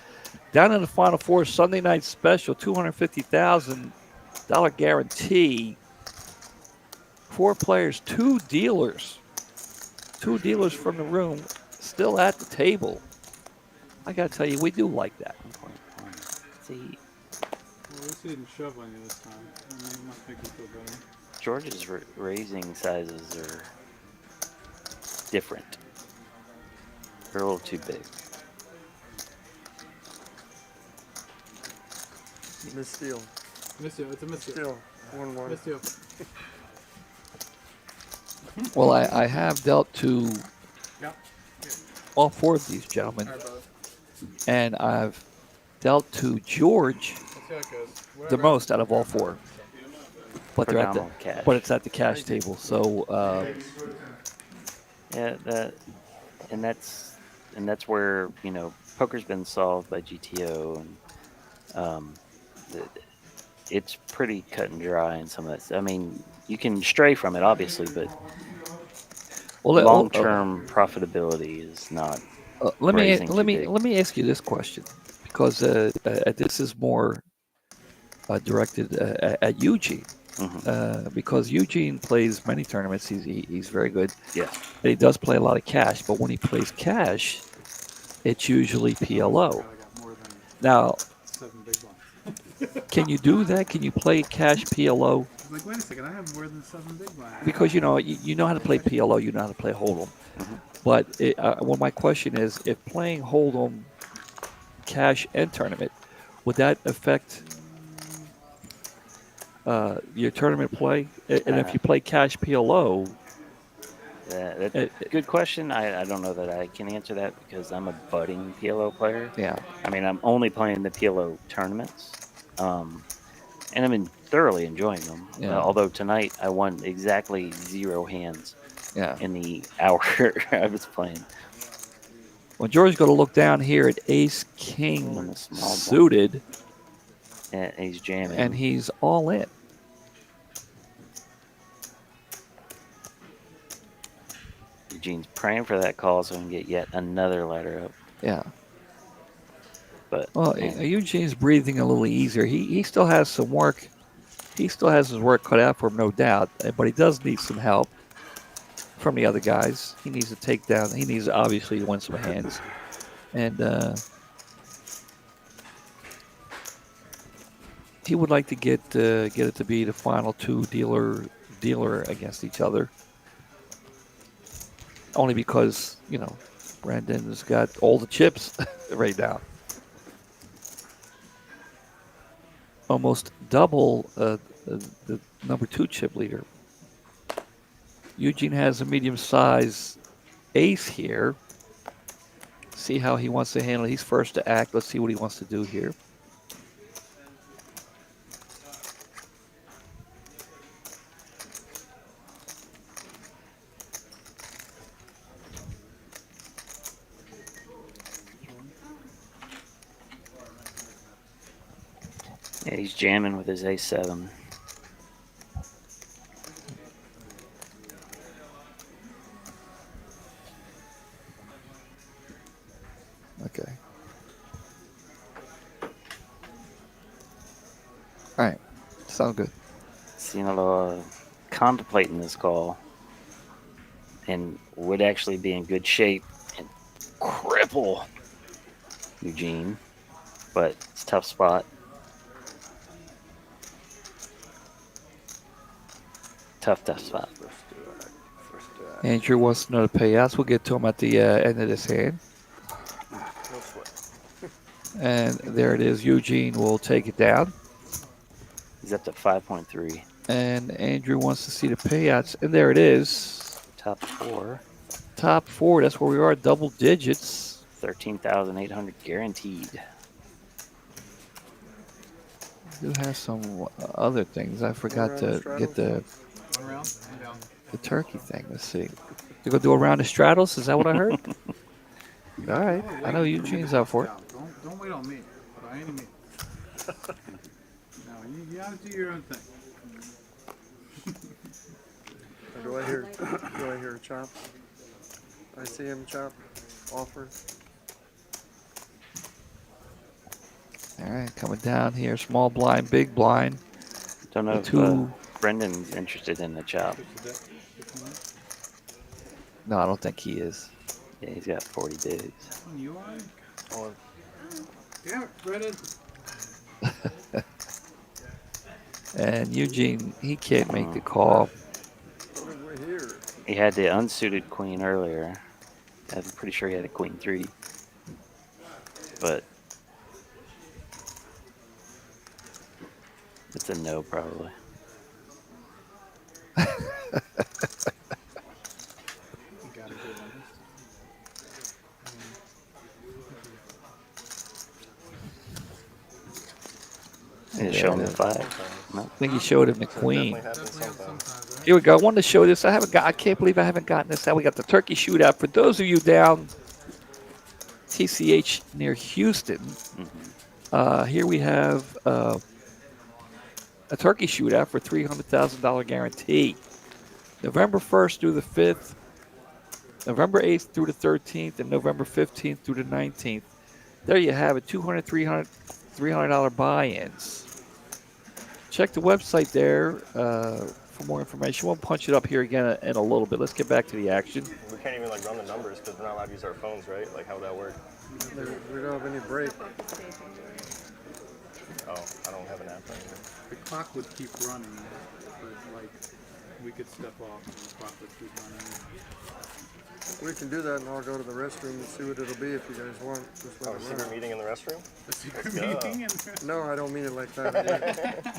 Down in the Final Four, Sunday night special, $250,000 guarantee. 4 players, 2 dealers. 2 dealers from the room still at the table. I got to tell you, we do like that. See, Well, at least he didn't shove on you this time. I mean, it must make you feel better. George's raising sizes are different. They're a little too big. Missteal. Missteal. It's a missteal. Still, 1-1. Missteal. Well, I have dealt to Yep. all four of these gentlemen, All right, brother. and I've dealt to George Let's see how it goes. the Whatever most out happens. of all four. But they're at the Predominant cash. but it's at the cash table. So Yeah, and that's and that's where poker's been solved by GTO, and um, the, it's pretty cut and dry in some of that. I mean, you can stray from it obviously, but long-term profitability is not raising too big. let me ask you this question because this is more directed at Eugene. Because Eugene plays many tournaments, he's very good. Yeah, and he does play a lot of cash. But when he plays cash, it's usually PLO. Now, 7 big blinds. can you do that? Can you play cash PLO? I was like, wait a second, I have more than 7 big blinds. Because you know how to play PLO, you know how to play Hold'em. But well, my question is, if playing Hold'em, cash, and tournament, would that affect your tournament play? And if you play cash PLO, that's a good question. I don't know that I can answer that because I'm a budding PLO player. Yeah. I mean, I'm only playing the PLO tournaments, and I'm thoroughly enjoying them. Yeah. Although tonight I won exactly 0 hands. Yeah. In the hour I was playing. Well, George's going to look down here at Ace King suited, and he's jamming, and he's all in. Eugene's praying for that call so he can get yet another ladder up. Yeah. But well, Eugene's breathing a little easier. He still has some work. He still has his work cut out for him, no doubt. But he does need some help from the other guys. He needs to take down. He needs obviously to win some hands, and he would like to get it to be the final two dealer against each other. Only because Brandon's got all the chips right now. Almost double the number 2 chip leader. Eugene has a medium-sized ace here. See how he wants to handle it. He's first to act. Let's see what he wants to do here. Yeah, he's jamming with his A7. Okay. All right. Sounds good. Sinaloa contemplating this call and would actually be in good shape and cripple Eugene, but it's a tough spot. Tough spot. Andrew wants to know the payouts. We'll get to him at the end of this hand. And there it is. Eugene will take it down. He's up to 5.3. And Andrew wants to see the payouts. And there it is. Top 4. Top 4. That's where we are. Double digits. 13,800 guaranteed. Do have some other things. I forgot to get the turkey thing. Let's see. You go do a round of straddles? Is that what I heard? All right. I know Eugene's up for it. Don't wait on me. By any means. No, you gotta do your own thing. Do I hear a chop? I see him chop. Offer. All right, coming down here. Small blind, big blind. Don't know if Brendan's interested in the chop. No, I don't think he is. Yeah, he's got 40 bigs. You are? Damn it, Brendan. And Eugene, he can't make the call. He had the unsuited queen earlier. I'm pretty sure he had a queen 3. But it's a no, probably. Yeah, And, show him the Happens five. sometimes. No. I think he showed him the So it queen. definitely happens Definitely have sometimes. sometimes, right? Here we go. I wanted to show this. I can't believe I haven't gotten this out. We got the turkey shootout. For those of you down TCH near Houston, here we have a turkey shootout for $300,000 guarantee. November 1st through the 5th, November 8th through the 13th, and November 15th through the 19th. There you have it, $200, $300 buy-ins. Check the website there for more information. We'll punch it up here again in a little bit. Let's get back to the action. We can't even like run the numbers because we're not allowed to use our phones, right? Like how would that work? We don't have any break. Oh, I don't have an app right here. The clock would keep running, but like we could step off and the clock would keep running. We can do that, and I'll go to the restroom and see what it'll be if you guys want. Just let Oh, it secret run. meeting in the restroom? A secret go. meeting and No, I don't mean it like that. I mean,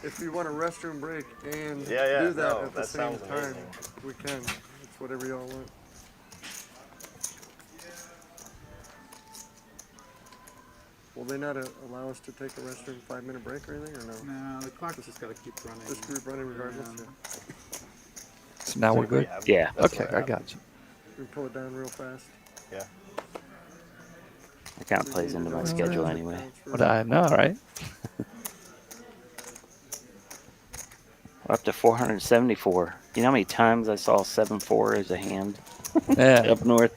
if you want a restroom break and Yeah, do that no, at the that same sounds time, amazing. we can. It's whatever y'all want. Will they not allow us to take a restroom 5-minute break or anything, or no? no, the clock's just gotta keep running. Just keep running regardless. Yeah. Yeah. So now we're good? Yeah. That's Okay, what I happened. got you. We can pull it down real fast. Yeah. It kind of plays into my schedule anyway. What I know, right? We're up to 474. You know how many times I saw 7-4 as a hand Yeah. up north?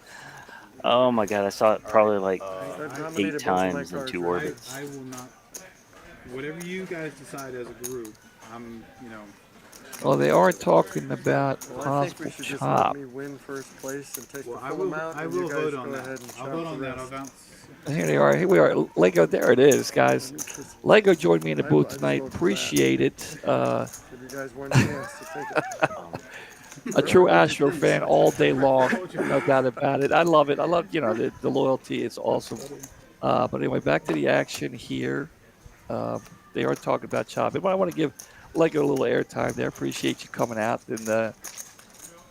Oh my God, I saw it probably like I've 8 nominated both of my times in cards, 2 right? orbits. I will not. Whatever you guys decide as a group, I'm, you know. Well, they are talking about Well, I think possible we should just chop. let me win first place and take Well, the I full will. amount, I and will you guys vote go on ahead that. and I'll chop vote the on that. I'll rest. bounce. Here they are. Here we are. Lego, there it is, guys. Lego joined me in the booth I tonight. vote for that. Appreciate it. Give you guys one chance to take it. A true Astro fan all day long, no doubt about it. I love it. I love, the loyalty. It's awesome. But anyway, back to the action here. They are talking about chopping, but I want to give Lego a little airtime there. Appreciate you coming out. And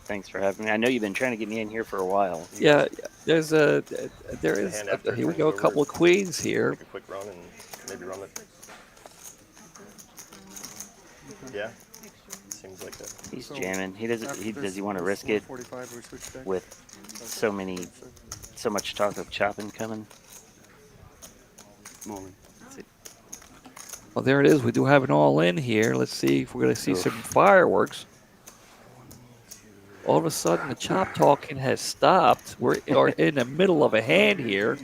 Thanks for having me. I know you've been trying to get me in here for a while. yeah, there is. hand after it Here we turns go. A over, couple of queens here. Take a quick run and maybe run it. Yeah. Seems like that. He's jamming. He doesn't. Does he want to risk it 45, we switch back. with so much talk of chopping coming? Well, there it is. We do have an all in here. Let's see if we're going to see some fireworks. All of a sudden, the chop talking has stopped. We are in the middle of a hand here.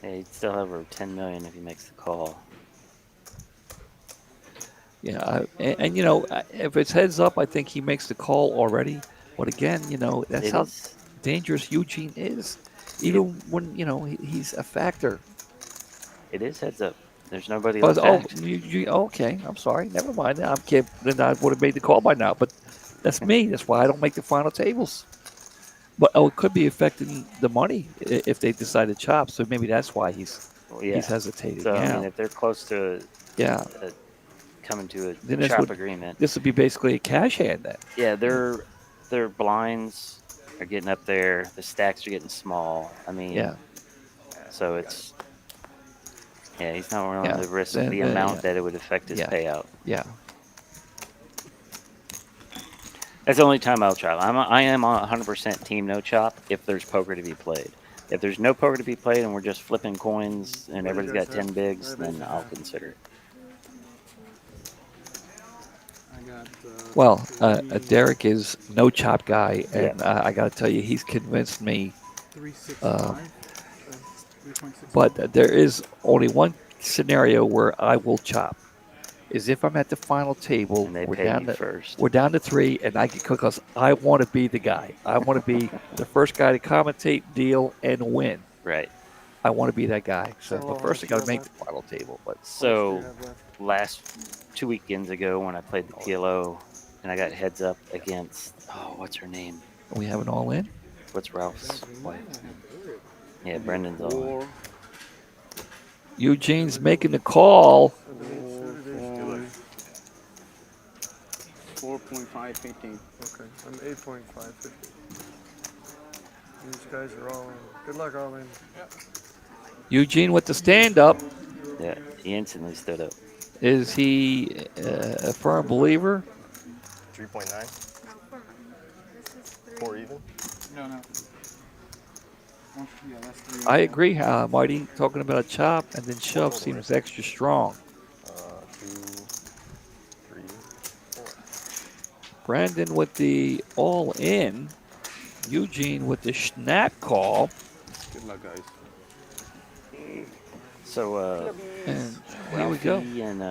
Yeah, he'd still have over 10 million if he makes the call. Yeah, and if it's heads up, I think he makes the call already. But again, that's It how is. dangerous Eugene is. Even when he's a factor. It is heads up. There's nobody But, left. okay. I'm sorry. Never mind. I can't. Then I would have made the call by now. But that's me. That's why I don't make the final tables. But it could be affecting the money if they decide to chop. So maybe that's why he's hesitating. So yeah. I mean, if they're close to coming to a chop agreement, this would be basically a cash hand then. Yeah, their blinds are getting up there. The stacks are getting small. I mean, yeah. So it's he's not willing to risk the amount that it would affect his payout. Yeah. That's the only time I'll chop. I am 100% team no chop if there's poker to be played. If there's no poker to be played and we're just flipping coins and everybody's got 10 bigs, then I'll consider it. Well, Derek is no chop guy, and I got to tell you, he's convinced me. 365. But there is only one scenario where I will chop. Is if I'm at the final table, and they we're pay down you to first. We're down to 3, and I get because I want to be the guy. I want to be the first guy to commentate, deal, and win. Right. I want to be that guy. So, but first I got to make the final table. But so last 2 weekends ago when I played the PLO, and I got heads up against what's her name? We have an all in. What's Ralph's wife? Yeah, Brendan's all in. Eugene's making the call. 4.515. Okay, I'm 8.550. These guys are all in. Good luck, all in. Eugene with the stand up. Yeah, he instantly stood up. Is he a firm believer? 3.9. No, 4 This is 3. 4 even. No, no. Yeah, that's 3. I agree, Marty. Talking about a chop and then shove seems extra strong. 2, 3, 4. Brandon with the all in. Eugene with the snap call. Good luck, guys. So, And here we go. Ralphie and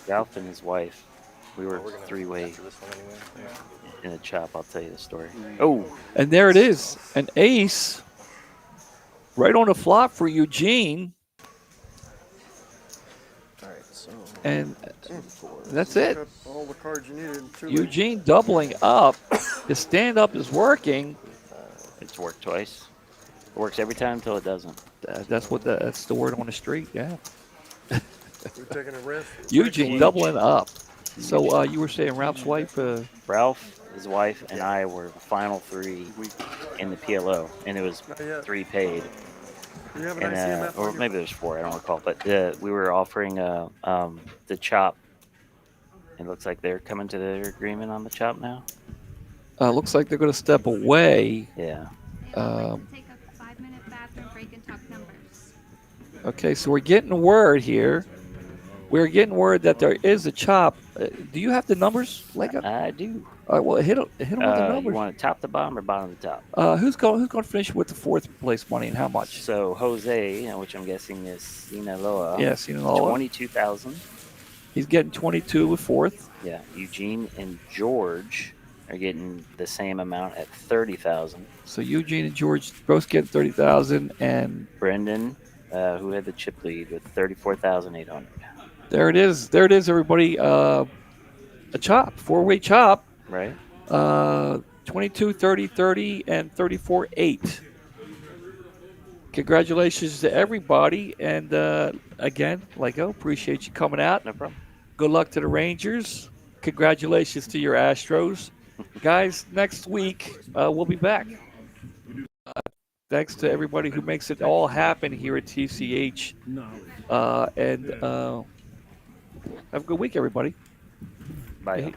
Ralph and his wife, we were We're gonna three-way after this one anyway. in a chop. I'll tell you the story. Oh, And there it is. An ace. Right on the flop for Eugene. All right, so And 2, 4. that's it. Got all the cards you needed. Too late. Eugene doubling up. The stand up is working. it's worked twice. It works every time until it doesn't. That's the word on the street. Yeah. We're taking a risk. Eugene doubling up. So you were saying Ralph's wife? Ralph, his wife, and I were the final 3 in the PLO, and it was Not yet. 3 paid. You have an And, ICMF or on your maybe there's 4, I don't recall. But we were offering the chop. It looks like they're coming to their agreement on the chop now. Looks like they're going to step away. Yeah. And I'd like to take a 5-minute bathroom break and talk numbers. Okay, so we're getting word here. We're getting word that there is a chop. Do you have the numbers, Lego? I do. All right, well, hit them with the You numbers. want it top to bottom or bottom to top? Who's going to finish with the 4th place money and how much? So Jose, which I'm guessing is Sinaloa. Yeah, Sinaloa. 22,000. He's getting 22 with 4th. Yeah. Eugene and George are getting the same amount at 30,000. So Eugene and George both getting 30,000, and Brendan, who had the chip lead, with 34,800. there it is. There it is, everybody. A chop, 4-way chop. Right. 22, 30, 30, and 34, 8. Congratulations to everybody. And again, Lego, appreciate you coming out. No problem. Good luck to the Rangers. Congratulations to your Astros. Guys, next week, we'll be back. Thanks to everybody who makes it all happen here at TCH. And have a good week, everybody. Bye.